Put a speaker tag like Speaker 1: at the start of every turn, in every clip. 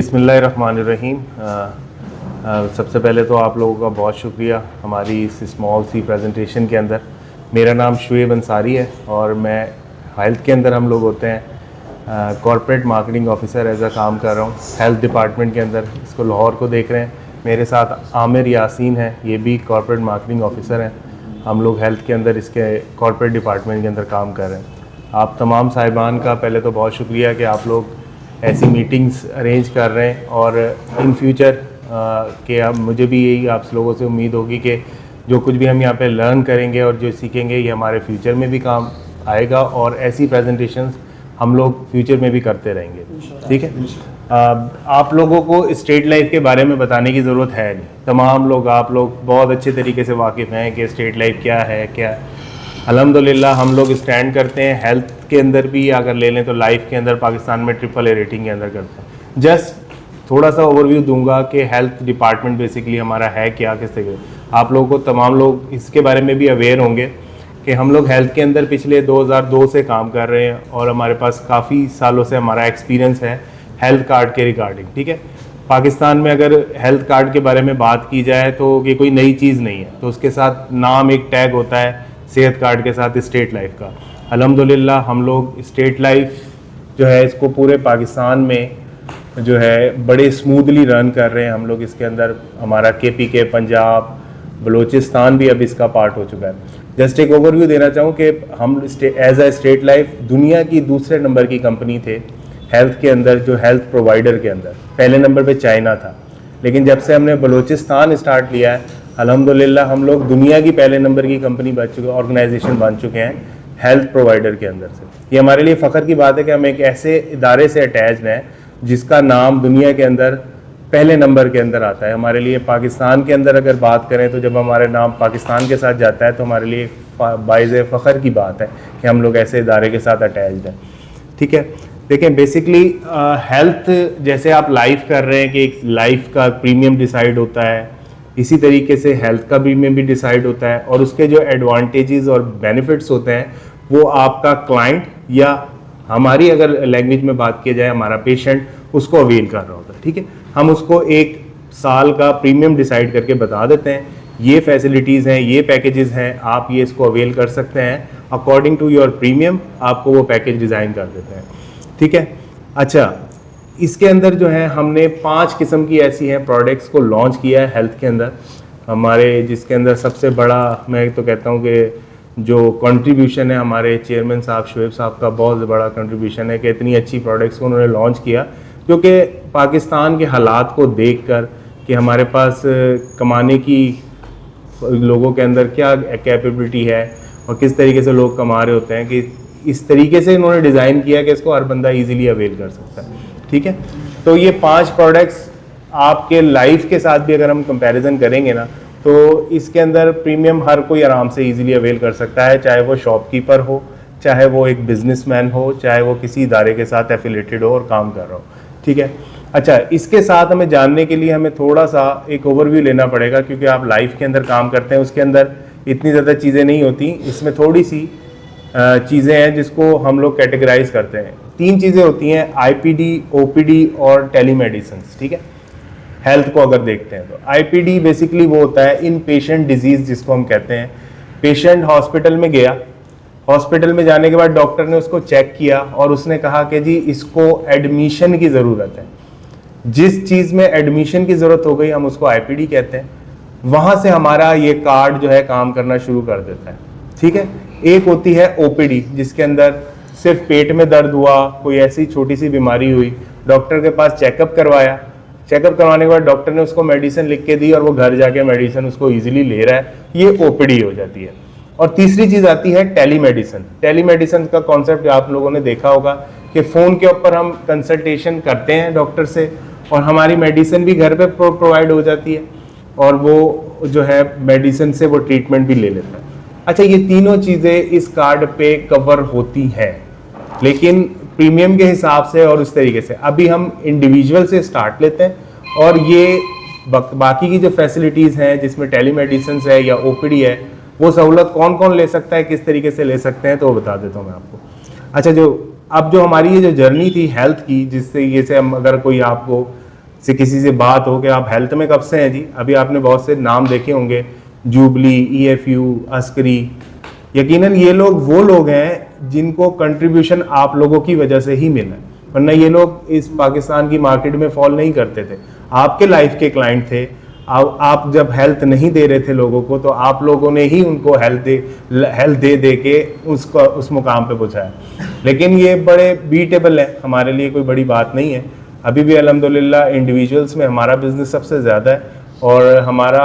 Speaker 1: बिस्मिल्लाहिर्रहमानिर्रहीम। सबसे पहले तो आप लोगों का बहुत शुक्रिया हमारी इस स्मॉल सी प्रेजेंटेशन के अंदर। मेरा नाम शुएब अंसारी है और मैं हेल्थ के अंदर हम लोग होते हैं corporate marketing officer as a काम कर रहा हूँ हेल्थ डिपार्टमेंट के अंदर। इसको लाहौर को देख रहे हैं। मेरे साथ आमिर यासीन है, ये भी कॉर्पोरेट मार्केटिंग ऑफिसर हैं। हम लोग हेल्थ के अंदर इसके कॉर्पोरेट डिपार्टमेंट के अंदर काम कर रहे हैं। आप तमाम साहिबान का पहले तो बहुत शुक्रिया कि आप लोग ऐसी मीटिंग्स अरेंज कर रहे हैं और इन फ्यूचर के अब मुझे भी यही आप लोगों से उम्मीद होगी कि जो कुछ भी हम यहाँ पे लर्न करेंगे और जो सीखेंगे ये हमारे फ्यूचर में भी काम आएगा और ऐसी प्रेजेंटेशंस हम लोग फ्यूचर में भी करते रहेंगे। ठीक है। आप लोगों को स्टेट लाइफ के बारे में बताने की ज़रूरत है नहीं। तमाम लोग आप लोग बहुत अच्छे तरीके से वाकिफ़ हैं कि स्टेट लाइफ क्या है क्या। अल्हम्दुलिल्लाह हम लोग स्टैंड करते हैं हेल्थ के अंदर भी, अगर ले लें तो लाइफ के अंदर पाकिस्तान में AAA रेटिंग के अंदर करते हैं। जस्ट थोड़ा सा ओवरव्यू दूंगा कि हेल्थ डिपार्टमेंट बेसिकली हमारा है क्या, किस तरीके। आप लोगों को तमाम लोग इसके बारे में भी अवेयर होंगे कि हम लोग हेल्थ के अंदर पिछले 2002 से काम कर रहे हैं और हमारे पास काफ़ी सालों से हमारा एक्सपीरियंस है हेल्थ कार्ड के रिगार्डिंग। ठीक है। पाकिस्तान में अगर हेल्थ कार्ड के बारे में बात की जाए तो ये कोई नई चीज़ नहीं है, तो उसके साथ नाम एक टैग होता है सेहत कार्ड के साथ स्टेट लाइफ का। अल्हम्दुलिल्लाह हम लोग स्टेट लाइफ जो है इसको पूरे पाकिस्तान में जो है बड़े स्मूथली रन कर रहे हैं हम लोग। इसके अंदर हमारा KPK, पंजाब, बलूचिस्तान भी अब इसका पार्ट हो चुका है। जस्ट एक ओवरव्यू देना चाहूँ कि हम एज अ स्टेट लाइफ दुनिया की दूसरे नंबर की कंपनी थे हेल्थ के अंदर, जो हेल्थ प्रोवाइडर के अंदर। पहले नंबर पे चाइना था, लेकिन जब से हमने बलूचिस्तान स्टार्ट लिया है अल्हम्दुलिल्लाह हम लोग दुनिया की पहले नंबर की कंपनी बन चुके, ऑर्गेनाइजेशन बन चुके हैं हेल्थ प्रोवाइडर के अंदर से। ये हमारे लिए फ़ख्र की बात है कि हम एक ऐसे इदारे से अटैच्ड हैं जिसका नाम दुनिया के अंदर पहले नंबर के अंदर आता है। हमारे लिए पाकिस्तान के अंदर अगर बात करें तो जब हमारे नाम पाकिस्तान के साथ जाता है तो हमारे लिए बाइज़ फ़ख्र की बात है कि हम लोग ऐसे इदारे के साथ अटैच्ड हैं। ठीक है। देखें बेसिकली हेल्थ जैसे आप लाइफ कर रहे हैं कि एक लाइफ का प्रीमियम डिसाइड होता है, इसी तरीके से हेल्थ का प्रीमियम भी डिसाइड होता है और उसके जो एडवांटेजेस और बेनिफिट्स होते हैं वो आपका क्लाइंट या हमारी अगर लैंग्वेज में बात की जाए हमारा पेशेंट उसको अवेल कर रहा होता है। ठीक है। हम उसको एक साल का प्रीमियम डिसाइड करके बता देते हैं ये फैसिलिटीज़ हैं, ये पैकेजेस हैं, आप ये इसको अवेल कर सकते हैं। अकॉर्डिंग टू योर प्रीमियम आपको वो पैकेज डिज़ाइन कर देते हैं। ठीक है। अच्छा, इसके अंदर जो है हमने 5 किस्म की ऐसी हैं प्रोडक्ट्स को लॉन्च किया है हेल्थ के अंदर हमारे, जिसके अंदर सबसे बड़ा मैं तो कहता हूँ कि जो कंट्रीब्यूशन है हमारे चेयरमैन साहब शुएब साहब का बहुत बड़ा कंट्रीब्यूशन है कि इतनी अच्छी प्रोडक्ट्स को उन्होंने लॉन्च किया, जो कि पाकिस्तान के हालात को देख कर कि हमारे पास कमाने की लोगों के अंदर क्या कैपेबिलिटी है और किस तरीके से लोग कमा रहे होते हैं, कि इस तरीके से इन्होंने डिज़ाइन किया कि इसको हर बंदा ईजिली अवेल कर सकता है। ठीक है। तो ये 5 प्रोडक्ट्स आपके लाइफ के साथ भी अगर हम कंपैरिजन करेंगे ना तो इसके अंदर प्रीमियम हर कोई आराम से इजीली अवेल कर सकता है, चाहे वो शॉपकीपर हो, चाहे वो एक बिजनेसमैन हो, चाहे वो किसी इदारे के साथ एफिलेटेड हो और काम कर रहा हो। ठीक है। अच्छा, इसके साथ हमें जानने के लिए हमें थोड़ा सा एक ओवरव्यू लेना पड़ेगा, क्योंकि आप लाइफ के अंदर काम करते हैं उसके अंदर इतनी ज़्यादा चीज़ें नहीं होती। इसमें थोड़ी सी चीज़ें हैं जिसको हम लोग कैटेगराइज करते हैं। 3 चीज़ें होती हैं, IPD, OPD और टेलीमेडिसिन। ठीक है। हेल्थ को अगर देखते हैं तो IPD बेसिकली वो होता है इन पेशेंट डिजीज़ जिसको हम कहते हैं। पेशेंट हॉस्पिटल में गया, हॉस्पिटल में जाने के बाद डॉक्टर ने उसको चेक किया और उसने कहा कि जी इसको एडमिशन की ज़रूरत है। जिस चीज़ में एडमिशन की ज़रूरत हो गई हम उसको IPD कहते हैं। वहाँ से हमारा ये कार्ड जो है काम करना शुरू कर देता है। ठीक है। एक होती है OPD जिसके अंदर सिर्फ पेट में दर्द हुआ, कोई ऐसी छोटी सी बीमारी हुई, डॉक्टर के पास चेकअप करवाया, चेकअप करवाने के बाद डॉक्टर ने उसको मेडिसिन लिख के दी और वो घर जाके मेडिसिन उसको इजीली ले रहा है, ये OPD हो जाती है। और तीसरी चीज़ आती है टेलीमेडिसिन। टेलीमेडिसिन का कॉन्सेप्ट आप लोगों ने देखा होगा कि फ़ोन के ऊपर हम कंसल्टेशन करते हैं डॉक्टर से और हमारी मेडिसिन भी घर पे प्रोवाइड हो जाती है और वो जो है मेडिसिन से वो ट्रीटमेंट भी ले लेता है। अच्छा, ये तीनों चीज़ें इस कार्ड पे कवर होती हैं, लेकिन प्रीमियम के हिसाब से और उस तरीके से। अभी हम इंडिविजुअल से स्टार्ट लेते हैं और ये बाकी की जो फैसिलिटीज़ हैं जिसमें टेलीमेडिसिन है या OPD है, वो सहूलत कौन कौन ले सकता है, किस तरीके से ले सकते हैं, तो वो बता देता हूँ मैं आपको। अच्छा, जो हमारी ये जो जर्नी थी हेल्थ की, जिससे ये से हम अगर कोई आपको से किसी से बात हो कि आप हेल्थ में कब से हैं जी, अभी आपने बहुत से नाम देखे होंगे, जुबली, EFU, अस्करी, यकीनन ये लोग वो लोग हैं जिनको कंट्रीब्यूशन आप लोगों की वजह से ही मिला है, वरना ये लोग इस पाकिस्तान की मार्केट में फॉल नहीं करते थे। आपके लाइफ के क्लाइंट थे, आप जब हेल्थ नहीं दे रहे थे लोगों को, तो आप लोगों ने ही उनको हेल्थ दे के उसको उस मुकाम पे पहुंचाया। लेकिन ये बड़े बीटेबल है, हमारे लिए कोई बड़ी बात नहीं है। अभी भी अल्हम्दुलिल्लाह इंडिविजुअल्स में हमारा बिजनेस सबसे ज़्यादा है और हमारा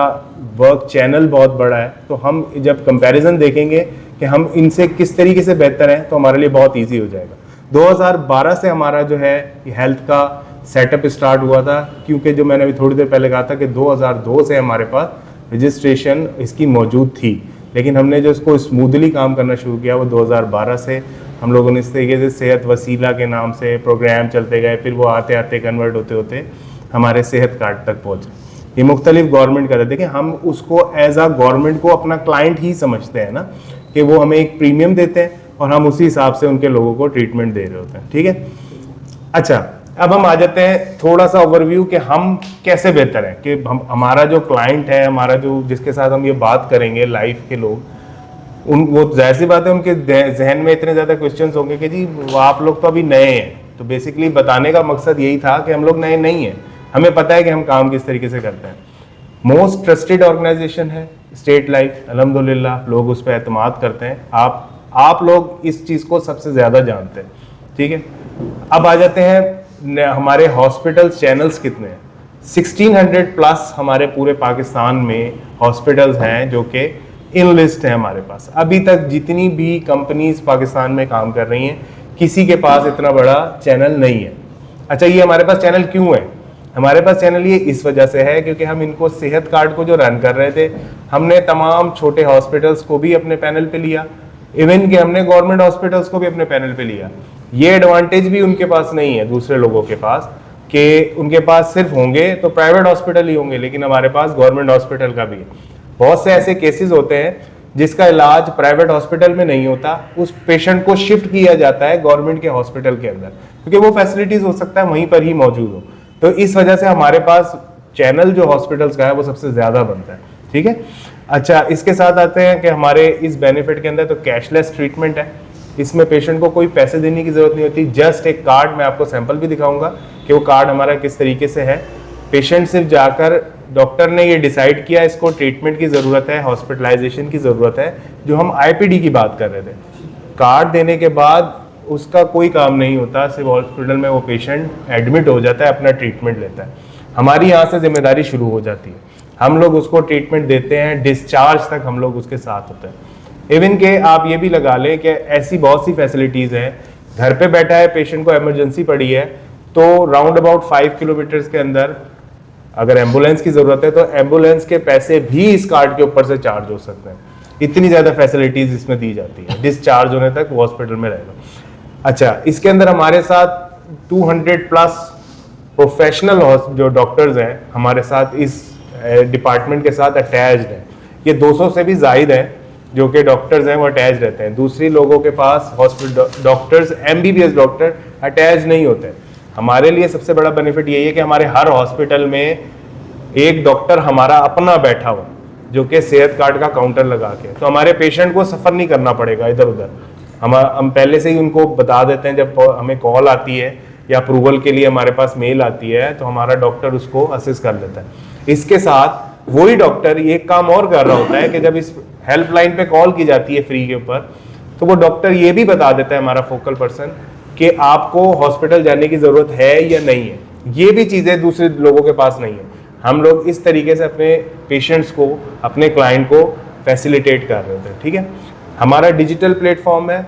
Speaker 1: वर्क चैनल बहुत बड़ा है। तो हम जब कंपैरिजन देखेंगे कि हम इनसे किस तरीके से बेहतर हैं, तो हमारे लिए बहुत ईजी हो जाएगा। 2012 से हमारा जो है हेल्थ का सेटअप स्टार्ट हुआ था, क्योंकि जो मैंने अभी थोड़ी देर पहले कहा था कि 2002 से हमारे पास रजिस्ट्रेशन इसकी मौजूद थी, लेकिन हमने जो इसको स्मूथली काम करना शुरू किया वो 2012 से। हम लोगों ने इस तरीके से सेहत वसीला के नाम से प्रोग्राम चलते गए, फिर वो आते आते कन्वर्ट होते होते हमारे सेहत कार्ड तक पहुँचे। ये मुख्तलिफ गवर्नमेंट का था। देखिए, हम उसको एज आ गवर्नमेंट को अपना क्लाइंट ही समझते हैं ना, कि वो हमें एक प्रीमियम देते हैं और हम उसी हिसाब से उनके लोगों को ट्रीटमेंट दे रहे होते हैं। ठीक है, अच्छा, अब हम आ जाते हैं थोड़ा सा ओवरव्यू कि हम कैसे बेहतर हैं, कि हम हमारा जो क्लाइंट है, हमारा जो जिसके साथ हम ये बात करेंगे लाइफ के लोग, वो जाहिर सी बात है उनके जहन में इतने ज़्यादा क्वेश्चंस होंगे कि जी आप लोग तो अभी नए हैं। तो बेसिकली बताने का मकसद यही था कि हम लोग नए नहीं हैं, हमें पता है कि हम काम किस तरीके से करते हैं। मोस्ट ट्रस्टेड ऑर्गेनाइजेशन है स्टेट लाइफ, अल्हम्दुलिल्लाह लोग उस पर एतमाद करते हैं। आप लोग इस चीज़ को सबसे ज़्यादा जानते हैं। ठीक है, अब आ जाते हैं हमारे हॉस्पिटल्स चैनल्स कितने हैं। 1600 प्लस हमारे पूरे पाकिस्तान में हॉस्पिटल्स हैं जो कि इन लिस्ट है हमारे पास। अभी तक जितनी भी कंपनीज पाकिस्तान में काम कर रही हैं, किसी के पास इतना बड़ा चैनल नहीं है। अच्छा, ये हमारे पास चैनल क्यों है? हमारे पास चैनल ये इस वजह से है क्योंकि हम इनको सेहत कार्ड को जो रन कर रहे थे, हमने तमाम छोटे हॉस्पिटल्स को भी अपने पैनल पे लिया, इवन कि हमने गवर्नमेंट हॉस्पिटल्स को भी अपने पैनल पे लिया। ये एडवांटेज भी उनके पास नहीं है दूसरे लोगों के पास, कि उनके पास सिर्फ होंगे तो प्राइवेट हॉस्पिटल ही होंगे, लेकिन हमारे पास गवर्नमेंट हॉस्पिटल का भी है। बहुत से ऐसे केसेस होते हैं जिसका इलाज प्राइवेट हॉस्पिटल में नहीं होता, उस पेशेंट को शिफ्ट किया जाता है गवर्नमेंट के हॉस्पिटल के अंदर, क्योंकि वो फैसिलिटीज हो सकता है वहीं पर ही मौजूद हो। तो इस वजह से हमारे पास चैनल जो हॉस्पिटल्स का है वो सबसे ज्यादा बनता है। ठीक है, अच्छा, इसके साथ आते हैं कि हमारे इस बेनिफिट के अंदर तो कैशलेस ट्रीटमेंट है। इसमें पेशेंट को कोई पैसे देने की जरूरत नहीं होती, जस्ट एक कार्ड, मैं आपको सैंपल भी दिखाऊंगा कि वो कार्ड हमारा किस तरीके से है। पेशेंट सिर्फ जाकर, डॉक्टर ने ये डिसाइड किया इसको ट्रीटमेंट की ज़रूरत है, हॉस्पिटलाइजेशन की ज़रूरत है, जो हम IPD की बात कर रहे थे। कार्ड देने के बाद उसका कोई काम नहीं होता, सिर्फ हॉस्पिटल में वो पेशेंट एडमिट हो जाता है, अपना ट्रीटमेंट लेता है। हमारी यहाँ से जिम्मेदारी शुरू हो जाती है, हम लोग उसको ट्रीटमेंट देते हैं, डिस्चार्ज तक हम लोग उसके साथ होते हैं। इवन के आप ये भी लगा लें कि ऐसी बहुत सी फैसिलिटीज़ हैं, घर पे बैठा है पेशेंट को इमरजेंसी पड़ी है, तो राउंड अबाउट 5 किलोमीटर्स के अंदर अगर एम्बुलेंस की ज़रूरत है तो एम्बुलेंस के पैसे भी इस कार्ड के ऊपर से चार्ज हो सकते हैं। इतनी ज़्यादा फैसिलिटीज़ इसमें दी जाती है, डिस्चार्ज होने तक वो हॉस्पिटल में रहेगा। अच्छा, इसके अंदर हमारे साथ 200 प्लस प्रोफेशनल जो डॉक्टर्स हैं हमारे साथ इस डिपार्टमेंट के साथ अटैच्ड हैं। ये 200 से भी ज़ायद हैं जो कि डॉक्टर्स हैं, वो अटैच रहते हैं। दूसरी लोगों के पास hospital doctors, MBBS doctor attach नहीं होते। हमारे लिए सबसे बड़ा बेनिफिट यही है कि हमारे हर हॉस्पिटल में एक डॉक्टर हमारा अपना बैठा हो, जो कि सेहत कार्ड का काउंटर लगा के, तो हमारे पेशेंट को सफ़र नहीं करना पड़ेगा इधर उधर। हम पहले से ही उनको बता देते हैं, जब हमें कॉल आती है या अप्रूवल के लिए हमारे पास मेल आती है तो हमारा डॉक्टर उसको असिस्ट कर लेता है। इसके साथ वही डॉक्टर ये काम और कर रहा होता है कि जब इस हेल्पलाइन पे कॉल की जाती है फ्री के ऊपर, तो वो डॉक्टर ये भी बता देता है, हमारा फोकल पर्सन, कि आपको हॉस्पिटल जाने की ज़रूरत है या नहीं है। ये भी चीज़ें दूसरे लोगों के पास नहीं है। हम लोग इस तरीके से अपने पेशेंट्स को, अपने क्लाइंट को फैसिलिटेट कर रहे थे। ठीक है, हमारा डिजिटल प्लेटफॉर्म है,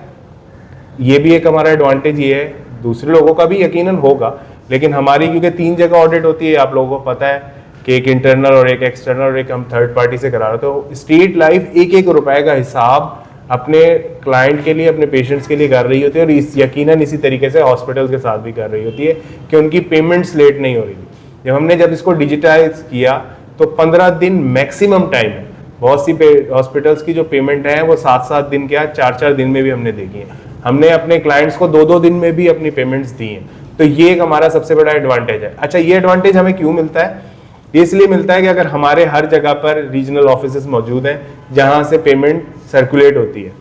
Speaker 1: ये भी एक हमारा एडवांटेज ये है। दूसरे लोगों का भी यकीनन होगा, लेकिन हमारी क्योंकि 3 जगह ऑडिट होती है, आप लोगों को पता है कि एक इंटरनल और एक एक्सटर्नल और एक हम थर्ड पार्टी से करा रहे, तो स्टेट लाइफ एक रुपए का हिसाब अपने क्लाइंट के लिए, अपने पेशेंट्स के लिए कर रही होती है, और यकीनन इसी तरीके से हॉस्पिटल्स के साथ भी कर रही होती है कि उनकी पेमेंट्स लेट नहीं हो रही। जब इसको डिजिटाइज किया तो 15 दिन मैक्सिमम टाइम है। बहुत सी हॉस्पिटल्स की जो पेमेंट है वो 7-7 दिन क्या 4-4 दिन में भी हमने देखी है। हमने अपने क्लाइंट्स को 2-2 दिन में भी अपनी पेमेंट्स दी हैं। तो ये एक हमारा सबसे बड़ा एडवांटेज है। अच्छा, ये एडवांटेज हमें क्यों मिलता है? ये इसलिए मिलता है कि अगर हमारे हर जगह पर रीजनल ऑफिसेस मौजूद हैं जहां से पेमेंट सर्कुलेट होती है,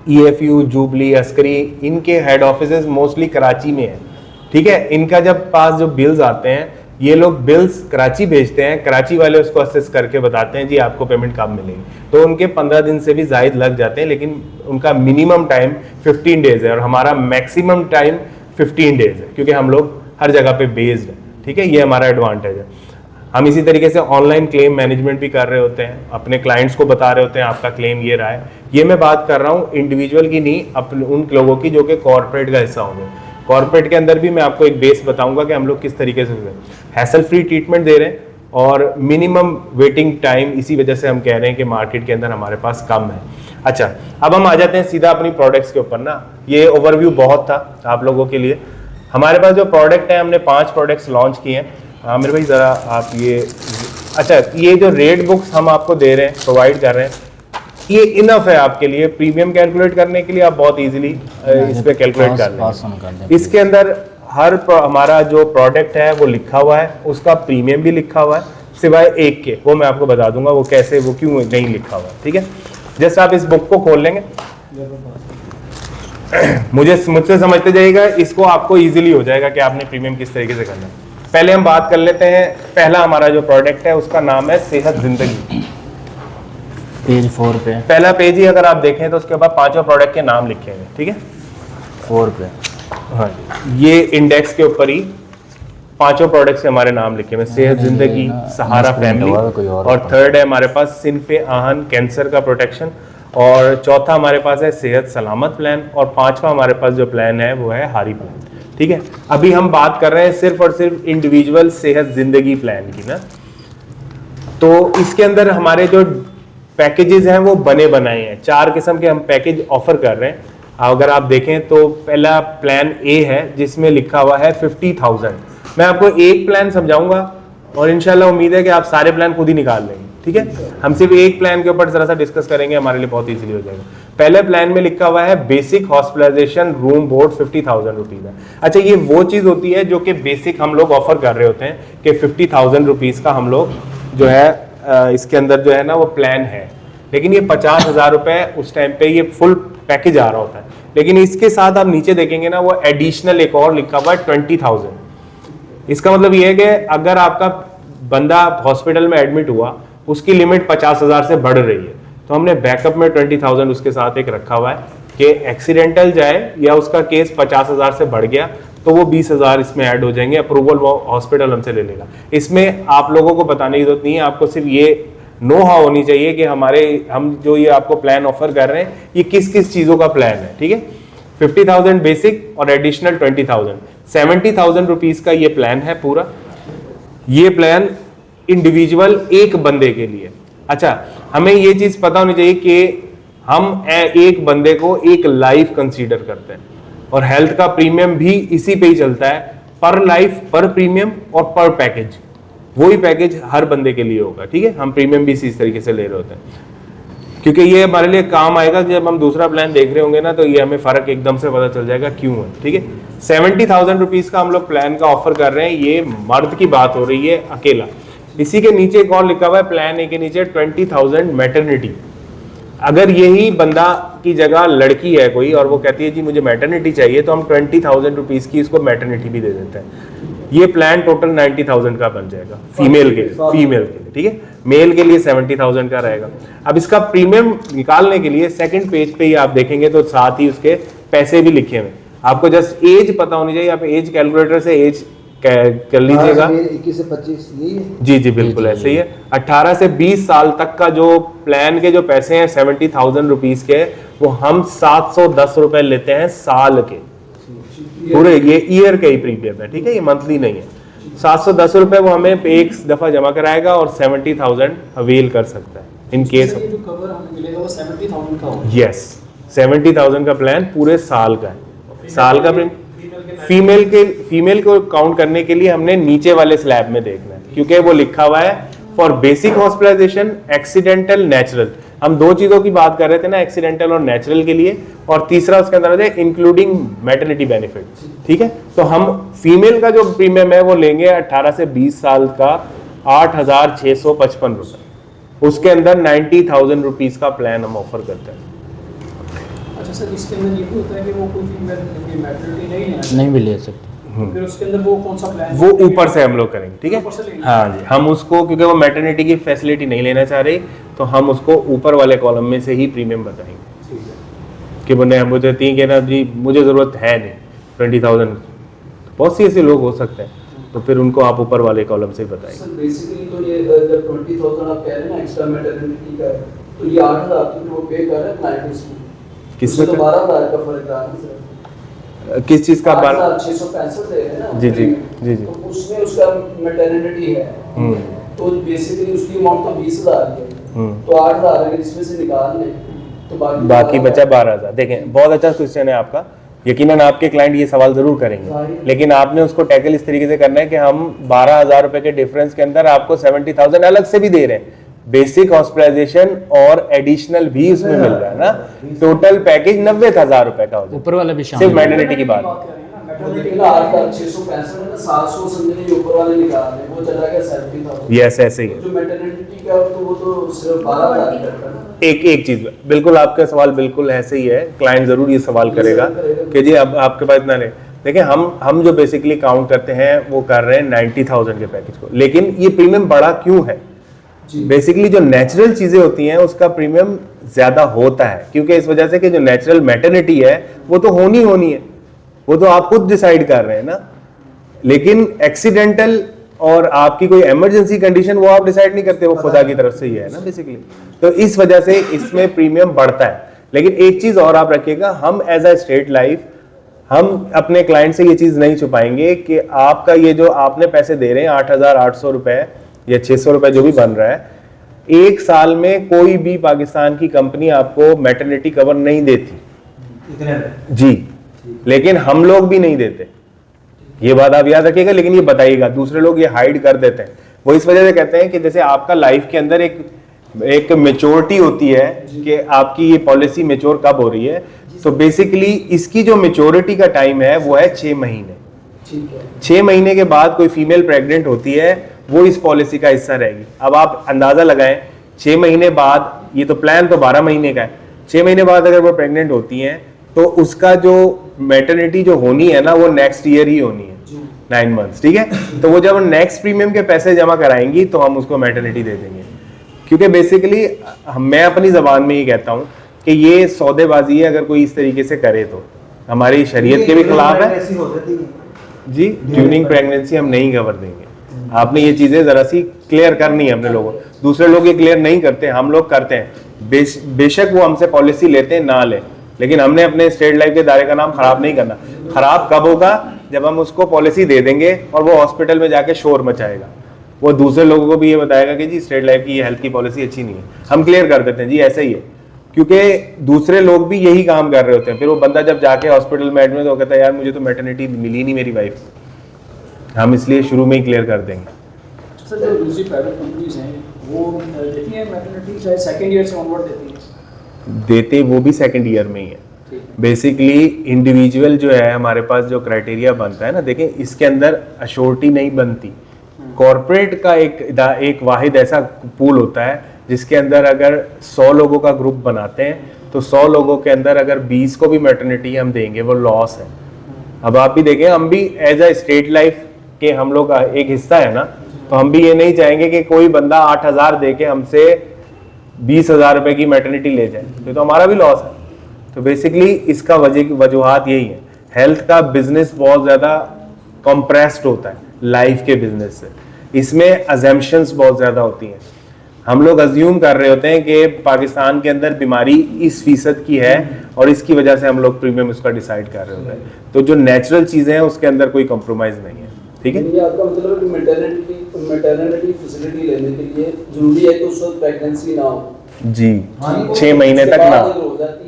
Speaker 1: EFU, जुबली, अस्करी, इनके हेड ऑफिसेस मोस्टली कराची में है, ठीक है। इनका जब पास जो बिल्स आते हैं, ये लोग बिल्स कराची भेजते हैं, कराची वाले उसको असेस करके बताते हैं जी आपको पेमेंट कब मिलेगी, तो उनके 15 दिन से भी ज्यादा लग जाते हैं, लेकिन उनका मिनिमम टाइम 15 डेज है और हमारा मैक्सिमम टाइम 15 डेज है, क्योंकि हम लोग हर जगह पे बेस्ड है, ठीक है। ये हमारा एडवांटेज है। हम इसी तरीके से ऑनलाइन क्लेम मैनेजमेंट भी कर रहे होते हैं, अपने क्लाइंट्स को बता रहे होते हैं आपका क्लेम ये रहा है। ये मैं बात कर रहा हूँ इंडिविजुअल की नहीं, अपने उन लोगों की जो कि कॉर्पोरेट का हिस्सा होंगे। कॉर्पोरेट के अंदर भी मैं आपको एक बेस बताऊंगा कि हम लोग किस तरीके से हैसल फ्री ट्रीटमेंट दे रहे हैं और मिनिमम वेटिंग टाइम, इसी वजह से हम कह रहे हैं कि मार्केट के अंदर हमारे पास कम है। अच्छा, अब हम आ जाते हैं सीधा अपनी प्रोडक्ट्स के ऊपर ना। ये ओवरव्यू बहुत था आप लोगों के लिए। हमारे पास जो प्रोडक्ट है, हमने 5 प्रोडक्ट्स लॉन्च किए हैं। हाँ मेरे भाई ज़रा आप ये, अच्छा ये जो रेट बुक्स हम आपको दे रहे हैं, प्रोवाइड कर रहे हैं, ये इनफ है आपके लिए प्रीमियम कैलकुलेट करने के लिए। आप बहुत इजीली इस पे कैलकुलेट कर लेंगे। इसके अंदर हर हमारा जो प्रोडक्ट है वो लिखा हुआ है, उसका प्रीमियम भी लिखा हुआ है, सिवाय एक के, वो मैं आपको बता दूंगा वो कैसे, वो क्यों नहीं लिखा हुआ, ठीक है। जैसे आप इस बुक को खोल लेंगे, मुझसे समझते जाइएगा, इसको आपको इजीली हो जाएगा कि आपने प्रीमियम किस तरीके से करना है। पहले हम बात कर लेते हैं, पहला हमारा जो प्रोडक्ट है उसका नाम है सेहत जिंदगी।
Speaker 2: पेज 4 पे
Speaker 1: पहला पेज ही अगर आप देखें तो उसके बाद 5 प्रोडक्ट के नाम लिखे हैं, ठीक है,
Speaker 2: 4 पे।
Speaker 1: हाँ, ये इंडेक्स के ऊपर ही 5 प्रोडक्ट्स के हमारे नाम लिखे हुए, सेहत जिंदगी, सहारा फैमिली, और थर्ड है हमारे पास सिनफे आहन, कैंसर का प्रोटेक्शन, और चौथा हमारे पास है सेहत सलामत प्लान, और 5वां हमारे पास जो प्लान है वो है हारी प्लान, ठीक है। अभी हम बात कर रहे हैं सिर्फ और सिर्फ इंडिविजुअल सेहत जिंदगी प्लान की ना। तो इसके अंदर हमारे जो पैकेजेस हैं वो बने बनाए हैं, 4 किस्म के हम पैकेज ऑफर कर रहे हैं। अगर आप देखें तो पहला प्लान ए है जिसमें लिखा हुआ है 50,000। मैं आपको एक प्लान समझाऊंगा और इंशाल्लाह उम्मीद है कि आप सारे प्लान खुद ही निकाल लेंगे, ठीक है। हम सिर्फ एक प्लान के ऊपर जरा सा डिस्कस करेंगे, हमारे लिए बहुत इजीली हो जाएगा। पहले प्लान में लिखा हुआ है basic hospitalisation room board 50,000 rupees है। अच्छा, ये वो चीज होती है जो कि बेसिक हम लोग ऑफर कर रहे होते हैं कि 50,000 रुपीज का हम लोग जो है इसके अंदर जो है ना वो प्लान है, लेकिन ये 50,000 रुपए उस टाइम पे ये फुल पैकेज आ रहा होता है। लेकिन इसके साथ आप नीचे देखेंगे ना वो एडिशनल एक और लिखा हुआ है 20,000। इसका मतलब ये है कि अगर आपका बंदा हॉस्पिटल में एडमिट हुआ, उसकी लिमिट 50,000 से बढ़ रही है, तो हमने बैकअप में 20,000 उसके साथ एक रखा हुआ है कि एक्सीडेंटल जाए या उसका केस 50,000 से बढ़ गया तो वो 20,000 इसमें ऐड हो जाएंगे, अप्रूवल वो हॉस्पिटल हमसे ले लेगा। इसमें आप लोगों को बताने की जरूरत नहीं है, आपको सिर्फ ये नो हाउ होनी चाहिए कि हम जो ये आपको प्लान ऑफर कर रहे हैं ये किस किस चीजों का प्लान है, ठीक है। 50,000 बेसिक और एडिशनल 20,000, 70,000 रुपीज का ये प्लान है पूरा। ये प्लान इंडिविजुअल एक बंदे के लिए। अच्छा, हमें ये चीज पता होनी चाहिए कि हम एक बंदे को एक लाइफ कंसीडर करते हैं और हेल्थ का प्रीमियम भी इसी पे ही चलता है, पर लाइफ, पर प्रीमियम और पर पैकेज। वही पैकेज हर बंदे के लिए होगा, ठीक है। हम प्रीमियम भी इसी तरीके से ले रहे होते हैं क्योंकि ये हमारे लिए काम आएगा। जब हम दूसरा प्लान देख रहे होंगे ना तो ये हमें फर्क एकदम से पता चल जाएगा क्यों है, ठीक है। 70,000 रुपीज का हम लोग प्लान का ऑफर कर रहे हैं, ये मर्द की बात हो रही है अकेला। इसी के नीचे एक और लिखा हुआ है प्लान ए के नीचे 20,000 मैटरनिटी। अगर यही बंदा की जगह लड़की है कोई और वो कहती है जी मुझे मैटरनिटी चाहिए, तो हम 20,000 रुपीज की इसको मैटरनिटी भी दे देते हैं। ये प्लान टोटल 90,000 का बन जाएगा फीमेल के लिए, ठीक है। मेल के लिए 70,000 का रहेगा। अब इसका प्रीमियम निकालने के लिए सेकंड पेज पे ही आप देखेंगे तो साथ ही उसके पैसे भी लिखे हुए। आपको जस्ट एज पता होनी चाहिए, आप एज कैलकुलेटर से एज कर लीजिएगा।
Speaker 3: 21 से 25 यही है?
Speaker 1: जी बिल्कुल ऐसे ही है। 18 से 20 साल तक का जो प्लान के जो पैसे हैं 70,000 रुपीज के, वो हम 710 रुपए लेते हैं साल के पूरे। ये ईयर के ही प्रीमियम है, ठीक है, ये मंथली नहीं है। 710 रुपए वो हमें एक दफा जमा कराएगा और 70,000 अवेल कर सकता है इन केस।
Speaker 3: जो कवर हमें मिलेगा वो 70,000 का होगा।
Speaker 1: यस, 70,000 का प्लान पूरे साल का है। साल का फीमेल को काउंट करने के लिए हमने नीचे वाले स्लैब में देखना है, क्योंकि वो लिखा हुआ है for basic hospitalisation, accidental, natural. हम दो चीज़ों की बात कर रहे थे ना, एक्सीडेंटल और नेचुरल के लिए, और तीसरा उसके अंदर है इंक्लूडिंग मैटरनिटी बेनिफिट। ठीक है, तो हम फीमेल का जो प्रीमियम है वो लेंगे 18 से 20 साल का 8,655 रुपये, उसके अंदर 90,000 रुपीज़ का प्लान हम ऑफर करते हैं।
Speaker 3: अच्छा सर, इसके अंदर ये भी होता है कि वो कोई फीमेल मैटरनिटी नहीं है,
Speaker 2: नहीं भी ले सकते।
Speaker 3: फिर उसके अंदर वो कौन सा प्लान
Speaker 1: वो ऊपर से हम लोग करेंगे। ठीक है,
Speaker 3: ऊपर से लेंगे?
Speaker 1: हाँ जी, हम उसको क्योंकि वो मैटरनिटी की फैसिलिटी नहीं लेना चाह रही, तो हम उसको ऊपर वाले कॉलम में से ही प्रीमियम बताएंगे
Speaker 3: ठीक है।
Speaker 1: कि बोले मुझे तीन कहना जी मुझे ज़रूरत है नहीं 20,000, बहुत सी ऐसे लोग हो सकते हैं, तो फिर उनको आप ऊपर वाले कॉलम से ही बताएंगे।
Speaker 3: सर बेसिकली तो ये जब 20,000 आप कह रहे हैं ना एक्स्ट्रा मैटरनिटी का, तो ये 8,000 तो वो पे कर रहे हैं क्लाइंट इसमें,
Speaker 1: किसमें
Speaker 3: तो 12,000 का फर्क आ रहा है सर।
Speaker 1: किस चीज़ का
Speaker 3: 8,665 दे रहे हैं ना
Speaker 1: जी जी
Speaker 3: प्रीमियम,
Speaker 1: जी जी।
Speaker 3: तो उसमें उसका मैटरनिटी है, तो बेसिकली उसकी अमाउंट तो 20,000 है, तो 8,000 अगर इसमें से निकाल लें तो
Speaker 1: बाकी बचा 12,000। देखें, बहुत अच्छा क्वेश्चन है आपका, यकीनन आपके क्लाइंट ये सवाल जरूर करेंगे, लेकिन आपने उसको टैकल इस तरीके से करना है कि हम 12,000 रुपए के डिफरेंस के अंदर आपको 70,000 अलग से भी दे रहे हैं, बेसिक हॉस्पिटलाइजेशन और एडिशनल भी उसमें मिल रहा है ना, टोटल पैकेज 90,000 रुपए का हो जाए,
Speaker 2: ऊपर वाला भी
Speaker 1: सिर्फ
Speaker 2: शामिल है।
Speaker 1: मैटरनिटी की बात।
Speaker 3: वो देखिए ना 8,665 है ना, 700 समझे ऊपर वाले निकाल रहे हैं, वो चला गया 70,000।
Speaker 1: यस, ऐसे ही है।
Speaker 3: जो मैटरनिटी का तो वो तो सिर्फ 12,000 ही करता है।
Speaker 1: एक चीज बिल्कुल, आपका सवाल बिल्कुल ऐसे ही है, क्लाइंट जरूर ये सवाल करेगा कि जी अब आपके पास इतना नहीं। देखिए, हम जो बेसिकली काउंट करते हैं वो कर रहे हैं 90,000 के पैकेज को, लेकिन ये प्रीमियम बड़ा क्यों है? बेसिकली जो नेचुरल चीजें होती हैं उसका प्रीमियम ज्यादा होता है, क्योंकि इस वजह से कि जो नेचुरल मैटरनिटी है वो तो होनी है, वो तो आप खुद डिसाइड कर रहे हैं ना, लेकिन एक्सीडेंटल और आपकी कोई इमरजेंसी कंडीशन वो आप डिसाइड नहीं करते, वो खुदा की तरफ से ही है ना बेसिकली। तो इस वजह से इसमें प्रीमियम बढ़ता है। लेकिन एक चीज और आप रखिएगा, हम एज अ स्टेट लाइफ हम अपने क्लाइंट से ये चीज नहीं छुपाएंगे कि आपका ये जो आपने पैसे दे रहे हैं 8,800 रुपए या 600 रुपए जो भी बन रहा है, एक साल में कोई भी पाकिस्तान की कंपनी आपको मैटरनिटी कवर नहीं देती जी, लेकिन हम लोग भी नहीं देते, ये बात आप याद रखिएगा। लेकिन ये बताइएगा, दूसरे लोग ये हाइड कर देते हैं, वो इस वजह से कहते हैं कि जैसे आपका लाइफ के अंदर एक मेच्योरिटी होती है कि आपकी ये पॉलिसी मेच्योर कब हो रही है, तो बेसिकली इसकी जो मेच्योरिटी का टाइम है वो है 6 महीने।
Speaker 3: ठीक है,
Speaker 1: 6 महीने के बाद कोई फीमेल प्रेग्नेंट होती है, वो इस पॉलिसी का हिस्सा रहेगी। अब आप अंदाजा लगाएं, 6 महीने बाद, ये तो प्लान तो 12 महीने का है, 6 महीने बाद अगर वो प्रेग्नेंट होती हैं तो उसका जो मैटरनिटी जो होनी है ना वो नेक्स्ट ईयर ही होनी है, 9 मंथ्स। ठीक है, तो वो जब नेक्स्ट प्रीमियम के पैसे जमा कराएंगी तो हम उसको मैटरनिटी दे देंगे, क्योंकि बेसिकली मैं अपनी जबान में ही कहता हूँ कि ये सौदेबाजी है, अगर कोई इस तरीके से करे तो हमारी शरीयत के भी खिलाफ है जी। ट्यूनिंग प्रेगनेंसी हम नहीं कवर देंगे, आपने ये चीजें जरा सी क्लियर करनी है अपने लोगों। दूसरे लोग ये क्लियर नहीं करते, हम लोग करते हैं। बेशक वो हमसे पॉलिसी लेते हैं ना ले, लेकिन हमने अपने स्टेट लाइफ के दायरे का नाम खराब नहीं करना। खराब कब होगा? जब हम उसको पॉलिसी दे देंगे और वो हॉस्पिटल में जाके शोर मचाएगा, वो दूसरे लोगों को भी ये बताएगा कि जी स्टेट लाइफ की ये हेल्थ की पॉलिसी अच्छी नहीं है। हम क्लियर कर देते हैं जी ऐसा ही है, क्योंकि दूसरे लोग भी यही काम कर रहे होते हैं। फिर वो बंदा जब जाके हॉस्पिटल में एडमिट हो कहता है यार मुझे तो मैटरनिटी मिली नहीं मेरी वाइफ, हम इसलिए शुरू में ही क्लियर कर देंगे।
Speaker 3: सर जो दूसरी प्राइवेट कंपनीज हैं वो देती हैं मैटरनिटी, चाहे सेकंड ईयर से ऑनवर्ड देती हैं?
Speaker 1: देते वो भी सेकंड ईयर में ही है। बेसिकली इंडिविजुअल जो है हमारे पास जो क्राइटेरिया बनता है ना, देखें इसके अंदर अश्योरिटी नहीं बनती। कॉर्पोरेट का एक वाहिद ऐसा पूल होता है जिसके अंदर अगर 100 लोगों का ग्रुप बनाते हैं तो 100 लोगों के अंदर अगर 20 को भी मैटरनिटी हम देंगे वो लॉस है। अब आप भी देखें, हम भी एज अ स्टेट लाइफ के हम लोग का एक हिस्सा है ना, तो हम भी ये नहीं चाहेंगे कि कोई बंदा 8,000 दे के हमसे 20,000 रुपए की मैटरनिटी ले जाए, तो हमारा भी लॉस है। तो बेसिकली इसका वजूहात यही है, हेल्थ का बिजनेस बहुत ज़्यादा कंप्रेस्ड होता है लाइफ के बिजनेस से, इसमें अजम्पशंस बहुत ज़्यादा होती हैं। हम लोग अज्यूम कर रहे होते हैं कि पाकिस्तान के अंदर बीमारी इस फीसद की है और इसकी वजह से हम लोग प्रीमियम उसका डिसाइड कर रहे होते हैं। तो जो नेचुरल चीज़ें हैं उसके अंदर कोई कॉम्प्रोमाइज़ नहीं है। ठीक है,
Speaker 3: ये आपका मतलब है कि मैटरनिटी फैसिलिटी लेने के लिए जरूरी है कि उस वक्त प्रेगनेंसी ना हो
Speaker 1: जी। 6 महीने तक ना,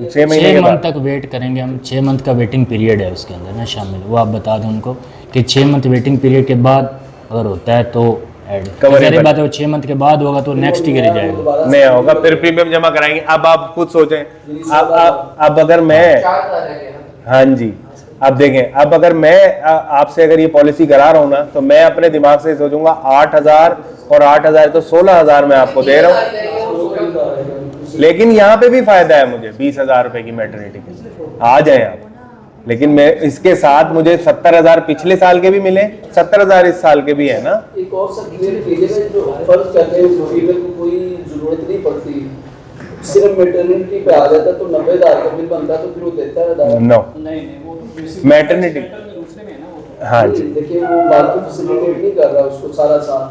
Speaker 1: 6 महीने
Speaker 2: 6
Speaker 1: के
Speaker 2: मंथ
Speaker 1: बाद
Speaker 2: तक वेट करेंगे हम। 6 मंथ का वेटिंग पीरियड है उसके अंदर ना शामिल, वो आप बता दें उनको कि 6 मंथ वेटिंग पीरियड के बाद अगर होता है तो ऐड।
Speaker 1: Cover
Speaker 2: सारी
Speaker 1: in
Speaker 2: बात है, वो 6 मंथ के बाद होगा तो नेक्स्ट ईयर ही जाएगा।
Speaker 1: नया होगा, फिर प्रीमियम जमा कराएंगे। अब आप खुद सोचें, अब अगर मैं, हाँ जी, अब देखें, अब अगर मैं आपसे अगर ये पॉलिसी करा रहा हूँ ना, तो मैं अपने दिमाग से सोचूंगा 8,000 और 8,000 तो 16,000 मैं आपको दे रहा हूँ, लेकिन यहाँ पे भी फायदा है मुझे 20,000 रुपए की मैटरनिटी के, आ जाए आप। लेकिन मैं इसके साथ मुझे 70,000 पिछले साल के भी मिले, 70,000 इस साल के भी है ना।
Speaker 3: एक और सब क्लियर कीजिए, जो फर्ज करने फीमेल को कोई जरूरत नहीं पड़ती, सिर्फ मैटरनिटी पे आ जाता तो 90,000 का बिल बनता, तो फिर वो देता है
Speaker 1: नो
Speaker 3: नहीं वो
Speaker 1: मैटरनिटी, हाँ जी,
Speaker 3: देखिए वो बाकी फैसिलिटेट नहीं कर रहा उसको सारा साल,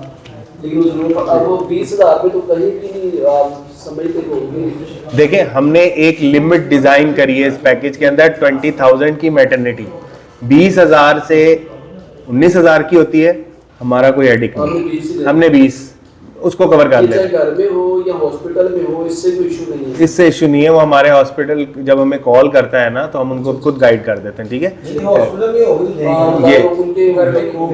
Speaker 3: लेकिन वो जरूर अब वो 20,000 पे तो कहीं भी नहीं आप समझते होंगे।
Speaker 1: देखिए हमने एक लिमिट डिजाइन करी है इस पैकेज के अंदर, 20,000 की मैटरनिटी, 20,000 से 19,000 की होती है, हमारा कोई एडिक नहीं, हमने 20 उसको कवर कर लिया।
Speaker 3: घर में हो या हॉस्पिटल में हो, इससे कोई इशू नहीं है,
Speaker 1: इससे इशू नहीं है। वो हमारे हॉस्पिटल जब हमें कॉल करता है ना, तो हम उनको खुद गाइड कर देते हैं, ठीक है। ये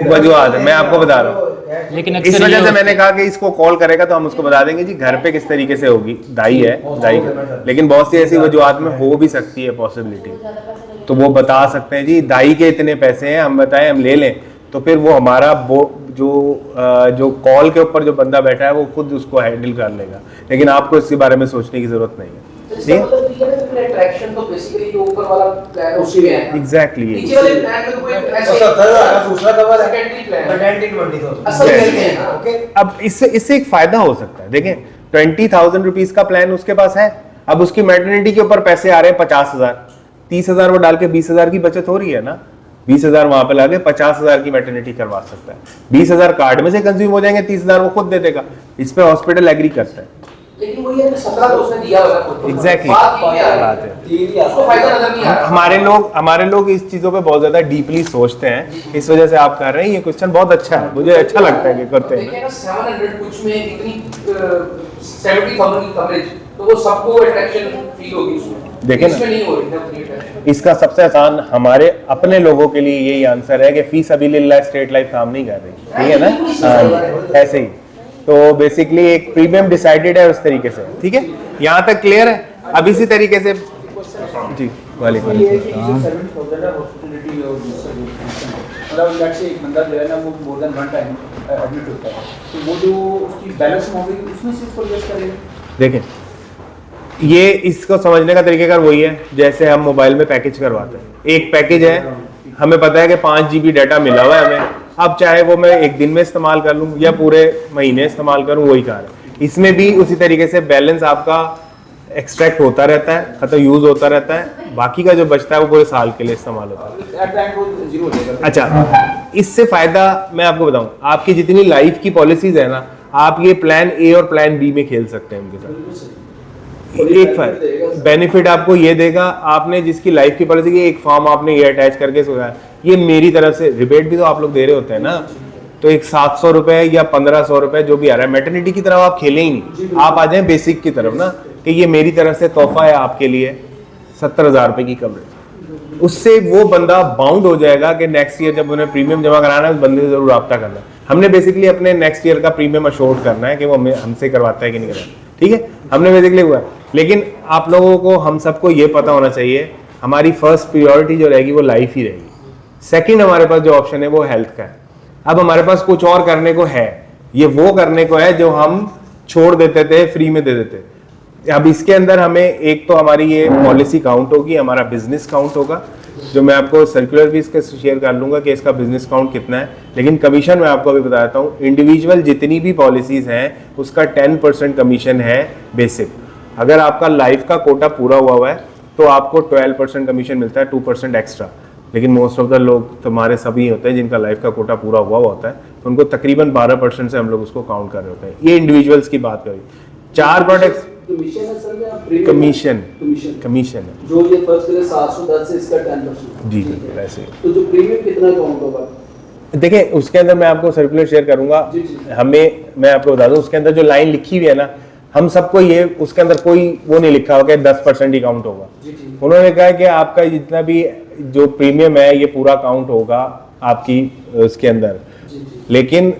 Speaker 1: वजूहत है, मैं आपको बता रहा हूँ,
Speaker 2: लेकिन
Speaker 1: इस वजह से मैंने कहा कि इसको कॉल करेगा तो हम उसको बता देंगे जी घर पे किस तरीके से होगी, दाई है दाई का, लेकिन बहुत सी ऐसी वजूहत में हो भी सकती है पॉसिबिलिटी, तो वो बता सकते हैं जी दाई के इतने पैसे हैं, हम बताएं हम ले लें, तो फिर वो हमारा वो जो कॉल के ऊपर जो बंदा बैठा है वो खुद उसको हैंडल कर लेगा, लेकिन आपको इसके बारे में सोचने की जरूरत नहीं है।
Speaker 3: अट्रैक्शन तो बेसिकली जो ऊपर वाला प्लान है उसी में है,
Speaker 1: एग्जैक्टली
Speaker 3: नीचे वाले प्लान में कोई ऐसा
Speaker 4: दूसरा कवर है
Speaker 3: सेकेंडरी प्लान
Speaker 4: मैटरनिटी 20,000
Speaker 3: असल में है ना।
Speaker 1: ओके, अब इससे एक फायदा हो सकता है। देखें 20,000 रुपीज का प्लान उसके पास है, अब उसकी मैटरनिटी के ऊपर पैसे आ रहे हैं 50,000, 30,000 वो डाल के 20,000 की बचत हो रही है ना, 20,000 वहां पे लाके 50,000 की मैटरनिटी करवा सकता है, 20,000 कार्ड में से कंज्यूम हो जाएंगे, 30,000 वो खुद दे देगा, इस पे हॉस्पिटल एग्री करता है।
Speaker 3: लेकिन वो ये 17 तो उसने दिया हुआ है,
Speaker 1: एग्जैक्टली
Speaker 3: बात
Speaker 1: है,
Speaker 3: उसको फायदा नजर नहीं आ रहा।
Speaker 1: हमारे लोग इस चीजों पे बहुत ज्यादा डीपली सोचते हैं, इस वजह से आप कर रहे हैं, ये क्वेश्चन बहुत अच्छा है, मुझे अच्छा लगता है कि करते हैं।
Speaker 3: देखिए ना 700 कुछ में इतनी 70,000 की कवरेज, तो वो सबको अट्रैक्शन फील होगी उसमें,
Speaker 1: देखिए ना,
Speaker 3: इसमें नहीं हो रही ना उतनी attraction।
Speaker 1: इसका सबसे आसान हमारे अपने लोगों के लिए यही आंसर है कि फी सबीलिल्लाह स्टेट लाइफ काम नहीं कर रही, ठीक है ना, हाँ ऐसे ही। तो बेसिकली एक प्रीमियम डिसाइडेड है उस तरीके से, ठीक है, यहाँ तक क्लियर है। अब इसी तरीके से जी वालेकुम
Speaker 5: मतलब लेट्स से एक बंदा जो है ना वो more than one time admit होता है, तो वो जो उसकी बैलेंस अमाउंट है उसमें से उसको इन्वेस्ट करेंगे।
Speaker 1: देखें ये इसको समझने का तरीका वही है जैसे हम मोबाइल में पैकेज करवाते हैं, एक पैकेज है, हमें पता है कि 5 GB डाटा मिला हुआ है हमें, अब चाहे वो मैं एक दिन में इस्तेमाल कर लूँ या पूरे महीने इस्तेमाल करूँ, वही कार है। इसमें भी उसी तरीके से बैलेंस आपका एक्सट्रैक्ट होता रहता है, मतलब यूज होता रहता है, बाकी का जो बचता है वो पूरे साल के लिए इस्तेमाल होता है।
Speaker 5: एट द एंड वो जीरो हो जाएगा।
Speaker 1: अच्छा, इससे फायदा मैं आपको बताऊं, आपकी जितनी लाइफ की पॉलिसीज है ना, आप ये प्लान ए और प्लान बी में खेल सकते हैं उनके साथ। एक बेनिफिट आपको ये देगा, आपने जिसकी लाइफ की पॉलिसी की एक फॉर्म आपने ये अटैच करके सोचा, ये मेरी तरफ से रिबेट भी तो आप लोग दे रहे होते हैं ना, तो एक 700 रुपए या 1,500 रुपए जो भी आ रहा है, मैटरनिटी की तरफ आप खेलें ही नहीं, आप आ जाएं बेसिक की तरफ ना, कि ये मेरी तरफ से तोहफा है आपके लिए 70,000 रुपए की कवरेज। उससे वो बंदा बाउंड हो जाएगा कि नेक्स्ट ईयर जब उन्हें प्रीमियम जमा कराना है, उस बंदे से जरूर रब्ता करना है। हमने बेसिकली अपने नेक्स्ट ईयर का प्रीमियम अश्योर्ड करना है कि वो हमसे करवाता है कि नहीं करवाता, ठीक है, हमने बेसिकली हुआ। लेकिन आप लोगों को, हम सबको ये पता होना चाहिए, हमारी फर्स्ट प्रायोरिटी जो रहेगी वो लाइफ ही रहेगी। सेकंड हमारे पास जो ऑप्शन है वो हेल्थ का है। अब हमारे पास कुछ और करने को है, ये वो करने को है जो हम छोड़ देते थे, फ्री में दे देते। अब इसके अंदर हमें एक तो हमारी ये पॉलिसी काउंट होगी, हमारा बिजनेस काउंट होगा, जो मैं आपको सर्कुलर भी इसके शेयर कर लूंगा कि इसका बिजनेस काउंट कितना है। लेकिन कमीशन मैं आपको अभी बताता हूँ, इंडिविजुअल जितनी भी पॉलिसीज हैं उसका 10% कमीशन है बेसिक। अगर आपका लाइफ का कोटा पूरा हुआ है तो आपको 12% कमीशन मिलता है, 2% एक्स्ट्रा। लेकिन मोस्ट ऑफ द लोग, तुम्हारे सभी होते हैं जिनका लाइफ का कोटा पूरा हुआ होता है, तो उनको तकरीबन 12% से हम लोग उसको काउंट कर रहे होते हैं। ये इंडिविजुअल्स की बात करें। 4 प्रोडक्ट्स कमीशन है
Speaker 3: जो ये फर्स्ट करे 710 से इसका 10%।
Speaker 1: जी जी वैसे।
Speaker 3: तो जो प्रीमियम कितना काउंट होगा?
Speaker 1: देखिए उसके अंदर मैं आपको सर्कुलर शेयर करूंगा, मैं आपको बता दूं, उसके अंदर जो लाइन लिखी हुई है ना, हम सबको ये, उसके अंदर कोई वो नहीं लिखा होगा 10% ही काउंट होगा। उन्होंने कहा कि आपका जितना भी जो प्रीमियम है ये पूरा काउंट होगा आपकी उसके अंदर। लेकिन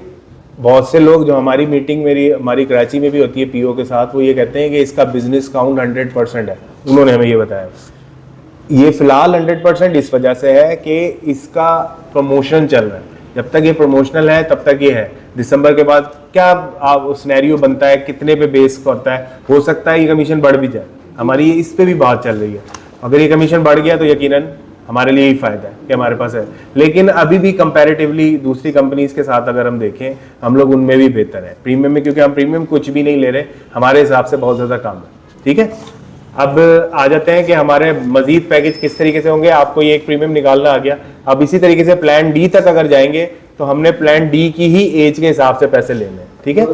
Speaker 1: बहुत से लोग जो हमारी मीटिंग हमारी कराची में भी होती है पीओ के साथ, वो ये कहते हैं कि इसका बिजनेस काउंट 100% है। उन्होंने हमें ये बताया। ये फिलहाल 100% इस वजह से है कि इसका प्रमोशन चल रहा है। जब तक ये प्रमोशनल है तब तक ये है। दिसंबर के बाद क्या सिनेरियो बनता है, कितने पे बेस करता है, हो सकता है ये कमीशन बढ़ भी जाए। हमारी इस पे भी बात चल रही है। अगर ये कमीशन बढ़ गया तो यकीनन हमारे लिए ही फायदा है कि हमारे पास है। लेकिन अभी भी कंपैरेटिवली दूसरी कंपनीज के साथ अगर हम देखें, हम लोग उनमें भी बेहतर है प्रीमियम में, क्योंकि हम प्रीमियम कुछ भी नहीं ले रहे, हमारे हिसाब से बहुत ज़्यादा कम है। ठीक है, अब आ जाते हैं कि हमारे मजीद पैकेज किस तरीके से होंगे। आपको ये एक प्रीमियम निकालना आ गया। अब इसी तरीके से प्लान डी तक अगर जाएंगे तो हमने प्लान डी की ही एज के हिसाब से पैसे लेने हैं। ठीक है,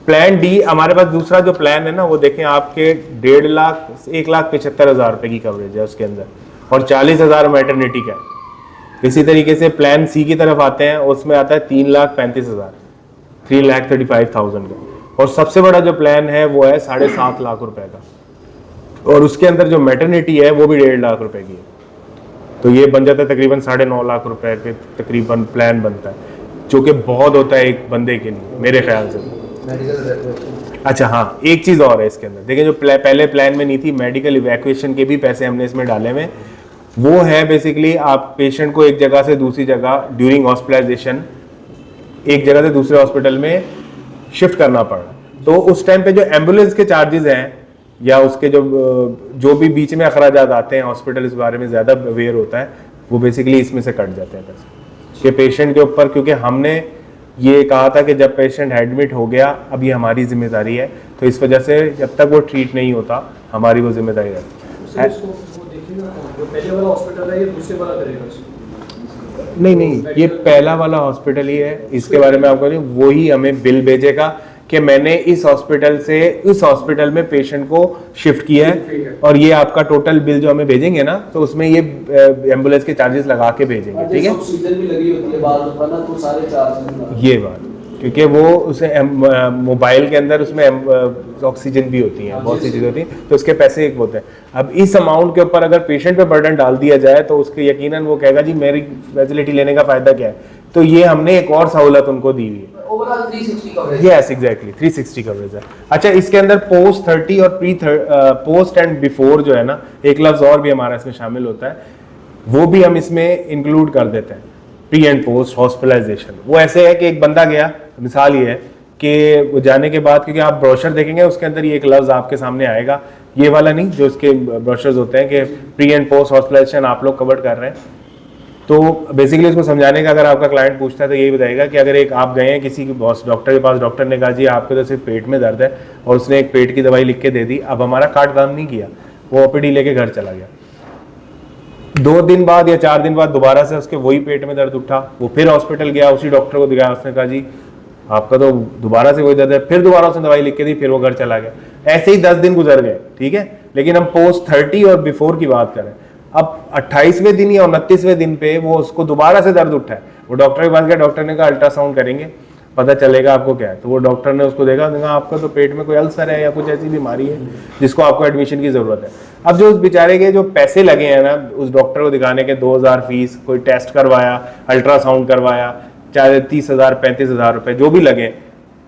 Speaker 1: प्लान डी हमारे पास दूसरा जो प्लान है ना, वो देखें आपके 1.5 लाख 1,75,000 रुपए की कवरेज है उसके अंदर, और 40,000 मैटरनिटी का है। इसी तरीके से प्लान सी की तरफ आते हैं, उसमें आता है 3,35,000, 3,35,000 का, और सबसे बड़ा जो प्लान है वो है 7.5 लाख रुपए का, और उसके अंदर जो मैटरनिटी है वो भी 1.5 लाख रुपए की है। तो ये बन जाता है तकरीबन 9.5 लाख रुपए के तकरीबन प्लान बनता है, जो कि बहुत होता है एक बंदे के लिए मेरे ख्याल से। अच्छा हाँ, एक चीज़ और है इसके अंदर, देखिए जो पहले प्लान में नहीं थी, मेडिकल इवैक्यूएशन के भी पैसे हमने इसमें डाले हुए। वो है बेसिकली आप पेशेंट को एक जगह से दूसरी जगह ड्यूरिंग हॉस्पिटलाइजेशन एक जगह से दूसरे हॉस्पिटल में शिफ्ट करना पड़ा, तो उस टाइम पे जो एम्बुलेंस के चार्जेस हैं या उसके जो भी बीच में अखराजात आते हैं, हॉस्पिटल इस बारे में ज़्यादा अवेयर होता है, वो बेसिकली इसमें से कट जाते हैं पैसे कि पेशेंट के ऊपर, क्योंकि हमने ये कहा था कि जब पेशेंट एडमिट हो गया अब ये हमारी जिम्मेदारी है, तो इस वजह से जब तक वो ट्रीट नहीं होता हमारी वो जिम्मेदारी है। नहीं, ये पहला वाला हॉस्पिटल ही है, इसके बारे में आपको वो ही हमें बिल भेजेगा कि मैंने इस हॉस्पिटल से इस हॉस्पिटल में पेशेंट को शिफ्ट किया है, और ये आपका टोटल बिल जो हमें भेजेंगे ना, तो उसमें ये एम्बुलेंस के चार्जेस लगा के भेजेंगे। ठीक है,
Speaker 3: ऑक्सीजन भी लगी होती है बाद में ना, तो सारे चार्जेस
Speaker 1: ये बात, क्योंकि वो उसे मोबाइल के अंदर उसमें ऑक्सीजन भी होती है, बहुत सी चीज़ें होती हैं, तो उसके पैसे एक होते हैं। अब इस अमाउंट के ऊपर अगर पेशेंट पे बर्डन डाल दिया जाए तो उसके यकीनन वो कहेगा जी मेरी फैसिलिटी लेने का फायदा क्या है, तो ये हमने एक और सहूलत उनको दी हुई है।
Speaker 3: Overall 360 coverage.
Speaker 1: Yes exactly 360 coverage है। अच्छा, इसके अंदर पोस्ट 30 और पोस्ट एंड बिफोर जो है ना, एक लफ्ज और भी हमारा इसमें शामिल होता है, वो भी हम इसमें इंक्लूड कर देते हैं। प्री एंड पोस्ट हॉस्पिटलाइजेशन वो ऐसे है कि एक बंदा गया, मिसाल ये है कि वो जाने के बाद, क्योंकि आप ब्रोशर देखेंगे उसके अंदर ये एक लफ्ज आपके सामने आएगा, ये वाला नहीं जो उसके ब्रोशर्स होते हैं कि प्री एंड पोस्ट हॉस्पिटलाइजेशन आप लोग कवर कर रहे हैं। तो बेसिकली इसको समझाने का अगर आपका क्लाइंट पूछता है तो यही बताएगा कि अगर एक आप गए हैं किसी डॉक्टर के पास, डॉक्टर ने कहा जी आपके तो सिर्फ पेट में दर्द है, और उसने एक पेट की दवाई लिख के दे दी, अब हमारा कार्ड काम नहीं किया, वो ओपीडी लेके घर चला गया। 2 दिन बाद या 4 दिन बाद दोबारा से उसके वही पेट में दर्द उठा, वो फिर हॉस्पिटल गया, उसी डॉक्टर को दिखाया, उसने कहा जी आपका तो दोबारा से वही दर्द है, फिर दोबारा उसने दवाई लिख के दी, फिर वो घर चला गया। ऐसे ही 10 दिन गुजर गए। ठीक है, लेकिन हम पोस्ट 30 और बिफोर की बात करें, अब 28वें दिन या 29वें दिन पे वो उसको दोबारा से दर्द उठा है, वो डॉक्टर के पास गया, डॉक्टर ने कहा अल्ट्रासाउंड करेंगे पता चलेगा आपको क्या है। तो वो डॉक्टर ने उसको देखा, आपका तो पेट में कोई अल्सर है या कुछ ऐसी बीमारी है जिसको आपको एडमिशन की जरूरत है। अब जो उस बेचारे के जो पैसे लगे हैं ना उस डॉक्टर को दिखाने के, 2,000 फीस, कोई टेस्ट करवाया, अल्ट्रासाउंड करवाया, चाहे 30,000 35,000 रुपए जो भी लगे,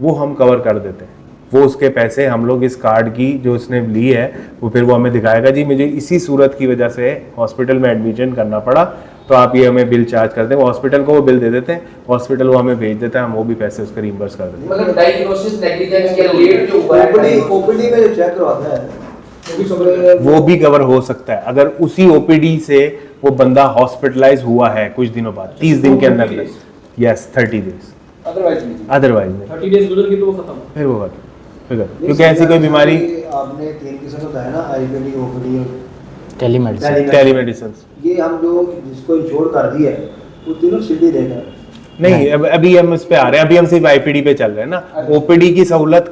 Speaker 1: वो हम कवर कर देते हैं। वो उसके पैसे हम लोग इस कार्ड की जो उसने ली है वो फिर वो हमें दिखाएगा जी मुझे इसी सूरत की वजह से हॉस्पिटल में एडमिशन करना पड़ा, तो आप ये हमें बिल चार्ज करते हैं। वो हॉस्पिटल को वो बिल दे देते हैं, हॉस्पिटल वो हमें भेज देता है, हम वो भी पैसे उसका रिइंबर्स कर देते हैं।
Speaker 3: मतलब डायग्नोसिस नेग्लिजेंस या लेट जो हुआ है
Speaker 4: ओपीडी में जो चेक करवाता है
Speaker 1: वो भी कवर हो सकता है अगर उसी ओपीडी से वो बंदा हॉस्पिटलाइज हुआ है कुछ दिनों बाद, 30 दिन के अंदर। यस 30 डेज, अदरवाइज नहीं।
Speaker 5: 30 डेज गुजर के तो वो खत्म,
Speaker 1: फिर वो खत्म, क्योंकि ऐसी कोई बीमारी
Speaker 4: आपने 3 किस्म बताया ना, आईपीडी, ओपीडी और
Speaker 1: टेलीमेडिसिन,
Speaker 4: ये हम जो जिसको इंश्योर कर दिया है वो तीनों सीधे देगा
Speaker 1: नहीं। अभी हम इस पे आ रहे हैं, अभी हम सिर्फ आईपीडी पे चल रहे हैं ना। ओपीडी की सहूलत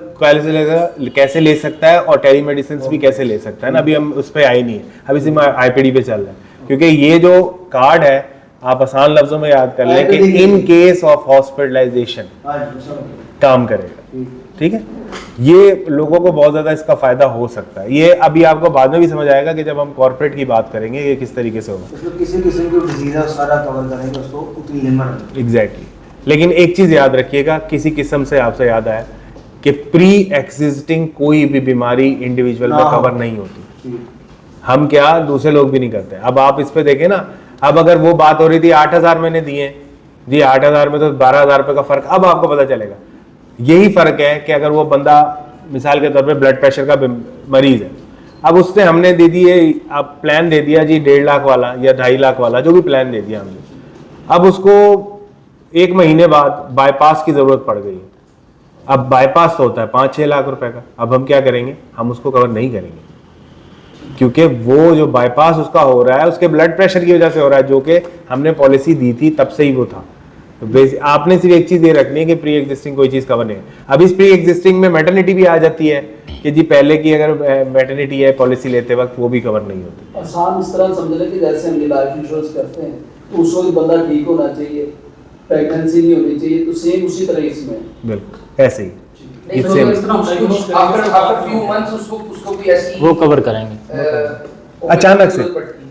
Speaker 1: कैसे ले सकता है और टेलीमेडिसिन भी कैसे ले सकता है ना, अभी हम उस पे आए नहीं है, अभी सिर्फ आईपीडी पे चल रहे हैं। क्योंकि ये जो कार्ड है आप आसान लफ्जों में याद कर लें कि इन केस ऑफ हॉस्पिटलाइजेशन काम करेगा। ठीक है, ये लोगों को बहुत ज्यादा इसका फायदा हो सकता है। ये अभी आपको बाद में भी समझ आएगा कि जब हम कॉर्पोरेट की बात करेंगे ये किस तरीके से होगा।
Speaker 4: उसमें किसी किस्म की डिजीज है सारा कवर करेंगे उसको उतनी लिमिट।
Speaker 1: एग्जैक्टली लेकिन एक चीज़ याद रखिएगा, किसी किस्म से आपसे याद आया कि प्री एग्जिस्टिंग कोई भी बीमारी इंडिविजुअल में कवर नहीं होती। हम क्या, दूसरे लोग भी नहीं करते। अब आप इस पे देखें ना, अब अगर वो बात हो रही थी 8,000 मैंने दिए जी, 8,000 में तो 12,000 रुपये का फर्क, अब आपको पता चलेगा। यही फर्क है कि अगर वो बंदा मिसाल के तौर पे ब्लड प्रेशर का मरीज है, अब उसने हमने दे दिए, अब प्लान दे दिया जी 1.5 लाख वाला या 2.5 लाख वाला, जो भी प्लान दे दिया हमने, अब उसको 1 महीने बाद बाईपास की जरूरत पड़ गई। अब बाईपास तो होता है 5-6 लाख रुपए का, अब हम क्या करेंगे, हम उसको कवर नहीं करेंगे, क्योंकि वो जो बाईपास उसका हो रहा है उसके ब्लड प्रेशर की वजह से हो रहा है, जो कि हमने पॉलिसी दी थी तब से ही वो था। तो आपने सिर्फ एक चीज ये रखनी है कि प्री एग्जिस्टिंग कोई चीज कवर नहीं है। अब इस प्री एग्जिस्टिंग में मैटरनिटी भी आ जाती है कि जी पहले की अगर मैटरनिटी है पॉलिसी लेते वक्त, वो भी कवर नहीं होती।
Speaker 3: आसान इस तरह समझ लें कि जैसे हम लाइफ इंश्योरेंस करते हैं तो उस वक्त बंदा ठीक होना चाहिए, प्रेगनेंसी नहीं होनी चाहिए, तो सेम उसी तरह इसमें
Speaker 1: बिल्कुल ऐसे ही
Speaker 2: वो कवर करेंगे।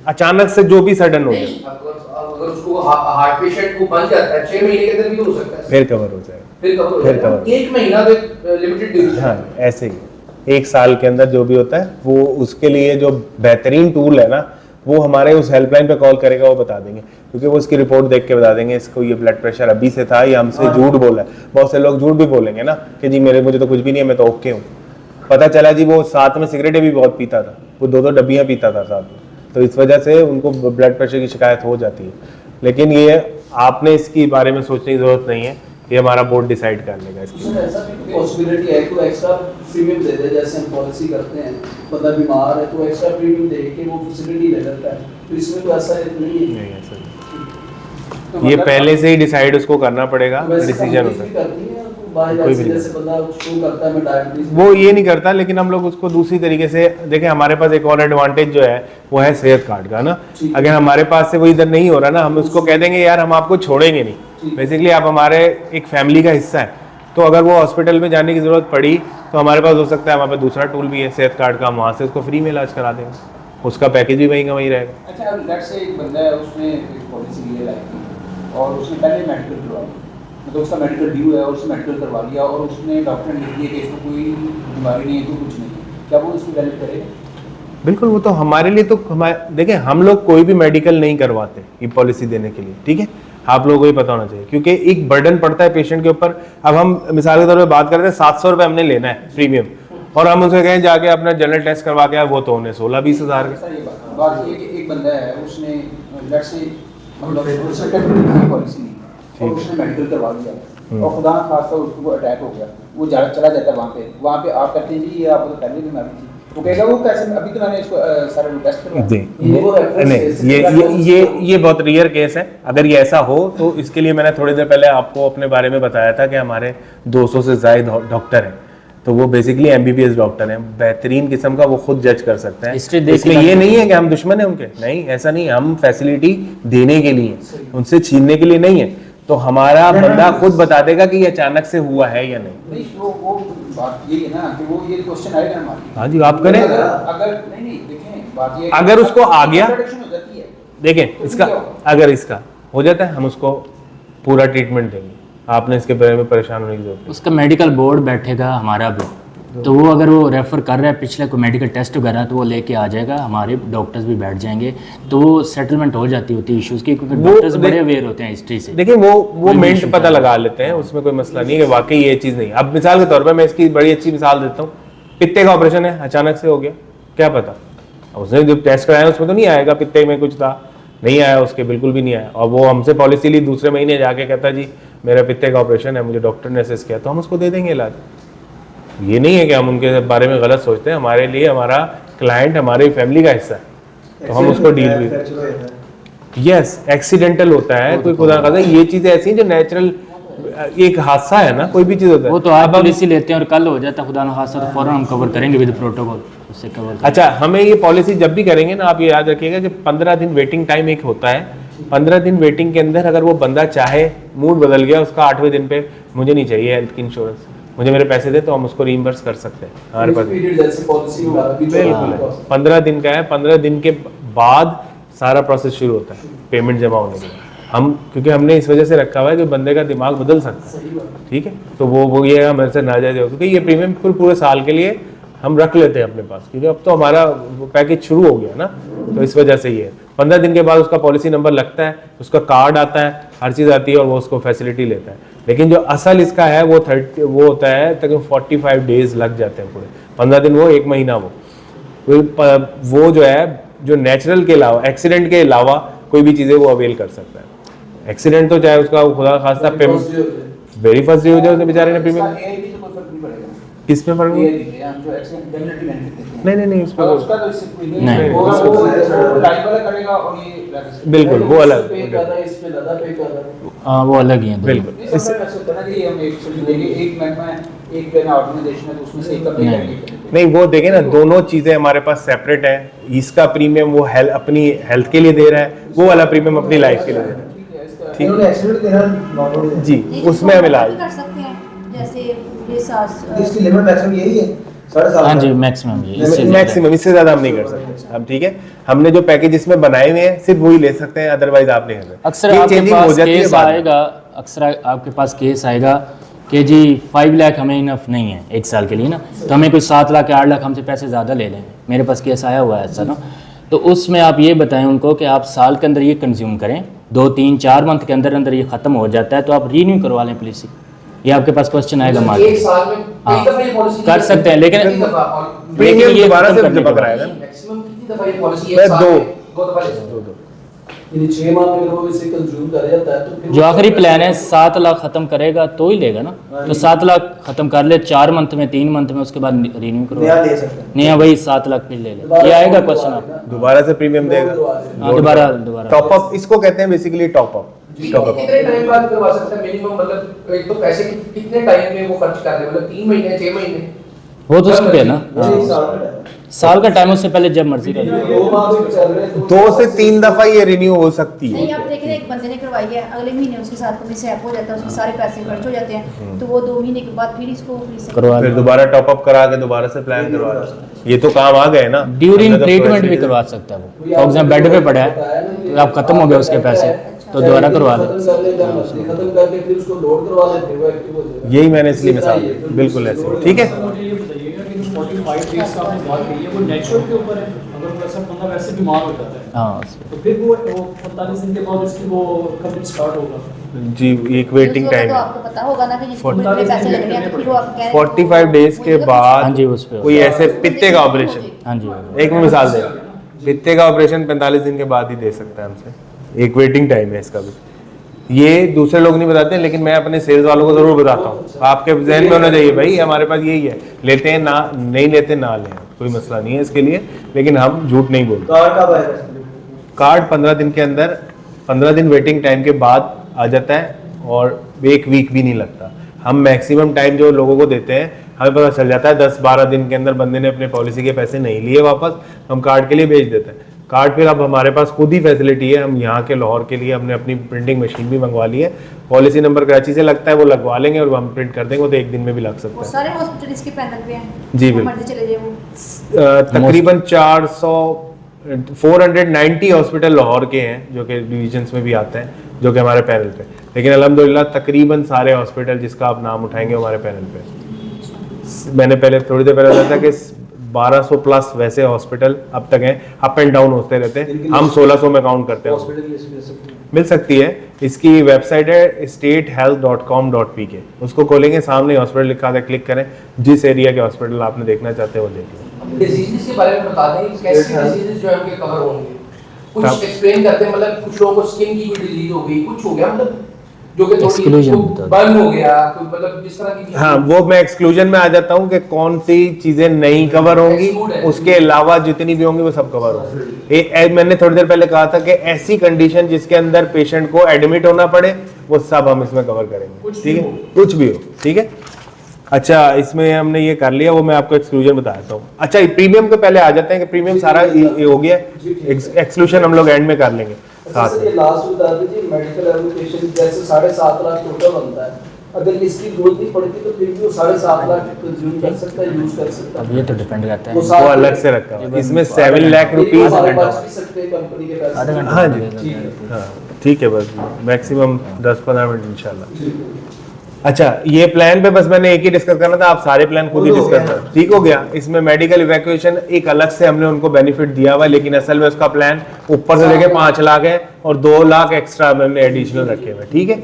Speaker 1: अचानक से जो भी सडन हो जाए
Speaker 6: अगर उसको हार्ट पेशेंट को बन जाता है 6 महीने के अंदर भी तो हो सकता है,
Speaker 1: फिर कवर हो जाएगा,
Speaker 6: फिर कवर 1 महीना तो लिमिटेड ड्यूरेशन।
Speaker 1: हाँ ऐसे ही 1 साल के अंदर जो भी होता है वो उसके लिए जो बेहतरीन टूल है ना, वो हमारे उस हेल्पलाइन पे कॉल करेगा, वो बता देंगे, क्योंकि वो उसकी रिपोर्ट देख के बता देंगे इसको ये ब्लड प्रेशर अभी से था या हमसे झूठ बोला है। बहुत से लोग झूठ भी बोलेंगे ना कि जी मुझे तो कुछ भी नहीं है, मैं तो ओके हूँ। पता चला जी वो साथ में सिगरेटें भी बहुत पीता था, वो 2-2 डब्बियाँ पीता था साथ में, तो इस वजह से उनको ब्लड प्रेशर की शिकायत हो जाती है। लेकिन ये आपने इसके बारे में सोचने की जरूरत नहीं है, ये हमारा बोर्ड डिसाइड कर लेगा इसकी।
Speaker 3: उसमें ऐसा भी पॉसिबिलिटी है कोई एक्स्ट्रा प्रीमियम दे दे, जैसे हम पॉलिसी करते हैं, बंदा बीमार है तो एक्स्ट्रा प्रीमियम दे के वो फैसिलिटी ले लेता है, तो इसमें तो ऐसा नहीं है।
Speaker 1: नहीं ऐसा नहीं, ये पहले से ही डिसाइड उसको करना पड़ेगा, डिसीजन होता है। कोई भी
Speaker 3: जैसे बंदा शो करता है मैं डायबिटीज,
Speaker 1: वो ये नहीं करता, लेकिन हम लोग उसको दूसरी तरीके से देखें। हमारे पास एक और एडवांटेज जो है वो है सेहत कार्ड का ना। अगर हमारे पास से वो इधर नहीं हो रहा ना, हम उसको कह देंगे यार हम आपको छोड़ेंगे नहीं, बेसिकली आप हमारे एक फैमिली का हिस्सा है। तो अगर वो हॉस्पिटल में जाने की जरूरत पड़ी तो हमारे पास हो सकता है, हमारे पास दूसरा टूल भी है सेहत कार्ड का, वहाँ से उसको फ्री में इलाज करा देंगे, उसका पैकेज भी वहीं का वहीं रहेगा।
Speaker 5: अच्छा, अब लेट्स से एक बंदा है, उसने एक पॉलिसी ली है लाइफ की और उसने पहले मेडिकल करवाया, मतलब उसका मेडिकल ड्यू है और उसने मेडिकल करवा लिया और उसने डॉक्टर ने लिख दिया कि इसको कोई बीमारी नहीं है, तो कुछ नहीं है, क्या वो इसको वैलिड करेगा?
Speaker 1: बिल्कुल, वो तो हमारे लिए तो देखें, हम लोग कोई भी मेडिकल नहीं करवाते ये पॉलिसी देने के लिए, ठीक है, आप लोगों को ही पता होना चाहिए, क्योंकि एक बर्डन पड़ता है पेशेंट के ऊपर। अब हम मिसाल के तौर पे बात करते हैं 700 रुपये हमने लेना है प्रीमियम, और हम उनसे कहें जाके अपना जनरल टेस्ट करवा के, वो तो उन्हें 16-20 हज़ार के।
Speaker 5: सर ये बात ये कि एक बंदा है, उसने लेट्स से मतलब उसने टेम्परेरी पॉलिसी ली और उसने मेडिकल करवा लिया और खुदा ना खास्ता उसको अटैक हो गया, वो चला जाता है वहाँ पे आप कहते हैं जी ये आपको पहले बीमारी थी, वो कहेगा वो कैसे, अभी तो मैंने इसको सारा टेस्ट करवाया।
Speaker 1: नहीं, ये बहुत रेयर केस है। अगर ये ऐसा हो तो इसके लिए मैंने थोड़ी देर पहले आपको अपने बारे में बताया था कि हमारे 200 से ज़्यादा डॉक्टर हैं, तो वो बेसिकली MBBS डॉक्टर हैं, बेहतरीन किस्म का, वो खुद जज कर सकते हैं। इसलिए ये नहीं है कि हम दुश्मन हैं उनके, नहीं ऐसा नहीं, हम फैसिलिटी देने के लिए, उनसे छीनने के लिए नहीं है। तो हमारा बंदा खुद बता देगा कि ये अचानक से हुआ है या नहीं।
Speaker 5: वो बात ये है ना कि वो ये क्वेश्चन आएगा हमारी।
Speaker 1: हाँ जी, आप करें।
Speaker 5: अगर नहीं देखें, बात ये
Speaker 1: अगर उसको आ गया,
Speaker 5: हो जाती है,
Speaker 1: देखें इसका, अगर इसका हो जाता है हम उसको पूरा ट्रीटमेंट देंगे, आपने इसके बारे में परेशान होने की जरूरत नहीं।
Speaker 2: उसका मेडिकल बोर्ड बैठेगा हमारा भी, तो वो अगर वो रेफर कर रहा है पिछले कोई मेडिकल टेस्ट वगैरह, तो वो लेके आ जाएगा, हमारे डॉक्टर्स भी बैठ जाएंगे, तो वो सेटलमेंट हो जाती होती है इश्यूज़ की, क्योंकि डॉक्टर्स बड़े अवेयर होते हैं हिस्ट्री से।
Speaker 1: देखिए वो मेंट पता लगा लेते हैं, उसमें कोई मसला नहीं है कि वाकई ये चीज़ नहीं। अब मिसाल के तौर पर मैं इसकी बड़ी अच्छी मिसाल देता हूँ, पित्ते का ऑपरेशन है, अचानक से हो गया, क्या पता, उसने जो टेस्ट कराया उसमें तो नहीं आएगा पित्ते में कुछ था, नहीं आया उसके, बिल्कुल भी नहीं आया, और वो हमसे पॉलिसी ली, दूसरे महीने जाके कहता जी मेरा पित्ते का ऑपरेशन है, मुझे डॉक्टर ने असेस किया, तो हम उसको दे देंगे इलाज। ये नहीं है कि हम उनके बारे में गलत सोचते हैं, हमारे लिए हमारा क्लाइंट हमारी फैमिली का हिस्सा है, तो हम उसको डील भी, यस एक्सीडेंटल होता है, कोई खुदा ना खास्ता, ये चीज़ें ऐसी हैं जो नेचुरल, एक हादसा है ना, कोई भी चीज़ होता है,
Speaker 2: वो तो आप पॉलिसी लेते हैं और कल हो जाता है खुदा ना खास्ता, तो फौरन हम कवर करेंगे विद प्रोटोकॉल, उससे कवर।
Speaker 1: अच्छा, हमें ये पॉलिसी जब भी करेंगे ना, आप ये याद रखिएगा कि 15 दिन वेटिंग टाइम एक होता है, 15 दिन वेटिंग के अंदर अगर वो बंदा चाहे, मूड बदल गया उसका 8वें दिन पे, मुझे नहीं चाहिए हेल्थ की इंश्योरेंस, मुझे मेरे पैसे दे, तो हम उसको रीइंबर्स कर सकते हैं हमारे पास। बिल्कुल 15 दिन का है, 15 दिन के बाद सारा प्रोसेस शुरू होता है पेमेंट जमा होने के बाद। हम क्योंकि हमने इस वजह से रखा हुआ है कि बंदे का दिमाग बदल सकता है, ठीक है। तो वो ये हमारे से नाजायज हो, क्योंकि ये प्रीमियम पूरे साल के लिए हम रख लेते हैं अपने पास, क्योंकि अब तो हमारा पैकेज शुरू हो गया ना, तो इस वजह से ये 15 दिन के बाद उसका पॉलिसी नंबर लगता है, उसका कार्ड आता है, हर चीज़ आती है और वो उसको फैसिलिटी लेता है। लेकिन जो असल इसका है वो होता है तकरीबन 45 डेज लग जाते हैं पूरे, 15 दिन वो, 1 महीना वो जो है, जो नेचुरल के अलावा, एक्सीडेंट के अलावा कोई भी चीज़ें वो अवेल कर सकता है। एक्सीडेंट तो चाहे उसका खुदा खास्ता वेरी फर्स्ट डे हो जाए, उसने बेचारे ने प्रीमियम किस पे फर्क नहीं उस पर बिल्कुल वो अलग,
Speaker 2: हाँ वो अलग ही है
Speaker 1: बिल्कुल। नहीं वो देखें ना, दोनों चीज़ें हमारे पास सेपरेट है। इसका प्रीमियम वो अपनी हेल्थ के लिए दे रहा है, वो वाला प्रीमियम अपनी लाइफ के लिए दे रहा है, ठीक
Speaker 4: इन्होंने एक्सीडेंट देना
Speaker 1: जी, उसमें हम इलाज
Speaker 7: कर सकते हैं। जैसे ये
Speaker 4: इसकी लिमिट मैक्सिमम यही है 7.5।
Speaker 2: हाँ जी मैक्सिमम जी,
Speaker 1: मैक्सिमम, इससे ज़्यादा हम नहीं कर सकते हम, ठीक है। हमने जो पैकेज इसमें बनाए हुए हैं सिर्फ वही ले सकते हैं, अदरवाइज आप नहीं कर सकते।
Speaker 2: अक्सर आपके पास केस आएगा, अक्सर आपके पास केस आएगा कि जी 5 लाख हमें इनफ नहीं है 1 साल के लिए ना, तो हमें कोई 7 लाख या 8 लाख हमसे पैसे ज़्यादा ले लें। मेरे पास केस आया हुआ है ऐसा ना, तो उसमें आप ये बताएं उनको कि आप साल के अंदर ये कंज्यूम करें, 2, 3, 4 मंथ के अंदर अंदर ये ख़त्म हो जाता है, तो आप रीन्यू करवा लें पॉलिसी। ये आपके पास क्वेश्चन आएगा
Speaker 6: एक
Speaker 2: मार्केट,
Speaker 6: साल में कई दफा ये पॉलिसी
Speaker 2: कर सकते हैं, लेकिन
Speaker 1: प्रीमियम
Speaker 2: ये
Speaker 1: दोबारा
Speaker 2: खत्म
Speaker 1: से
Speaker 2: करने
Speaker 1: जमा
Speaker 2: के बाद।
Speaker 1: कराएगा।
Speaker 6: मैक्सिमम कितनी दफा ये पॉलिसी
Speaker 1: मैं
Speaker 6: एक साल
Speaker 1: दो।
Speaker 6: में 2 दफा ले सकते हो?
Speaker 3: यानी 6 माह में अगर वो इसे कंज्यूम कर जाता है तो फिर
Speaker 2: जो आखिरी प्लान है 7 लाख खत्म करेगा तो ही लेगा ना, तो 7 लाख खत्म कर ले 4 मंथ में, 3 मंथ में, उसके बाद रिन्यू करो
Speaker 4: नया ले सकते हैं।
Speaker 2: नया, वही 7 लाख फिर ले ले। ये आएगा क्वेश्चन आप
Speaker 1: दोबारा से प्रीमियम देगा,
Speaker 2: हाँ, दोबारा
Speaker 1: टॉप अप इसको कहते हैं बेसिकली, टॉप अप।
Speaker 6: कितने टाइम बाद करवा सकते हैं मिनिमम? मतलब एक तो पैसे कितने टाइम में वो खर्च कर रहे हैं, मतलब 3 महीने 6 महीने?
Speaker 2: वो तो उसके पे ना,
Speaker 4: एक साल का है।
Speaker 2: साल का टाइम, उससे पहले जब मर्जी कर
Speaker 3: 2 माह भी चल रहे हैं तो
Speaker 1: 2 से 3 दफा ये रिन्यू हो सकती है।
Speaker 7: नहीं, आप देखें एक बंदे ने करवाई है, अगले महीने उसके साथ कोई सैप हो जाता है, उसके सारे पैसे खर्च हो जाते हैं, तो वो 2 महीने के बाद फिर इसको
Speaker 2: करवा
Speaker 1: फिर दोबारा टॉप अप करा के दोबारा से प्लान करवा लो। ये तो काम आ गए ना,
Speaker 2: ड्यूरिंग
Speaker 1: हमने तो
Speaker 2: ट्रीटमेंट भी
Speaker 1: facility-
Speaker 2: करवा सकता है वो। फॉर एग्जाम्पल बेड पे पड़ा है, तो आप खत्म हो गए उसके पैसे, तो दोबारा करवा लें।
Speaker 3: खत्म करके फिर उसको लोड करवा लेते हैं, वो एक्टिव हो जाएगा।
Speaker 1: यही मैंने इसलिए मिसाल दी, बिल्कुल ऐसे, ठीक है।
Speaker 8: मुझे ये बताइएगा कि 45 डेज का आपने बात कही है, वो नेचुरल के ऊपर है। अगर वो ऐसा बंदा वैसे बीमार हो जाता है
Speaker 2: हाँ,
Speaker 8: तो फिर वो 45 दिन के बाद उसकी वो कब स्टार्ट होगा?
Speaker 1: जी, एक वेटिंग टाइम
Speaker 7: तो
Speaker 1: है
Speaker 7: आपको पता होगा ना कि जिसको कितने पैसे लग रहे हैं, तो फिर वो आप कह रहे हैं
Speaker 1: 45 डेज के
Speaker 2: हाँ
Speaker 1: बाद
Speaker 2: जी, उस पे
Speaker 1: कोई ऐसे पित्ते का ऑपरेशन,
Speaker 2: हाँ जी,
Speaker 1: एक मैं मिसाल दे, पित्ते का ऑपरेशन 45 दिन के बाद ही दे सकता है हमसे, एक वेटिंग टाइम है इसका भी। ये दूसरे लोग नहीं बताते, लेकिन मैं अपने सेल्स वालों को जरूर बताता हूँ। आपके जहन में होना चाहिए भाई हमारे पास यही है, लेते हैं ना, नहीं लेते ना लें, कोई मसला नहीं है इसके लिए, लेकिन हम झूठ नहीं बोलते।
Speaker 4: कार्ड कब आएगा?
Speaker 1: कार्ड 15 दिन के अंदर, 15 दिन वेटिंग टाइम के बाद आ जाता है, और 1 वीक भी नहीं लगता। हम मैक्सिमम टाइम जो लोगों को देते हैं, हमें पता चल जाता है 10-12 दिन के अंदर बंदे ने अपने पॉलिसी के पैसे नहीं लिए वापस, हम कार्ड के लिए भेज देते हैं। कार्ड फिर अब हमारे पास खुद ही फैसिलिटी है, हम यहाँ के लाहौर के लिए हमने अपनी प्रिंटिंग मशीन भी मंगवा ली है, पॉलिसी नंबर कराची से लगता है, वो लगवा लेंगे और हम प्रिंट कर देंगे, वो तो 1 दिन में भी लग सकता
Speaker 7: वो
Speaker 1: है।
Speaker 7: सारे हॉस्पिटल इसके पैनल पे हैं,
Speaker 1: जी,
Speaker 7: वो
Speaker 1: बिल्कुल।
Speaker 7: मर्जी चले जाए वो।
Speaker 1: तकरीबन 490 हॉस्पिटल लाहौर के हैं जो कि डिवीजन्स में भी आते हैं, जो कि हमारे पैनल पे, लेकिन अल्हम्दुलिल्लाह तकरीबन सारे हॉस्पिटल जिसका आप नाम उठाएंगे हमारे पैनल पे। मैंने पहले थोड़ी देर पहले बताया था कि 1200 प्लस वैसे हॉस्पिटल अब तक हैं, अप एंड डाउन होते रहते हैं, हम 1600 में काउंट करते हैं।
Speaker 4: हॉस्पिटल की लिस्ट मिल सकती है?
Speaker 1: मिल सकती है, इसकी वेबसाइट है statehealth.com.pk, उसको खोलेंगे, सामने हॉस्पिटल लिखा है, क्लिक करें, जिस एरिया के हॉस्पिटल आपने देखना चाहते हैं वो देख लें।
Speaker 6: डिजीजेस के बारे में बता दें, कैसी डिजीजेस जो है उनके कवर होंगे, कुछ
Speaker 1: हाँ।
Speaker 6: एक्सप्लेन करते हैं। मतलब कुछ लोगों को स्किन की कोई डिजीज हो गई, कुछ हो गया, मतलब जो कि
Speaker 2: Exclusion
Speaker 6: थोड़ी
Speaker 2: बता दो।
Speaker 6: बर्न हो गया, कोई मतलब जिस तरह की
Speaker 1: हाँ, वो मैं एक्सक्लूजन में आ जाता हूँ कि कौन सी चीजें नहीं कवर होंगी,
Speaker 6: Exclude है।
Speaker 1: उसके अलावा जितनी भी होंगी वो सब कवर होंगी। मैंने थोड़ी देर पहले कहा था कि ऐसी कंडीशन जिसके अंदर पेशेंट को एडमिट होना पड़े, वो सब हम इसमें कवर करेंगे, ठीक है, कुछ भी हो, ठीक है। अच्छा, इसमें हमने ये कर लिया, वो मैं आपको एक्सक्लूजन बता देता हूँ। अच्छा, प्रीमियम के पहले आ जाते हैं कि प्रीमियम सारा ये हो गया, एक्सक्लूजन हम लोग एंड में कर लेंगे
Speaker 3: अच्छा
Speaker 1: साथ
Speaker 3: सर, ये
Speaker 1: में।
Speaker 3: लास्ट बता दीजिए, मेडिकल एजुकेशन जैसे 7.5 लाख टोटल बनता है, अगर इसकी जरूरत नहीं पड़ती तो फिर भी वो 7.5 लाख कंज्यूम कर सकता है, यूज कर सकता
Speaker 2: अब
Speaker 3: है।
Speaker 2: ये तो डिपेंड करता है।
Speaker 1: वो अलग से रखा हुआ है। इसमें 7 लाख रुपीज,
Speaker 3: हमारे पास भी सकते हैं कंपनी के पैसे।
Speaker 2: आधा घंटा
Speaker 1: हाँ जी,
Speaker 2: लगेगा।
Speaker 1: हाँ, ठीक है, बस मैक्सिमम 10-15 मिनट इंशाल्लाह। अच्छा, ये प्लान पे बस मैंने एक ही डिस्कस करना था, आप सारे प्लान खुद ही डिस्कस कर, ठीक हो गया। इसमें मेडिकल इवैक्यूएशन एक अलग से हमने उनको बेनिफिट दिया हुआ है, लेकिन असल में उसका प्लान ऊपर से लेके 5 लाख है और 2 लाख एक्स्ट्रा हमने एडिशनल रखे हुए, ठीक है।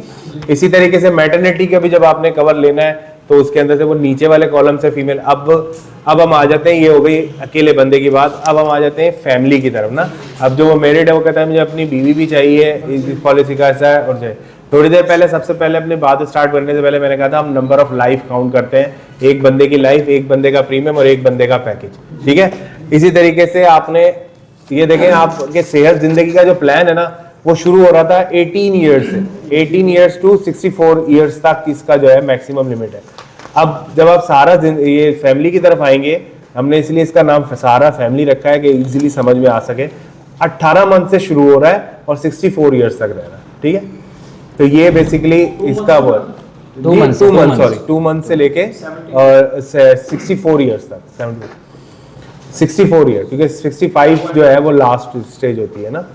Speaker 1: इसी तरीके से मैटरनिटी का भी जब आपने कवर लेना है तो उसके अंदर से वो नीचे वाले कॉलम से फीमेल, अब हम आ जाते हैं, ये हो गई अकेले बंदे की बात। अब हम आ जाते हैं फैमिली की तरफ ना। अब जो वो मैरिड है वो कहता है मुझे अपनी बीवी भी चाहिए, इस पॉलिसी का ऐसा है। और थोड़ी देर पहले, सबसे पहले अपनी बात स्टार्ट करने से पहले मैंने कहा था हम नंबर ऑफ लाइफ काउंट करते हैं, एक बंदे की लाइफ, एक बंदे का प्रीमियम और एक बंदे का पैकेज, ठीक है। इसी तरीके से आपने ये देखें, आपके सेहत जिंदगी का जो प्लान है ना वो शुरू हो रहा था 18 ईयर्स से, 18 ईयर्स टू 64 ईयर्स तक इसका जो है मैक्सिमम लिमिट है। अब जब आप सारा ये फैमिली की तरफ आएंगे, हमने इसलिए इसका नाम सारा फैमिली रखा है कि इजीली समझ में आ सके। 18 मंथ से शुरू हो रहा है और 64 ईयर्स तक रह रहा है, ठीक है। तो ये बेसिकली इसका वो 2 मंथ से लेके और 64 ईयर्स तक, 64 ईयर, क्योंकि 65 जो है वो लास्ट स्टेज होती है ना।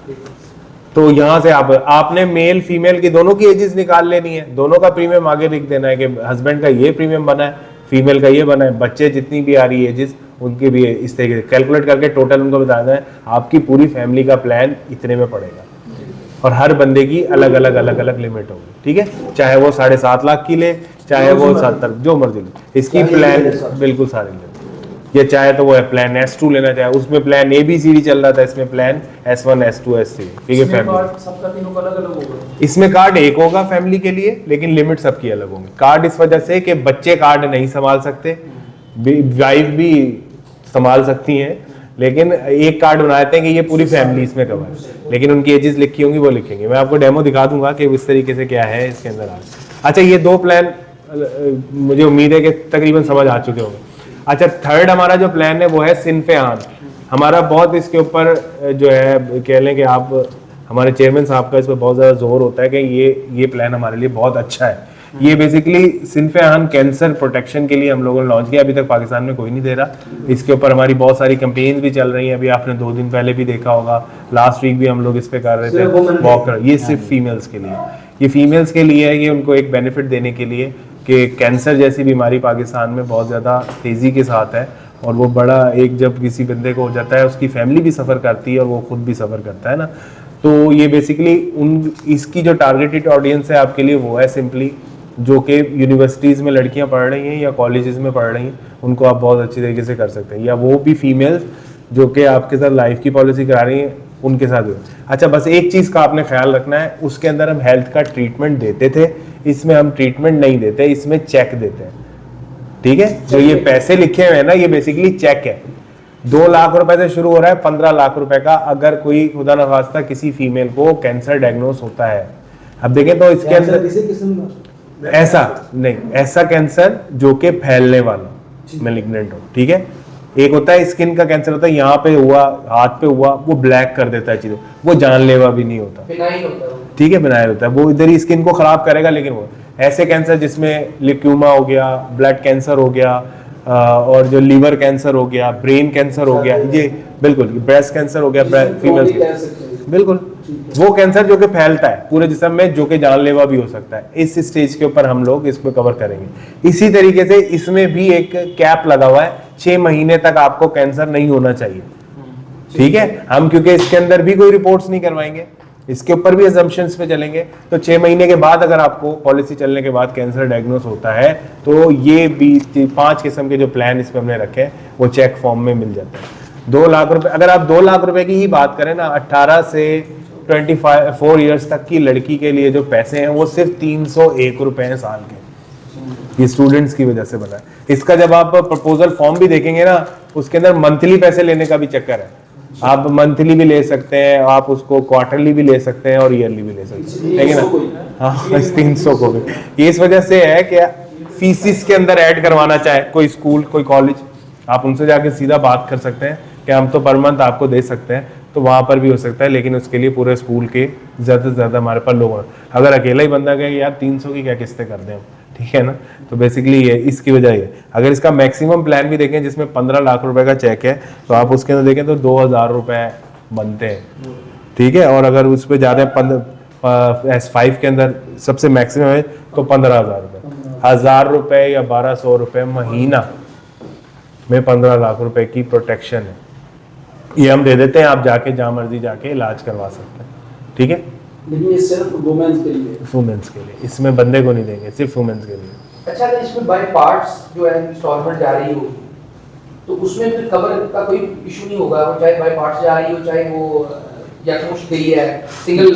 Speaker 1: तो यहाँ से आपने मेल फीमेल की दोनों की एजेस निकाल लेनी है, दोनों का प्रीमियम आगे लिख देना है कि हस्बैंड का ये प्रीमियम बना है, फीमेल का ये बना है, बच्चे जितनी भी आ रही है एजेस उनके भी इस तरीके से कैलकुलेट करके टोटल उनको बताना है आपकी पूरी फैमिली का प्लान इतने में पड़ेगा। और हर बंदे की अलग अलग लिमिट होगी, ठीक है। चाहे वो 7.5 लाख की ले, चाहे वो 70, जो मर्जी ले, इसकी प्लान बिल्कुल सारे ले। ये चाहे तो वो है प्लान S2 लेना चाहे, उसमें प्लान ABCD चल रहा था, इसमें प्लान S1 S2 S3, ठीक है। फैमिली
Speaker 8: सबका तीनों का अलग अलग होगा।
Speaker 1: इसमें कार्ड एक होगा फैमिली के लिए, लेकिन लिमिट सबकी अलग होंगी। कार्ड इस वजह से कि बच्चे कार्ड नहीं संभाल सकते, वाइफ भी संभाल सकती हैं, लेकिन एक कार्ड बनाते हैं कि ये पूरी फैमिली इसमें कवर है, लेकिन उनकी एजेस लिखी होंगी वो लिखेंगे। मैं आपको डेमो दिखा दूंगा कि इस तरीके से क्या है इसके अंदर आज। अच्छा, ये 2 प्लान मुझे उम्मीद है कि तकरीबन समझ आ चुके होंगे। अच्छा, थर्ड हमारा जो प्लान है वो है सिनफे आन। हमारा बहुत इसके ऊपर जो है कह लें कि आप हमारे चेयरमैन साहब का इस पर बहुत ज़्यादा जोर होता है कि ये प्लान हमारे लिए बहुत अच्छा है। ये बेसिकली सिनफे आन कैंसर प्रोटेक्शन के लिए हम लोगों ने लॉन्च किया, अभी तक पाकिस्तान में कोई नहीं दे रहा। इसके ऊपर हमारी बहुत सारी कैंपेन्स भी चल रही हैं, अभी आपने 2 दिन पहले भी देखा होगा, लास्ट वीक भी हम लोग इस पे कर रहे थे वॉक। ये सिर्फ फीमेल्स के लिए, ये फीमेल्स के लिए है, ये उनको एक बेनिफिट देने के लिए कि कैंसर जैसी बीमारी पाकिस्तान में बहुत ज़्यादा तेज़ी के साथ है, और वो बड़ा एक जब किसी बंदे को हो जाता है उसकी फैमिली भी सफ़र करती है और वो खुद भी सफ़र करता है ना। तो ये बेसिकली इसकी जो टारगेटेड ऑडियंस है आपके लिए वो है सिंपली जो कि यूनिवर्सिटीज़ में लड़कियां पढ़ रही हैं या कॉलेजेस में पढ़ रही हैं, उनको आप बहुत अच्छी तरीके से कर सकते हैं, या वो भी फीमेल्स जो कि आपके साथ लाइफ की पॉलिसी करा रही हैं उनके साथ भी। अच्छा, बस एक चीज़ का आपने ख्याल रखना है, उसके अंदर हम हेल्थ का ट्रीटमेंट देते थे, इसमें हम ट्रीटमेंट नहीं देते, इसमें चेक देते हैं, ठीक है। जो ये पैसे लिखे हुए हैं ना, ये बेसिकली चेक है। 2 लाख रुपए से शुरू हो रहा है 15 लाख रुपए का, अगर कोई खुदा न खास्ता किसी फीमेल को कैंसर डायग्नोस होता है। अब देखें तो इसके अंदर ऐसा नहीं, ऐसा कैंसर जो कि फैलने वाला मैलिग्नेंट हो, ठीक है। एक होता है स्किन का कैंसर, होता है यहाँ पे हुआ, हाथ पे हुआ, वो ब्लैक कर देता है चीजें, वो जानलेवा भी नहीं होता, ठीक है, बनाया होता है, वो इधर ही स्किन को खराब करेगा। लेकिन वो ऐसे कैंसर जिसमें लिक्यूमा हो गया, ब्लड कैंसर हो गया, और जो लीवर कैंसर हो गया, ब्रेन कैंसर हो गया, ये बिल्कुल ब्रेस्ट कैंसर हो गया, फीमेल बिल्कुल वो कैंसर जो कि फैलता है पूरे जिस्म में, जो कि जानलेवा भी हो सकता है। इस स्टेज के ऊपर हम लोग इसको कवर करेंगे। इसी तरीके से इसमें भी एक कैप लगा हुआ है, 6 महीने तक आपको कैंसर नहीं होना चाहिए, ठीक है। हम क्योंकि इसके अंदर भी कोई रिपोर्ट्स नहीं करवाएंगे, इसके ऊपर भी असम्पशंस पे चलेंगे। तो 6 महीने के बाद अगर आपको पॉलिसी चलने के बाद कैंसर डायग्नोस होता है तो ये भी 5 किस्म के जो प्लान इसमें हमने रखे हैं वो चेक फॉर्म में मिल जाते हैं। 2 लाख रुपए, अगर आप 2 लाख रुपए की ही बात करें ना, 18 से 24 ईयर्स तक की लड़की के लिए जो पैसे हैं वो सिर्फ 301 रुपए हैं साल के। ये स्टूडेंट्स की वजह से बना है। इसका जब आप प्रपोजल फॉर्म भी देखेंगे ना, उसके अंदर मंथली पैसे लेने का भी चक्कर है। आप मंथली भी ले सकते हैं, आप उसको क्वार्टरली भी ले सकते हैं और ईयरली भी ले सकते हैं, लेकिन हाँ 300 को भी ये इस वजह से है कि फीसिस के अंदर ऐड करवाना चाहे कोई स्कूल कोई कॉलेज, आप उनसे जाके सीधा बात कर सकते हैं कि हम तो पर मंथ आपको दे सकते हैं, तो वहाँ पर भी हो सकता है। लेकिन उसके लिए पूरे स्कूल के ज़्यादा से ज़्यादा हमारे पास लोग हैं। अगर अकेला ही बंदा कहे यार 300 की क्या किस्तें कर दें, ठीक है ना, तो बेसिकली ये इसकी वजह है। अगर इसका मैक्सिमम प्लान भी देखें जिसमें 15 लाख रुपए का चेक है, तो आप उसके अंदर देखें तो 2000 रुपए बनते हैं, ठीक है। और अगर उस पर ज़्यादा S5 के अंदर सबसे मैक्सिमम है तो 15,000 रुपये, 1,000 रुपये या 1,200 रुपये महीना में 15 लाख रुपए की प्रोटेक्शन है। ये हम दे देते हैं, आप जाके जहाँ मर्जी जाके इलाज करवा सकते हैं, ठीक है।
Speaker 3: लेकिन ये सिर्फ वुमेन्स के लिए,
Speaker 1: वुमेन्स के लिए, इसमें बंदे को नहीं देंगे, सिर्फ वुमेन्स के लिए।
Speaker 6: अच्छा, अगर इसमें बाय पार्ट्स जो है इंस्टॉलमेंट जा रही होगी तो उसमें फिर कवर का कोई इशू नहीं होगा, वो चाहे बाय पार्ट्स जा रही हो चाहे वो या कुछ गई है सिंगल।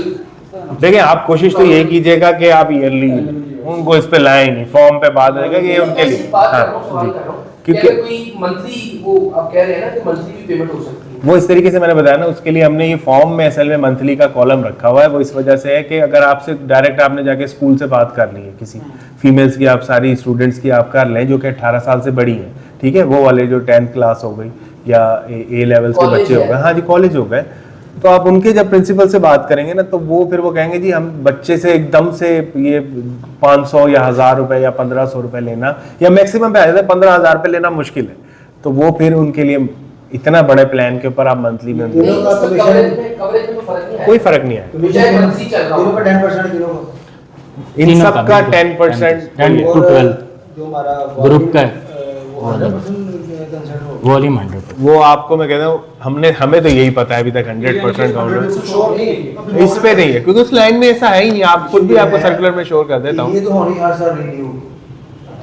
Speaker 1: देखिए, आप कोशिश तो यही कीजिएगा कि आप ईयरली उनको इस पे लाएं नहीं, फॉर्म पे बात रहेगा कि ये उनके लिए। हाँ,
Speaker 6: क्योंकि कोई मंथली वो आप कह रहे हैं ना कि मंथली भी पेमेंट हो सकती है,
Speaker 1: वो इस तरीके से मैंने बताया ना, उसके लिए हमने ये फॉर्म में असल में मंथली का कॉलम रखा हुआ है। वो इस वजह से है कि अगर आपसे डायरेक्ट आपने जाके स्कूल से बात कर ली है, किसी फीमेल्स की, आप सारी स्टूडेंट्स की आप कर लें जो कि 18 साल से बड़ी हैं, ठीक है, वो वाले जो 10th क्लास हो गई या ए लेवल्स के बच्चे हो गए, हाँ जी कॉलेज हो गए, तो आप उनके जब प्रिंसिपल से बात करेंगे ना तो वो फिर वो कहेंगे जी हम बच्चे से एकदम से ये 500 या 1,000 रुपए या 1,500 रुपए लेना, या मैक्सिमम पे आ जाता है 15,000 रुपए लेना मुश्किल है। तो वो फिर उनके लिए इतना बड़े प्लान के ऊपर आप मंथली में कोई फर्क नहीं है, इन सब का 10%
Speaker 2: 10 to 12
Speaker 4: जो हमारा
Speaker 2: ग्रुप का
Speaker 4: वो
Speaker 2: वॉल्यूम 100%।
Speaker 1: वो आपको मैं कहता हूँ हमें तो यही पता है अभी तक 100% काउंटर इस पे नहीं है, क्योंकि उस लाइन में ऐसा है ही नहीं। आप खुद भी आपको सर्कुलर में शोर कर देता हूँ,
Speaker 4: ये तो होनी हर साल रिन्यू।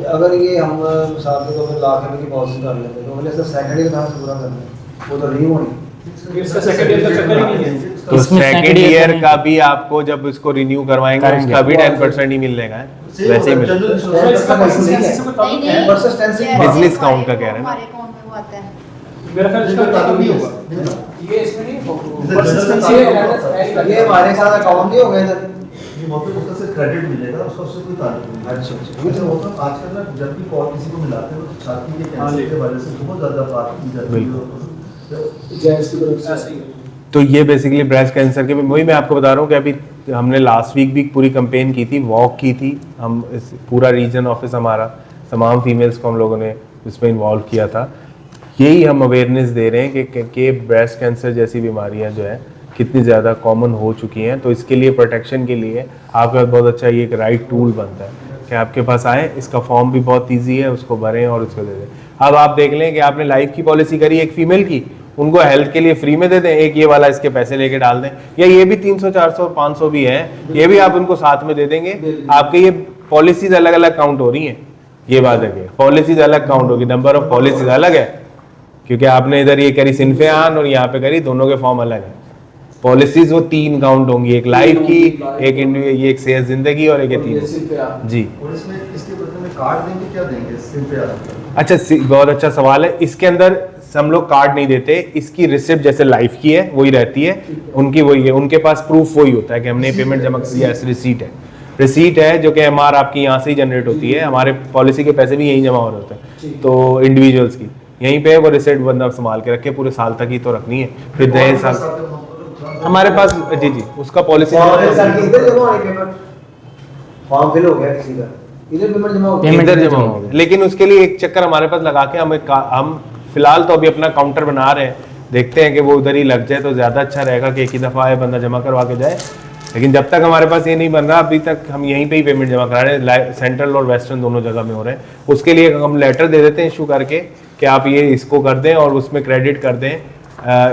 Speaker 4: अगर ये हम मिसाल के तौर पर लाख रुपए की पॉलिसी कर लेते हैं तो अगले साल सेकंड ईयर कहाँ से पूरा करना है, वो तो रिन्यू होनी।
Speaker 8: इसका सेकंड ईयर का चक्कर ही नहीं है।
Speaker 1: तो सेकंड ईयर का भी आपको जब इसको रिन्यू करवाएंगे उसका भी 10% ही मिलेगा, वैसे ही मिलेगा। बिजनेस काउंट का कह रहे हैं
Speaker 7: हमारे अकाउंट में वो आता है।
Speaker 8: मेरा ख्याल इसका ताल्लुक नहीं होगा,
Speaker 5: ये इसमें नहीं
Speaker 4: ये हमारे साथ अकाउंट नहीं हो गए इधर,
Speaker 9: ये मतलब उसका से क्रेडिट मिलेगा, उसका उससे कोई ताल्लुक नहीं।
Speaker 4: अच्छा
Speaker 9: अच्छा, वो तो आजकल ना जब भी कॉल किसी को मिलाते हैं तो छाती के कैंसर के वजह से बहुत ज़्यादा बात की जाती है।
Speaker 1: तो ये बेसिकली ब्रेस्ट कैंसर के, वही मैं आपको बता रहा हूँ कि अभी हमने लास्ट वीक भी पूरी कैंपेन की थी, वॉक की थी, हम इस पूरा रीजन ऑफिस हमारा तमाम फीमेल्स को हम लोगों ने इसमें इन्वॉल्व किया था। यही हम अवेयरनेस दे रहे हैं कि ब्रेस्ट कैंसर जैसी बीमारियां जो है कितनी ज़्यादा कॉमन हो चुकी हैं। तो इसके लिए प्रोटेक्शन के लिए आपके पास बहुत अच्छा ये एक राइट टूल बनता है कि आपके पास आए, इसका फॉर्म भी बहुत ईजी है, उसको भरें और उसको दे दें। अब आप देख लें कि आपने लाइफ की पॉलिसी करी एक फीमेल की, उनको हेल्थ के लिए फ्री में दे दें, एक ये वाला इसके पैसे लेके डाल दें, या ये भी 300 400 500 भी है, ये भी आप उनको साथ में दे देंगे। आपके ये पॉलिसीज अलग अलग काउंट हो रही हैं, ये बात है कि पॉलिसीज अलग काउंट होगी, नंबर ऑफ पॉलिसीज अलग है, क्योंकि आपने इधर ये करी सिनफेआन और यहाँ पे करी, दोनों के फॉर्म अलग है। पॉलिसीज वो 3 काउंट होंगी, एक लाइफ की, एक ये एक सेहत जिंदगी और एक ये 3 जी।
Speaker 9: और इसमें इसके बदले में कार्ड देंगे, क्या देंगे सिंपल?
Speaker 1: अच्छा, बहुत अच्छा सवाल है। इसके अंदर हम लोग कार्ड नहीं देते, इसकी रिसिप्ट जैसे लाइफ की है वही रहती है, उनकी वही है, उनके पास प्रूफ वही होता है कि हमने पेमेंट जमा की है। रिसीट है जो कि एमआर आपकी यहाँ से ही जनरेट होती है, हमारे पॉलिसी के पैसे भी यहीं जमा हो रहे होते हैं, तो इंडिविजुअल्स की यहीं पे वो रिसिप्ट बंदा संभाल के रखे, पूरे साल तक ही तो रखनी है, फिर नए साल हमारे पास जी उसका पॉलिसी
Speaker 4: फॉर्म फिल हो गया किसी का,
Speaker 1: इधर जमा हो गया, लेकिन उसके लिए एक चक्कर हमारे पास लगा के हम फिलहाल तो अभी अपना काउंटर बना रहे हैं, देखते हैं कि वो उधर ही लग जाए तो ज़्यादा अच्छा रहेगा कि एक ही दफ़ा आए बंदा जमा करवा के जाए। लेकिन जब तक हमारे पास ये नहीं बन रहा, अभी तक हम यहीं पे ही पेमेंट जमा करा रहे हैं, सेंट्रल और वेस्टर्न दोनों जगह में हो रहे हैं। उसके लिए हम लेटर दे देते हैं इशू करके कि आप ये इसको कर दें और उसमें क्रेडिट कर दें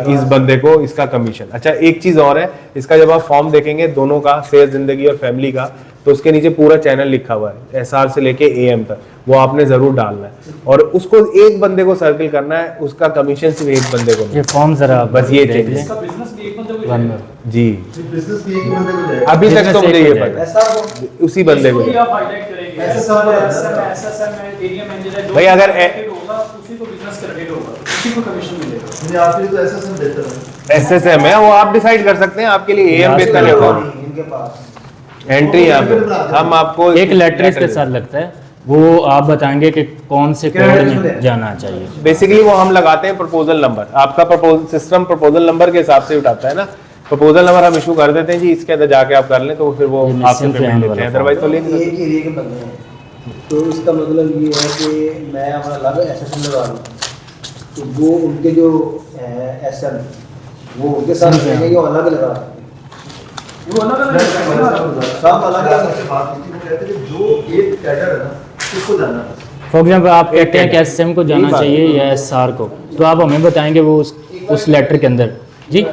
Speaker 1: इस बंदे को इसका कमीशन। अच्छा, एक चीज़ और है, इसका जब आप फॉर्म देखेंगे दोनों का, सेहत जिंदगी और फैमिली का, तो उसके नीचे पूरा चैनल लिखा हुआ है SR से लेके AM तक, वो आपने जरूर डालना है और उसको एक बंदे को सर्किल करना है, उसका कमीशन सिर्फ एक बंदे को।
Speaker 2: ये फॉर्म जरा
Speaker 1: बस ये देख लें
Speaker 8: इसका बिजनेस भी एक बंदे को जाएगा।
Speaker 1: जी,
Speaker 9: बिजनेस भी एक ही बंदे को जाएगा।
Speaker 1: अभी तक तो मुझे ये पता
Speaker 4: ऐसा
Speaker 1: है उसी बंदे को।
Speaker 8: इसको भी आप हाईलाइट करेंगे, SSM एरिया मैनेजर
Speaker 1: भाई अगर
Speaker 8: होगा उसी को बिजनेस क्रेडिट होगा, उसी को कमीशन मिलेगा।
Speaker 9: नहीं, आपके लिए तो SSM बेहतर है।
Speaker 1: SSM है, वो आप डिसाइड कर सकते हैं, आपके लिए AM बेहतर होगा।
Speaker 4: इनके पास
Speaker 1: एंट्री यहाँ पे हम आपको
Speaker 2: एक लेटर इसके साथ लगता है, वो आप बताएंगे कि कौन से कोड में जाना चाहिए।
Speaker 1: बेसिकली वो हम लगाते हैं प्रपोजल नंबर, आपका सिस्टम प्रपोजल नंबर के हिसाब से उठाता है ना, प्रपोजल नंबर हम इशू कर देते हैं जी, इसके अंदर जाके आप कर लें, तो फिर वो आपसे पेमेंट लेते हैं, अदरवाइज तो ले नहीं
Speaker 4: एक एरिया के बंदे हैं। तो इसका मतलब ये है कि मैं अपना अलग SSM लगा लूँ, तो वो उनके जो SM वो उनके साथ रहेंगे, वो अलग लगा सकते हैं।
Speaker 8: वो अलग अलग
Speaker 4: सब अलग अलग
Speaker 9: से बात की थी, वो कहते थे जो एक कैडर है ना उसको जाना था।
Speaker 2: फॉर एग्जाम्पल आप कहते हैं कि एसएम को जाना चाहिए या एसआर को, तो आप हमें बताएंगे वो उस लेटर के अंदर जी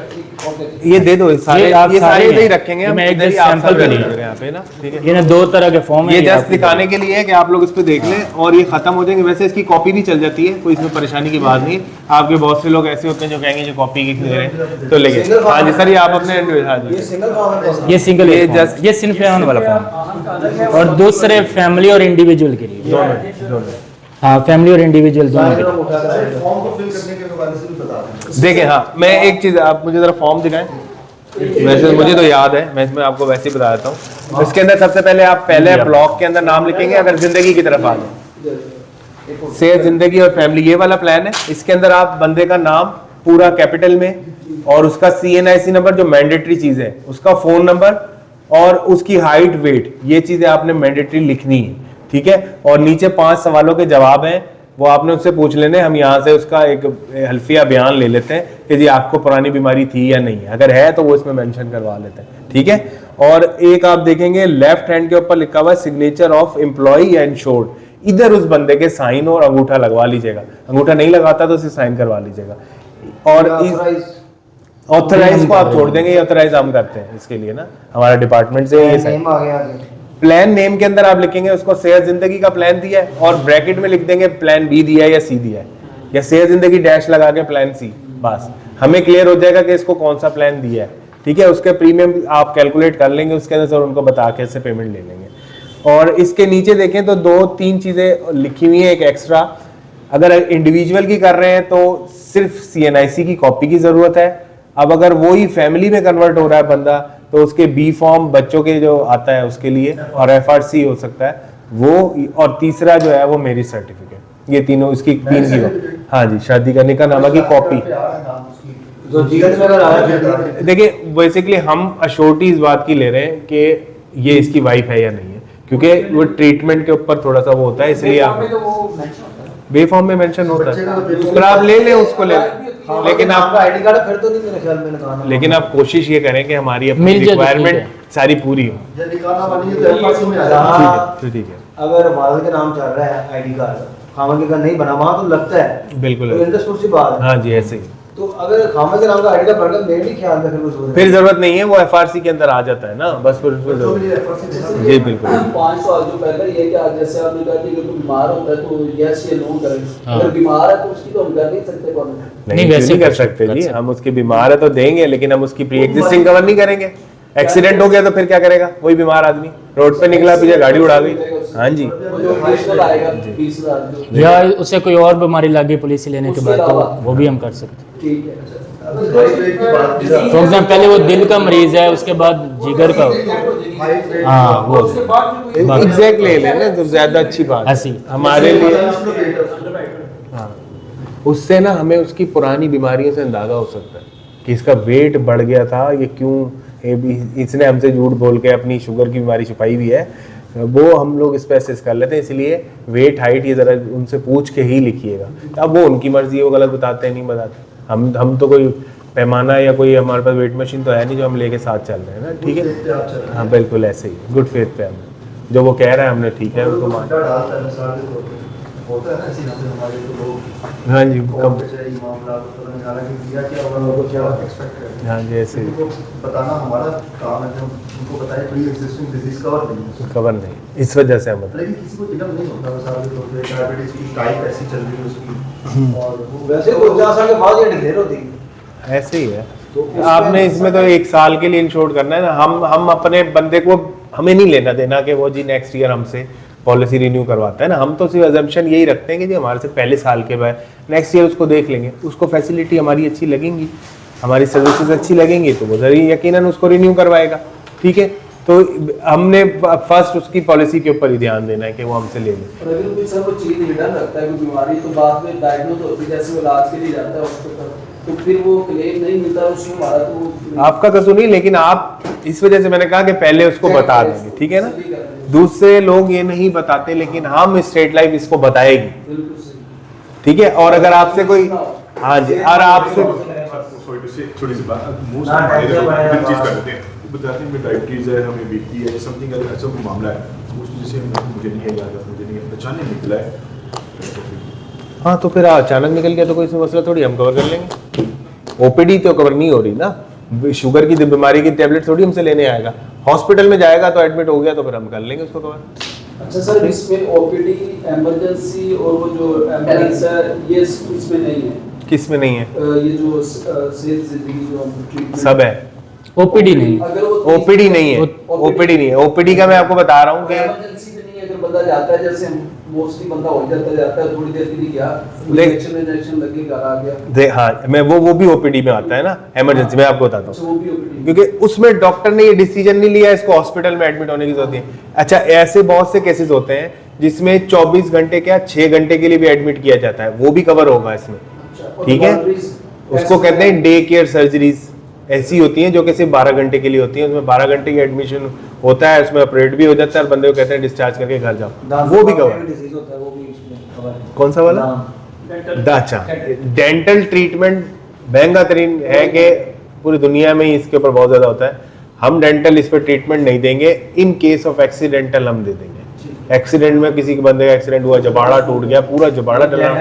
Speaker 1: ये दे दो सारे,
Speaker 2: आप
Speaker 1: ये सारे
Speaker 2: हैं।
Speaker 1: इधर ही रखेंगे हम,
Speaker 2: मैं एक
Speaker 1: इधर ही
Speaker 2: जस्ट
Speaker 1: आप
Speaker 2: सैंपल के लिए
Speaker 1: यहाँ पे ना, ठीक है।
Speaker 2: ये ना 2 तरह के फॉर्म है,
Speaker 1: ये जस्ट
Speaker 2: आपको
Speaker 1: दिखाने के लिए है कि आप लोग इस पे देख लें और ये खत्म हो जाएंगे। वैसे इसकी कॉपी भी चल जाती है, कोई इसमें परेशानी की बात नहीं है। आपके बहुत से लोग ऐसे होते हैं जो कहेंगे जो कॉपी की ले रहे हैं तो लेंगे। हाँ जी सर, ये आप अपने हाँ
Speaker 4: ये
Speaker 1: जी
Speaker 4: सिंगल फॉर्म है।
Speaker 2: ये सिंगल
Speaker 1: ये
Speaker 2: ये
Speaker 1: just-
Speaker 2: ये सिर्फ फैमिली वाला फॉर्म, और दूसरे फैमिली और इंडिविजुअल के लिए।
Speaker 1: दोनों
Speaker 2: हाँ, फैमिली और इंडिविजुअल दोनों के लिए।
Speaker 9: सर फॉर्म को फिल करने के हवाले से भी बता दें।
Speaker 1: देखिए। हाँ, मैं एक चीज़, आप मुझे ज़रा फॉर्म दिखाएं। वैसे मुझे तो याद है, मैं इसमें आपको वैसे ही बता देता हूँ। इसके अंदर सबसे पहले आप पहले ब्लॉक के अंदर नाम लिखेंगे, अगर जिंदगी की तरफ आ जाए से जिंदगी और फैमिली, ये वाला प्लान है। इसके अंदर आप बंदे का नाम पूरा कैपिटल में और उसका CNIC नंबर जो मैंडेटरी चीज़ है, उसका फ़ोन नंबर और उसकी हाइट वेट, ये चीज़ें आपने मैंडेटरी लिखनी है, ठीक है। और नीचे 5 सवालों के जवाब हैं, वो आपने उससे पूछ लेने। हम यहाँ से उसका एक हल्फिया बयान ले लेते हैं कि जी आपको पुरानी बीमारी थी या नहीं है, अगर है तो वो इसमें मेंशन करवा लेते हैं, ठीक है। और एक आप देखेंगे लेफ्ट हैंड के ऊपर लिखा हुआ है सिग्नेचर ऑफ एम्प्लॉय या इंश्योर्ड, इधर उस बंदे के साइन और अंगूठा लगवा लीजिएगा। अंगूठा नहीं लगाता तो उसे साइन करवा लीजिएगा। और ऑथराइज को आप छोड़ देंगे, ऑथराइज हम करते हैं इसके लिए ना, हमारा डिपार्टमेंट से ये
Speaker 4: नेम आ गया आगे।
Speaker 1: प्लान नेम के अंदर आप लिखेंगे उसको सेहत जिंदगी का प्लान दिया है और ब्रैकेट में लिख देंगे प्लान बी दिया है या सी दिया है, या सेहत जिंदगी डैश लगा के प्लान सी, बस हमें क्लियर हो जाएगा कि इसको कौन सा प्लान दिया है, ठीक है। उसके प्रीमियम आप कैलकुलेट कर लेंगे उसके अंदर और उनको बता के इससे पेमेंट ले लेंगे। और इसके नीचे देखें तो 2-3 चीज़ें लिखी हुई हैं। एक एक्स्ट्रा, अगर इंडिविजुअल की कर रहे हैं तो सिर्फ CNIC की कॉपी की ज़रूरत है। अब अगर वो ही फैमिली में कन्वर्ट हो रहा है बंदा तो उसके B फॉर्म बच्चों के जो आता है उसके लिए, और FRC हो सकता है वो, और तीसरा जो है वो मैरिज सर्टिफिकेट, ये तीनों इसकी 3 की, हाँ जी, शादी करने का नामा की कॉपी।
Speaker 4: जो जीवन में अगर आया,
Speaker 1: देखिए बेसिकली हम अश्योरिटी इस बात की ले रहे हैं कि ये इसकी वाइफ है या नहीं है, क्योंकि वो ट्रीटमेंट के ऊपर थोड़ा सा वो होता है, इसलिए आप बे फॉर्म में मेंशन होता है, पर आप ले लें उसको ले लें। लेकिन
Speaker 4: आपका
Speaker 1: आप
Speaker 4: ID कार्ड फिर तो नहीं मेरे ख्याल में निकालना।
Speaker 1: लेकिन आप कोशिश ये करें कि हमारी अपनी
Speaker 2: मिल जाए तो ठीक
Speaker 1: रिक्वायरमेंट सारी पूरी हो।
Speaker 9: ये निकालना वाली है तो FRC में आ
Speaker 4: जहाँ
Speaker 9: जाएगा।
Speaker 1: ठीक है,
Speaker 4: अगर वालिद के नाम चल रहा है ID कार्ड, खामद का नहीं बना, वहाँ तो लगता है
Speaker 1: बिल्कुल
Speaker 4: तो इंटरेस्ट सी बात है।
Speaker 1: हाँ जी, ऐसे ही।
Speaker 4: तो अगर खामद के नाम का ID कार्ड पड़ गया, मेरे भी ख्याल में
Speaker 1: फिर जरूरत नहीं है, वो FRC के अंदर आ जाता है ना, बस फिर उसको
Speaker 9: तो
Speaker 1: जरूरत-
Speaker 9: भी FRC के साथ
Speaker 1: जी बिल्कुल।
Speaker 3: 5 साल जो पहले ये क्या, जैसे आपने कहा कि अगर कोई बीमार होता है तो यस या नो करें,
Speaker 2: हाँ।
Speaker 3: अगर बीमार है तो उसकी तो हम कर नहीं सकते कौन।
Speaker 1: नहीं
Speaker 2: वैसे
Speaker 1: वैसे नहीं कर
Speaker 2: कर
Speaker 1: सकते
Speaker 2: कर
Speaker 1: जी,
Speaker 2: सकते।
Speaker 1: हम उसकी बीमार है तो देंगे, लेकिन हम उसकी प्री एग्जिस्टिंग कवर नहीं करेंगे। एक्सीडेंट हो गया तो फिर क्या करेगा वही बीमार आदमी, रोड पे निकला पीछे गाड़ी उड़ा गई, हाँ जी।
Speaker 3: वो जो एडिशनल आएगा 20,000 जो,
Speaker 2: या उसे कोई और बीमारी लगी पुलिस लेने के बाद, तो वो भी हम कर सकते हैं।
Speaker 3: ठीक है।
Speaker 9: अगर हाई वेट की बात की जाए,
Speaker 2: फॉर एग्जाम्पल पहले वो दिल का मरीज है, उसके बाद जिगर का,
Speaker 9: हाई वेट
Speaker 2: हाँ वो
Speaker 8: उसके बाद जो कोई
Speaker 1: एग्जैक्ट ले लेना तो ज्यादा अच्छी बात है
Speaker 2: ऐसी
Speaker 1: हमारे लिए।
Speaker 9: लिए
Speaker 1: हाँ, उससे ना हमें उसकी पुरानी बीमारियों से अंदाजा हो सकता है कि इसका वेट बढ़ गया था, ये क्यों, इसने हमसे झूठ बोल के अपनी शुगर की बीमारी छुपाई हुई है, वो हम लोग इस पे असेस कर लेते हैं। इसलिए वेट हाइट ये जरा उनसे पूछ के ही लिखिएगा। अब वो उनकी मर्जी है, वो गलत बताते हैं नहीं बताते, हम तो कोई पैमाना या कोई हमारे पास वेट मशीन तो है नहीं जो हम लेके साथ चल रहे हैं ना, ठीक है। हाँ बिल्कुल ऐसे ही गुड फेथ पे हम जो वो कह रहा है हमने ठीक है उसको मान।
Speaker 9: होता है ना ऐसी हमारे तो लोग
Speaker 1: हाँ जी
Speaker 9: कम चाहिए मामला तो पता नहीं हालांकि दिया क्या होगा लोगों को क्या एक्सपेक्ट करते हैं।
Speaker 1: हाँ जी ऐसे ही
Speaker 9: उनको बताना हमारा काम है, जो उनको बताए प्री एग्जिस्टिंग डिजीज कवर नहीं है,
Speaker 1: खबर नहीं, इस वजह से हम बता
Speaker 9: लेकिन किसी को इलम नहीं होता मिसाल के तौर पे डायबिटीज की टाइप ऐसी चल रही है उसकी, और वो
Speaker 4: वैसे 50 साल के बाद ये डिक्लेयर होती है।
Speaker 1: ऐसे ही है। आपने इसमें तो 1 साल के लिए इंश्योर करना है ना, हम अपने बंदे को हमें नहीं लेना देना कि वो जी नेक्स्ट ईयर हमसे पॉलिसी रिन्यू करवाता है ना, हम तो सिर्फ अजम्पशन यही रखते हैं कि जी हमारे से पहले साल के बाद नेक्स्ट ईयर उसको देख लेंगे, उसको फैसिलिटी हमारी अच्छी लगेंगी, हमारी सर्विसेज अच्छी लगेंगी तो वो जरूर यकीनन उसको रिन्यू करवाएगा, ठीक है। तो हमने फर्स्ट उसकी पॉलिसी के ऊपर ही ध्यान देना है कि वो हमसे ले ले।
Speaker 3: और अगर कोई सर वो चीज हिडन रखता है कोई बीमारी तो बाद में डायग्नोज होती है, जैसे वो इलाज के लिए जाता है हॉस्पिटल तो फिर वो क्लेम नहीं मिलता उसमें हमारा तो
Speaker 1: आपका कसूर नहीं, लेकिन आप इस वजह से मैंने कहा कि पहले उसको बता देंगे, ठीक है ना। दूसरे लोग ये नहीं बताते लेकिन हम स्ट्रेट लाइफ इसको बताएगी,
Speaker 3: बिल्कुल सही।
Speaker 1: ठीक है। और अगर आपसे कोई, हाँ जी, और आपसे
Speaker 10: छोटी सी बात, मुंह से हमारे जो चीज कर देते हैं बताते हैं, डायबिटीज़ है, हमें बीपी है, समथिंग ऐसा कोई मामला है, उस वजह से मुझे नहीं है याद, मुझे नहीं है, अचानक निकला है।
Speaker 1: हाँ तो फिर अचानक निकल गया तो कोई मसला थोड़ी, हम कवर कर लेंगे। ओपीडी तो कवर नहीं हो रही ना, शुगर की बीमारी की टेबलेट थोड़ी हमसे लेने आएगा, हॉस्पिटल में जाएगा तो एडमिट हो गया तो फिर हम कर लेंगे उसको कवर।
Speaker 3: अच्छा सर, इसमें ओपीडी, इमरजेंसी और वो जो एम्बुलेंस है ये इसमें नहीं है?
Speaker 1: किस में नहीं है?
Speaker 3: ये जो सेहत जिंदगी जो ट्रीटमेंट
Speaker 1: सब है,
Speaker 2: ओपीडी नहीं,
Speaker 3: अगर वो
Speaker 1: ओपीडी नहीं है, ओपीडी नहीं है। ओपीडी का मैं आपको बता रहा हूँ कि
Speaker 3: इमरजेंसी में नहीं है, अगर बंदा जाता है, जैसे मोस्टली बंदा हो जाता है, थोड़ी देर के लिए गया, इंजेक्शन लगे घर आ गया,
Speaker 1: हाँ मैं वो भी ओपीडी में आता है ना, इमरजेंसी में आपको बताता हूँ,
Speaker 3: वो भी ओपीडी,
Speaker 1: क्योंकि उसमें डॉक्टर ने ये डिसीजन नहीं लिया इसको हॉस्पिटल में एडमिट होने की जरूरत है। अच्छा, ऐसे बहुत से केसेस होते हैं जिसमें 24 घंटे क्या 6 घंटे के लिए भी एडमिट किया जाता है, वो भी कवर होगा इसमें, ठीक है। उसको कहते हैं डे केयर सर्जरीज, ऐसी होती हैं जो कि सिर्फ 12 घंटे के लिए होती हैं, उसमें 12 घंटे की एडमिशन होता है, उसमें ऑपरेट भी हो जाता है और बंदे को कहते हैं डिस्चार्ज करके घर जाओ, वो भी कवर। कौन सा वाला? अच्छा, डेंटल ट्रीटमेंट महंगा तरीन है कि पूरी दुनिया में ही इसके ऊपर बहुत ज्यादा होता है। हम डेंटल इस पर ट्रीटमेंट नहीं देंगे, इन केस ऑफ एक्सीडेंटल हम दे देंगे। एक्सीडेंट में किसी के बंदे का एक्सीडेंट हुआ, जबाड़ा टूट गया, पूरा जबाड़ा डला,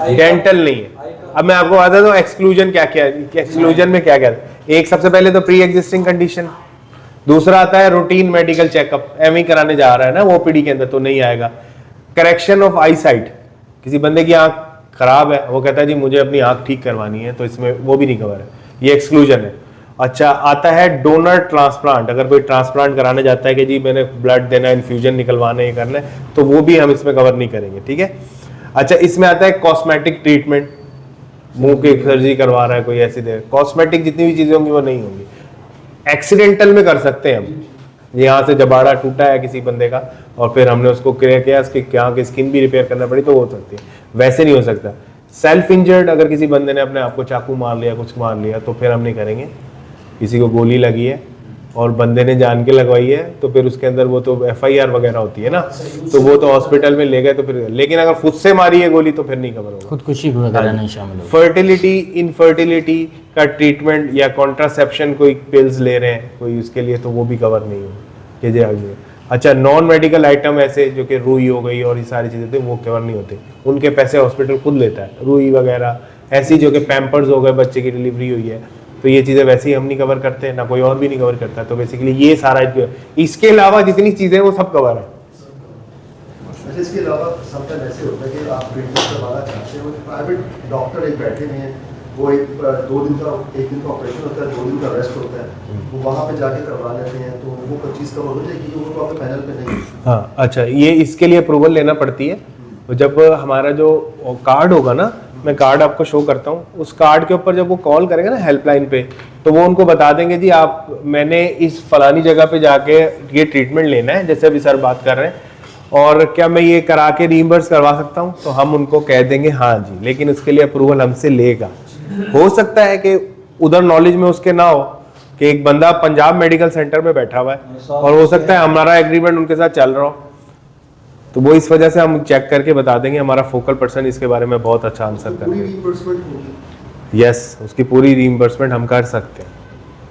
Speaker 1: डेंटल नहीं है। अब मैं आपको बता दूं एक्सक्लूजन क्या क्या है, एक्सक्लूजन में क्या क्या है। एक सबसे पहले तो प्री एग्जिस्टिंग कंडीशन, दूसरा आता है रूटीन मेडिकल चेकअप, एमई कराने जा रहा है ना ओपीडी के अंदर तो नहीं आएगा। करेक्शन ऑफ आई साइट, किसी बंदे की आंख खराब है, वो कहता है जी मुझे अपनी आंख ठीक करवानी है, तो इसमें वो भी नहीं कवर है, ये एक्सक्लूजन है। अच्छा, आता है डोनर ट्रांसप्लांट, अगर कोई ट्रांसप्लांट कराने जाता है कि जी मैंने ब्लड देना है, इन्फ्यूजन निकलवाना है, ये करना है, तो वो भी हम इसमें कवर नहीं करेंगे, ठीक है। अच्छा, इसमें आता है कॉस्मेटिक ट्रीटमेंट, मुंह की सर्जरी करवा रहा है कोई, ऐसी दे कॉस्मेटिक जितनी भी चीजें होंगी वो नहीं होंगी। एक्सीडेंटल में कर सकते हैं हम, यहाँ से जबाड़ा टूटा है किसी बंदे का और फिर हमने उसको क्लियर किया, उसकी यहाँ की स्किन भी रिपेयर करना पड़ी तो हो सकती है, वैसे नहीं हो सकता। सेल्फ इंजर्ड, अगर किसी बंदे ने अपने आप को चाकू मार लिया, कुछ मार लिया, तो फिर हम नहीं करेंगे। किसी को गोली लगी है और बंदे ने जान के लगवाई है तो फिर उसके अंदर वो तो FIR वगैरह होती है ना, तो वो तो हॉस्पिटल में ले गए तो फिर, लेकिन अगर खुद से मारी है गोली तो फिर नहीं कवर होगा,
Speaker 2: खुदकुशी वगैरह नहीं शामिल होगा।
Speaker 1: फर्टिलिटी, इनफर्टिलिटी का ट्रीटमेंट या कॉन्ट्रासेप्शन कोई पिल्स ले रहे हैं कोई, उसके लिए तो वो भी कवर नहीं होगा, ये आगे। अच्छा, नॉन मेडिकल आइटम ऐसे जो कि रुई हो गई और ये सारी चीज़ें थे वो कवर नहीं होते, उनके पैसे हॉस्पिटल खुद लेता है। रुई वगैरह ऐसी जो कि पैम्पर्स हो गए, बच्चे की डिलीवरी हुई है, तो ये चीज़ें वैसे ही हम नहीं कवर करते, ना कोई और भी नहीं कवर करता, तो बेसिकली ये सारा, इसके अलावा जितनी चीज़ें वो सब कवर है।
Speaker 9: इसके अलावा समटाइम ऐसे होता है कि आप ट्रीटमेंट करवाना चाहते हो, प्राइवेट डॉक्टर एक बैठे हुए हैं, वो एक दिन का ऑपरेशन होता है, 2 दिन का रेस्ट होता है, वो वहाँ पे जाके करवा लेते हैं, तो वो चीज़ कवर हो जाएगी जो वो आपके पैनल पे नहीं।
Speaker 1: हाँ, अच्छा, ये इसके लिए अप्रूवल लेना पड़ती है। जब हमारा जो कार्ड होगा ना, मैं कार्ड आपको शो करता हूँ, उस कार्ड के ऊपर जब वो कॉल करेंगे ना हेल्पलाइन पे, तो वो उनको बता देंगे जी आप, मैंने इस फलानी जगह पे जाके ये ट्रीटमेंट लेना है, जैसे अभी सर बात कर रहे हैं, और क्या मैं ये करा के रीइंबर्स करवा सकता हूँ, तो हम उनको कह देंगे हाँ जी, लेकिन उसके लिए अप्रूवल हमसे लेगा। हो सकता है कि उधर नॉलेज में उसके ना हो कि एक बंदा पंजाब मेडिकल सेंटर में बैठा हुआ है और हो सकता है हमारा एग्रीमेंट उनके साथ चल रहा हो, तो वो इस वजह से हम चेक करके बता देंगे, हमारा फोकल पर्सन इसके बारे में बहुत अच्छा आंसर करेगा। यस, उसकी पूरी रीइंबर्समेंट हम कर सकते हैं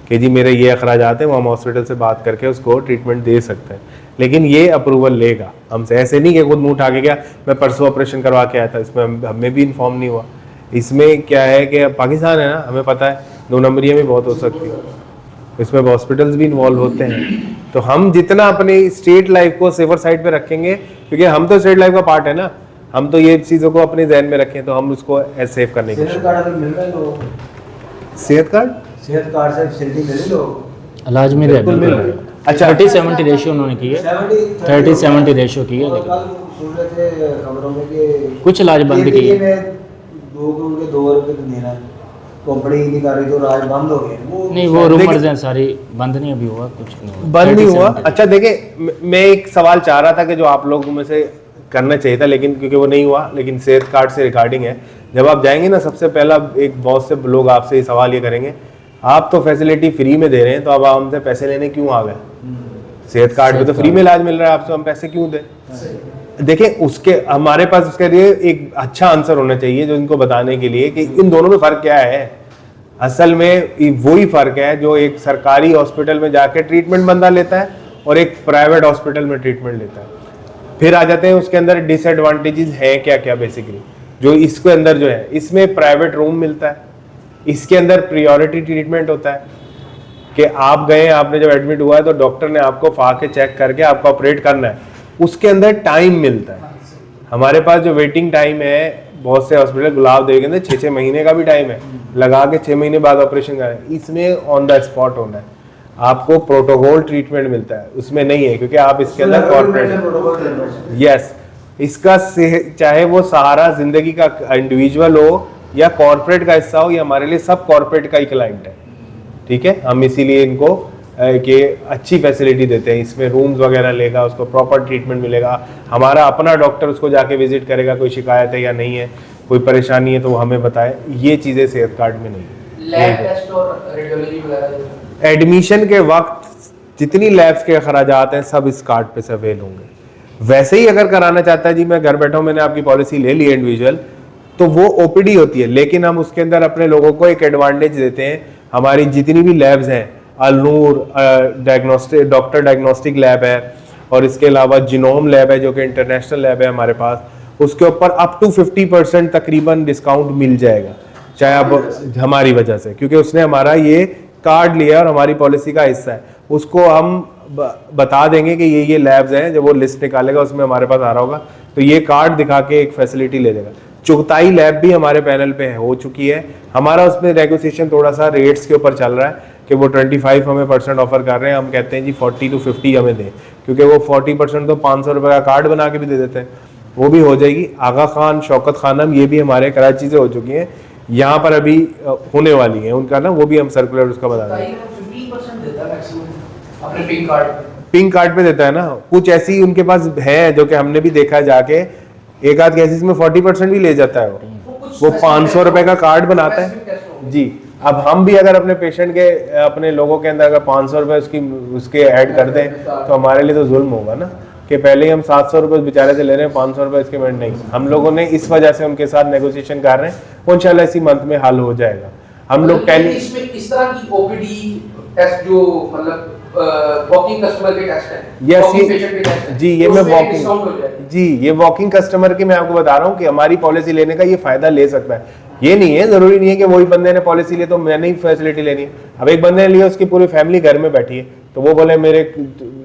Speaker 1: कि जी मेरे ये अखराजात हैं, वो हम हॉस्पिटल से बात करके उसको ट्रीटमेंट दे सकते हैं, लेकिन ये अप्रूवल लेगा हमसे। ऐसे नहीं कि खुद मुंह उठा के गया, मैं परसों ऑपरेशन करवा के आया था, इसमें हमें भी इन्फॉर्म नहीं हुआ। इसमें क्या है कि पाकिस्तान है ना, हमें पता है 2 नंबरियाँ भी बहुत हो सकती है, इसमें हॉस्पिटल्स भी इन्वॉल्व होते हैं, तो हम जितना अपनी स्टेट लाइफ को सेफर साइड पे रखेंगे, क्योंकि हम तो स्टेट लाइफ का पार्ट है ना, हम तो ये चीज़ों को अपने जहन में रखें, तो हम उसको सेफ करने की
Speaker 4: सेहत कार्ड मिल रहा है लोगों को,
Speaker 1: सेहत कार्ड
Speaker 4: से फैसिलिटी मिल रही लोग
Speaker 2: इलाज में
Speaker 1: बिल्कुल मिल रहा है। अच्छा,
Speaker 2: 30-70 रेशियो उन्होंने की है, 30-70 रेशियो की है, लेकिन
Speaker 4: सुन रहे थे खबरों में कि
Speaker 2: कुछ इलाज बंद किए,
Speaker 4: 2 रुपये तो देना है, कंपनी नहीं कर रही तो राज बंद हो गए।
Speaker 2: नहीं, वो रूमर्स हैं सारी, बंद नहीं अभी हुआ, कुछ नहीं
Speaker 1: बंद नहीं हुआ। अच्छा देखिए, मैं एक सवाल चाह रहा था कि जो आप लोगों में से करना चाहिए था, लेकिन क्योंकि वो नहीं हुआ, लेकिन सेहत कार्ड से रिगार्डिंग है, जब आप जाएंगे ना, सबसे पहला एक बहुत से लोग आपसे ये सवाल ये करेंगे, आप तो फैसिलिटी फ्री में दे रहे हैं, तो अब हमसे पैसे लेने क्यों आ गए? सेहत कार्ड पे तो फ्री में इलाज मिल रहा है, आपसे हम पैसे क्यों दें? देखिए, उसके हमारे पास उसके लिए एक अच्छा आंसर होना चाहिए जो इनको बताने के लिए कि इन दोनों में फ़र्क क्या है। असल में वही फ़र्क है जो एक सरकारी हॉस्पिटल में जाके ट्रीटमेंट बंदा लेता है और एक प्राइवेट हॉस्पिटल में ट्रीटमेंट लेता है। फिर आ जाते हैं उसके अंदर डिसएडवांटेजेस हैं क्या क्या। बेसिकली जो इसके अंदर जो है, इसमें प्राइवेट रूम मिलता है, इसके अंदर प्रायोरिटी ट्रीटमेंट होता है कि आप गए, आपने जब एडमिट हुआ है तो डॉक्टर ने आपको फा के चेक करके आपको ऑपरेट करना है, उसके अंदर टाइम मिलता है। हमारे पास जो वेटिंग टाइम है बहुत से हॉस्पिटल गुलाब देवी के अंदर 6-6 महीने का भी टाइम है, लगा के 6 महीने बाद ऑपरेशन करना है। इसमें ऑन द स्पॉट होना है, आपको प्रोटोकॉल ट्रीटमेंट मिलता है, उसमें नहीं है क्योंकि आप इसके अंदर कॉर्पोरेट। यस, इसका चाहे वो सहारा जिंदगी का इंडिविजुअल हो या कॉर्पोरेट का हिस्सा हो, या हमारे लिए सब कॉर्पोरेट का ही क्लाइंट है। ठीक है, हम इसीलिए इनको कि अच्छी फैसिलिटी देते हैं। इसमें रूम्स वगैरह लेगा, उसको प्रॉपर ट्रीटमेंट मिलेगा, हमारा अपना डॉक्टर उसको जाके विजिट करेगा, कोई शिकायत है या नहीं है, कोई परेशानी है तो वो हमें बताए। ये चीज़ें सेहत कार्ड में नहीं है।
Speaker 6: लैब टेस्ट और रेडियोलॉजी वगैरह
Speaker 1: एडमिशन के वक्त जितनी लैब्स के अखराजात हैं सब इस कार्ड पे से अवेल होंगे। वैसे ही अगर कराना चाहता है जी मैं घर बैठा हूँ, मैंने आपकी पॉलिसी ले ली है इंडिविजुअल, तो वो ओपीडी होती है, लेकिन हम उसके अंदर अपने लोगों को एक एडवांटेज देते हैं। हमारी जितनी भी लैब्स हैं, Alnoor diagnostic doctor diagnostic lab है, और इसके अलावा जिनोम लैब है जो कि इंटरनेशनल लैब है हमारे पास, उसके ऊपर अप टू 50% तकरीबन डिस्काउंट मिल जाएगा, चाहे आप हमारी वजह से, क्योंकि उसने हमारा ये कार्ड लिया और हमारी पॉलिसी का हिस्सा है। उसको हम बता देंगे कि ये लैब्स हैं, जब वो लिस्ट निकालेगा उसमें हमारे पास आ रहा होगा तो ये कार्ड दिखा के एक फैसिलिटी ले देगा। चुगताई लैब भी हमारे पैनल पे हो चुकी है। हमारा उसमें नेगोशिएशन थोड़ा सा रेट्स के ऊपर चल रहा है कि वो 25 हमें % ऑफर कर रहे हैं, हम कहते हैं जी 40 to 50 हमें दें, क्योंकि वो 40% तो 500 रुपये का कार्ड बना के भी दे देते हैं, वो भी हो जाएगी। आगा खान, शौकत खानम, ये भी हमारे कराची से हो चुकी हैं, यहाँ पर अभी होने वाली है उनका ना, वो भी हम सर्कुलर उसका बता दें।
Speaker 6: 50% देता है मैक्सिमम अपने पिंक कार्ड पे।
Speaker 1: पिंक कार्ड पे देता है ना, कुछ ऐसी उनके पास है जो कि हमने भी देखा है जाके, एक आध केसेस में 40% भी ले जाता है वो 500 रुपए का कार्ड बनाता है जी। अब हम भी अगर अपने पेशेंट के, अपने लोगों के अंदर अगर 500 रुपए उसके ऐड कर दें तो हमारे लिए तो जुल्म होगा ना, कि पहले ही हम 700 रुपये बेचारे से ले रहे हैं, 500 रुपये इसके में नहीं। हम लोगों ने इस वजह से उनके साथ नेगोशिएशन कर रहे हैं, वो इंशाल्लाह इसी मंथ में हल हो जाएगा। हम लोग
Speaker 6: इसमें इस तरह की ओपीडी टेस्ट जो मतलब वॉकिंग कस्टमर के टेस्ट है,
Speaker 1: यस जी, ये मैं वॉकिंग जी, ये वॉकिंग कस्टमर की मैं आपको बता रहा हूँ कि हमारी पॉलिसी लेने का ये फायदा ले सकता है। ये नहीं है, जरूरी नहीं है कि वही बंदे ने पॉलिसी ली तो मैंने ही फैसिलिटी लेनी है। अब एक बंदे ने लिया, उसकी पूरी फैमिली घर में बैठी है, तो वो बोले मेरे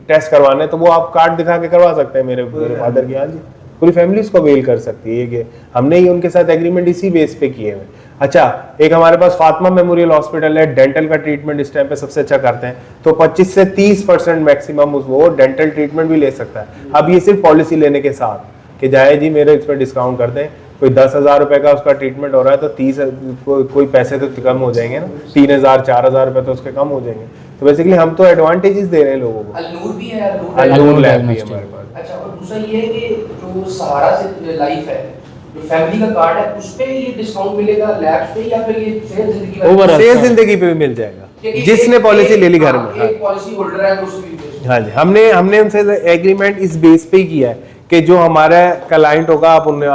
Speaker 1: टेस्ट करवाने, तो वो आप कार्ड दिखा के करवा सकते हैं मेरे फादर की। हाँ जी, पूरी फैमिली उसको अवेल कर सकती है। ये हमने ही उनके साथ एग्रीमेंट इसी बेस पे किए हुए। अच्छा, एक हमारे पास फातिमा मेमोरियल हॉस्पिटल है, डेंटल का ट्रीटमेंट इस टाइम पे सबसे अच्छा करते हैं, तो 25 से 30% मैक्सिमम वो डेंटल ट्रीटमेंट भी ले सकता है। अब ये सिर्फ पॉलिसी लेने के साथ कि जाए जी मेरे इस पर डिस्काउंट कर दें, कोई 10,000 रुपए का उसका ट्रीटमेंट हो रहा है तो 30 कोई पैसे तो कम हो जाएंगे ना, 3,000-4,000 रुपए तो उसके कम हो जाएंगे। तो बेसिकली हम तो एडवांटेजेस दे रहे हैं लोगों को।
Speaker 6: अलनूर भी है,
Speaker 1: अलनूर लैब भी है हमारे पास।
Speaker 6: अच्छा, और दूसरा ये है कि जो सहारा से लाइफ है, जो फैमिली का कार्ड है, उस पे ये डिस्काउंट मिलेगा लैब्स पे, या फिर ये सेहत जिंदगी पे?
Speaker 1: सेहत जिंदगी पे भी मिल जाएगा, जिसने पॉलिसी ले ली घर में।
Speaker 6: एक पॉलिसी होल्डर है तो उसकी।
Speaker 1: हाँ जी, हमने उनसे एग्रीमेंट इस बेस पे ही किया है कि जो हमारा क्लाइंट होगा आपने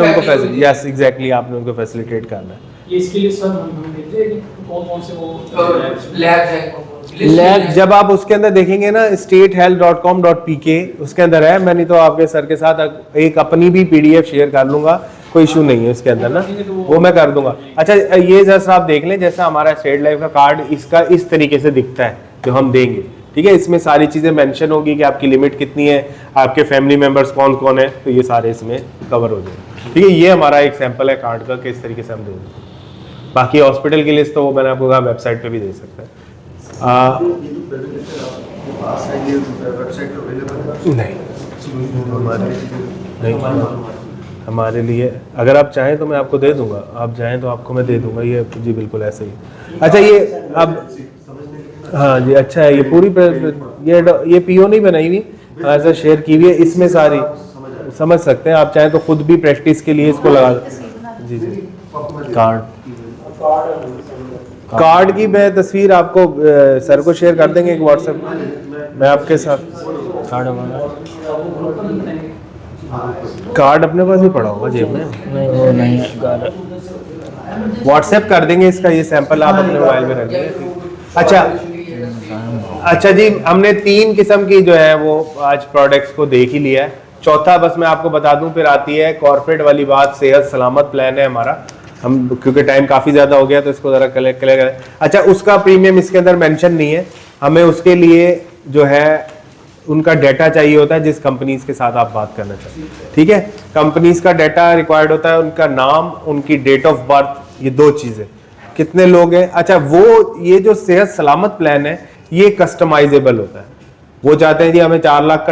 Speaker 1: उनको फैसिलिटी, यस एग्जैक्टली, आपने उनको फैसिलिटेट करना है।
Speaker 8: ये इसके लिए सर हम भेज देंगे कौन से वो
Speaker 6: लैब्स हैं।
Speaker 1: लैब जब आप उसके अंदर देखेंगे ना, statehealth.com.pk, उसके अंदर है। मैं नहीं तो आपके सर के साथ एक अपनी भी PDF शेयर कर लूंगा, कोई इशू नहीं है उसके अंदर ना, वो मैं कर दूंगा। अच्छा, ये जैसा आप देख लें, जैसा हमारा स्टेट लाइफ का कार्ड इसका इस तरीके से दिखता है जो हम देंगे, ठीक है। इसमें सारी चीज़ें मेंशन होगी कि आपकी लिमिट कितनी है, आपके फैमिली मेंबर्स कौन कौन है, तो ये सारे इसमें कवर हो जाएंगे, ठीक है। ये हमारा एक सैंपल है कार्ड का, किस तरीके से हम देंगे। बाकी हॉस्पिटल की लिस्ट तो वो मैंने आपको कहा वेबसाइट पे भी दे सकते हैं। नहीं, हमारे लिए अगर आप चाहें तो मैं आपको दे दूंगा, आप चाहें तो आपको मैं दे दूंगा, ये जी बिल्कुल ऐसे ही। अच्छा, ये अब हाँ जी, अच्छा है, ये पूरी ये PO नहीं बनाई हुई, ऐसा शेयर की हुई है, इसमें सारी समझ सकते हैं। आप चाहें तो खुद भी प्रैक्टिस के लिए इसको लगा जी जी। कार्ड की मैं तस्वीर आपको सर को शेयर कर देंगे एक व्हाट्सएप, मैं आपके साथ कार्ड अपने पास ही पड़ा होगा जेब में।
Speaker 2: नहीं, वो नहीं है कार्ड।
Speaker 1: व्हाट्सएप कर देंगे इसका ये सैंपल, आप अपने मोबाइल में रख लेंगे। अच्छा जी, हमने 3 किस्म की जो है वो आज प्रोडक्ट्स को देख ही लिया है। चौथा बस मैं आपको बता दूं, फिर आती है कॉर्पोरेट वाली बात, सेहत सलामत प्लान है हमारा। हम क्योंकि टाइम काफ़ी ज़्यादा हो गया तो इसको ज़रा क्लियर करें। अच्छा, उसका प्रीमियम इसके अंदर मेंशन नहीं है, हमें उसके लिए जो है उनका डाटा चाहिए होता है जिस कंपनीज के साथ आप बात करना चाहते हैं। ठीक है, कंपनीज का डाटा रिक्वायर्ड होता है, उनका नाम, उनकी डेट ऑफ बर्थ, ये 2 चीज़ें, कितने लोग हैं। अच्छा, वो ये जो सेहत सलामत प्लान है ये कस्टमाइजेबल होता है। वो चाहते हैं जी हमें 4 लाख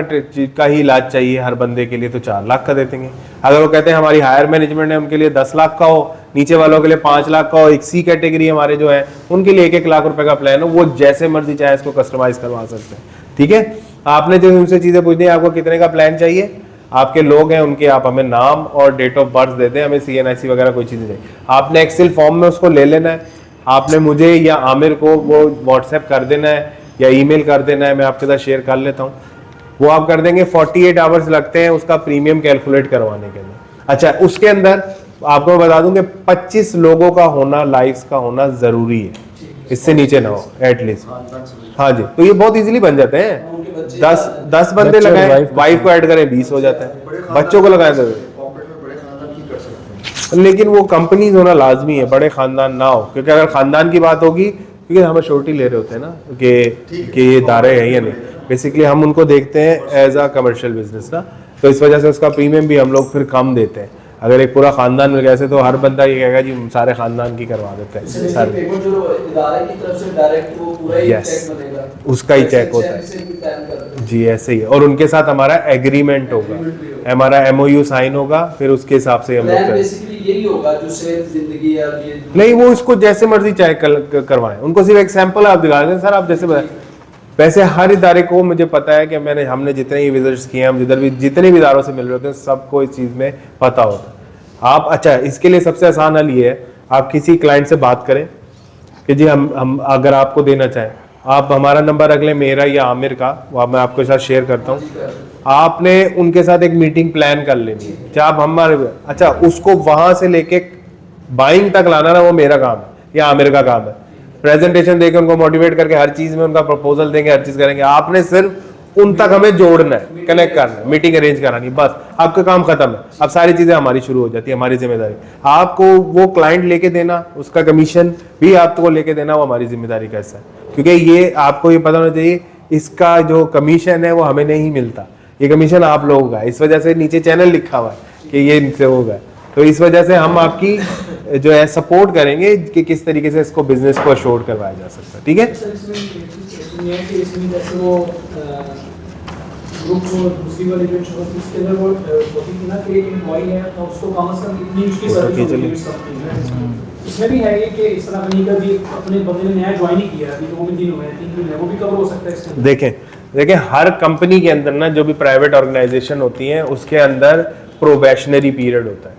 Speaker 1: का ही इलाज चाहिए हर बंदे के लिए, तो 4 लाख का दे देंगे। अगर वो कहते हैं हमारी हायर मैनेजमेंट है उनके लिए 10 लाख का हो, नीचे वालों के लिए 5 लाख का हो, एक सी कैटेगरी हमारे जो है उनके लिए 1-1 लाख रुपए का प्लान हो, वो जैसे मर्जी चाहे इसको कस्टमाइज करवा सकते हैं। ठीक है, आपने जो उनसे चीजें पूछनी है, आपको कितने का प्लान चाहिए, आपके लोग हैं उनके, आप हमें नाम और डेट ऑफ बर्थ दे दें, हमें CNIC वगैरह कोई चीज़ नहीं। आपने एक्सेल फॉर्म में उसको ले लेना है, आपने मुझे या आमिर को वो व्हाट्सएप कर देना है या ईमेल कर देना है, मैं आपके साथ शेयर कर लेता हूँ, वो आप कर देंगे। 48 आवर्स लगते हैं उसका प्रीमियम कैलकुलेट करवाने के लिए। अच्छा, उसके अंदर आपको बता दूं कि 25 लोगों का होना, लाइव्स का होना जरूरी है, इससे नीचे ना हो एटलीस्ट। हाँ जी, तो ये बहुत इजीली बन जाते हैं। 10 बंदे लगाए, वाइफ को ऐड करें 20 हो जाता है, बच्चों को लगाए तो। लेकिन वो कंपनीज होना लाजमी है, बड़े खानदान ना हो, क्योंकि अगर खानदान की बात होगी, क्योंकि हम श्योरिटी ले रहे होते हैं ना कि ये दायरे हैं या नहीं, बेसिकली हम उनको देखते हैं एज अ कमर्शियल बिजनेस ना, तो इस वजह से उसका प्रीमियम भी हम लोग फिर कम देते हैं। अगर एक पूरा खानदान मिल गया ऐसे तो हर बंदा ये कहेगा जी सारे खानदान की करवा देते हैं सारे, यस उसका ही चेक होता है जी, ऐसे ही। और उनके साथ हमारा एग्रीमेंट होगा, हमारा MOU साइन होगा, फिर उसके हिसाब से हम लोग
Speaker 3: यही होगा जो सेफ जिंदगी है।
Speaker 1: नहीं, वो उसको जैसे मर्जी चाहे करवाएं, उनको सिर्फ एक सैंपल आप दिखा दें, सर आप जैसे बताएं। वैसे हर इदारे को मुझे पता है कि हमने जितने ही विजिट्स किए हैं, हम जितने भी इदारों से मिल रहे होते हैं, सबको इस चीज़ में पता होता है। आप अच्छा, इसके लिए सबसे आसान हल ये है, आप किसी क्लाइंट से बात करें कि जी हम अगर आपको देना चाहें, आप हमारा नंबर रख लें, मेरा या आमिर का, वो मैं आपके साथ शेयर करता हूँ। आपने उनके साथ एक मीटिंग प्लान कर लेनी है, जब हमारे अच्छा उसको वहां से लेके बाइंग तक लाना ना, वो मेरा काम है या आमिर का काम है। प्रेजेंटेशन देके उनको मोटिवेट करके हर चीज में उनका प्रपोजल देंगे, हर चीज करेंगे। आपने सिर्फ उन तक हमें जोड़ना है, कनेक्ट करना है, मीटिंग अरेंज करानी, बस आपका काम खत्म है। अब सारी चीजें हमारी शुरू हो जाती है, हमारी जिम्मेदारी। आपको वो क्लाइंट लेके देना, उसका कमीशन भी आपको लेके देना, वो हमारी जिम्मेदारी का हिस्सा है, क्योंकि ये आपको ये पता होना चाहिए, इसका जो कमीशन है वो हमें नहीं मिलता, ये कमीशन आप लोगों का है। इस वजह से नीचे चैनल लिखा हुआ है कि ये इनसे होगा, तो इस वजह से हम आपकी जो है सपोर्ट करेंगे कि किस तरीके से इसको बिजनेस को अशोर करवाया जा सकता है। ठीक है,
Speaker 8: ग्रुप दूसरी वाली जो इंश्योरेंस इसके अंदर वो होती थी ना कि एक एम्प्लॉई है और उसको कम से कम इतनी उसकी सर्विस होती है इस कंपनी में। इसमें भी है ये कि इस तरह नहीं कर भी अपने बंदे ने नया ज्वाइन ही किया, अभी 2 दिन हुए हैं, 3 दिन है, वो भी कवर हो सकता है इसके अंदर।
Speaker 1: देखें हर कंपनी के अंदर ना, जो भी प्राइवेट ऑर्गेनाइजेशन होती हैं, उसके अंदर प्रोबेशनरी पीरियड होता है,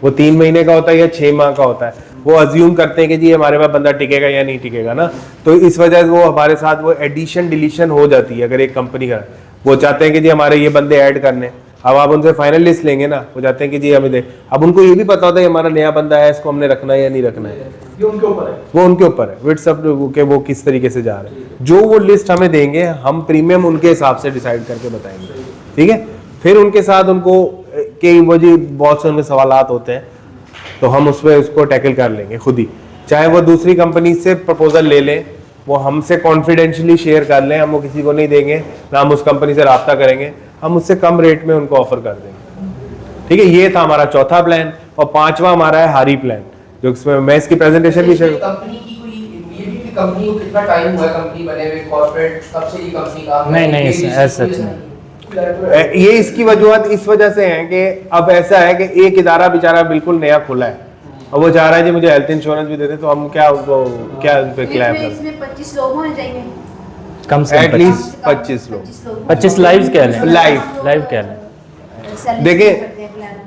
Speaker 1: वो 3 महीने का होता है या 6 माह का होता है। वो अज्यूम करते हैं कि जी हमारे पास बंदा टिकेगा या नहीं टिकेगा ना, तो इस वजह से वो हमारे साथ वो एडिशन डिलीशन हो जाती है। अगर एक कंपनी का वो चाहते हैं कि जी हमारे ये बंदे ऐड करने, अब आप उनसे फाइनल लिस्ट लेंगे ना, वो चाहते हैं कि जी हमें दे। अब उनको ये भी पता होता है हमारा नया बंदा है, इसको हमने रखना है या नहीं रखना है,
Speaker 8: ये उनके ऊपर है,
Speaker 1: वो उनके ऊपर है, विद सब के वो किस तरीके से जा रहे हैं। जो वो लिस्ट हमें देंगे, हम प्रीमियम उनके हिसाब से डिसाइड करके बताएंगे। ठीक है, फिर उनके साथ उनको कई वो जी बहुत से उनके सवालात होते हैं, तो हम उस पर उसको टैकल कर लेंगे खुद ही। चाहे वो दूसरी कंपनी से प्रपोजल ले लें, वो हमसे कॉन्फिडेंशियली शेयर कर लें, हम वो किसी को नहीं देंगे ना, हम उस कंपनी से रब्ता करेंगे, हम उससे कम रेट में उनको ऑफर कर देंगे। ठीक है, ये था हमारा चौथा प्लान। और 5वां हमारा है हारी प्लान, जो इसमें मैं इसकी प्रेजेंटेशन भी शेयर।
Speaker 6: कंपनी की कोई ये भी कंपनी को कितना टाइम हुआ है कंपनी बने हुए, कॉर्पोरेट कब से ये कंपनी का?
Speaker 2: नहीं ऐसा सच नहीं।
Speaker 1: ये इसकी वजूहत इस वजह से है कि अब ऐसा है कि एक इदारा बेचारा बिल्कुल नया खुला है और वो चाह रहा है जी मुझे हेल्थ इंश्योरेंस भी देते, तो हम क्या उन पे क्लेम करें?
Speaker 7: इसमें 25 लोग होने चाहिए,
Speaker 2: कम से कम
Speaker 1: एटलीस्ट 25 लोग।
Speaker 2: 25 लाइव कह लें, लाइव कह लें।
Speaker 1: देखिए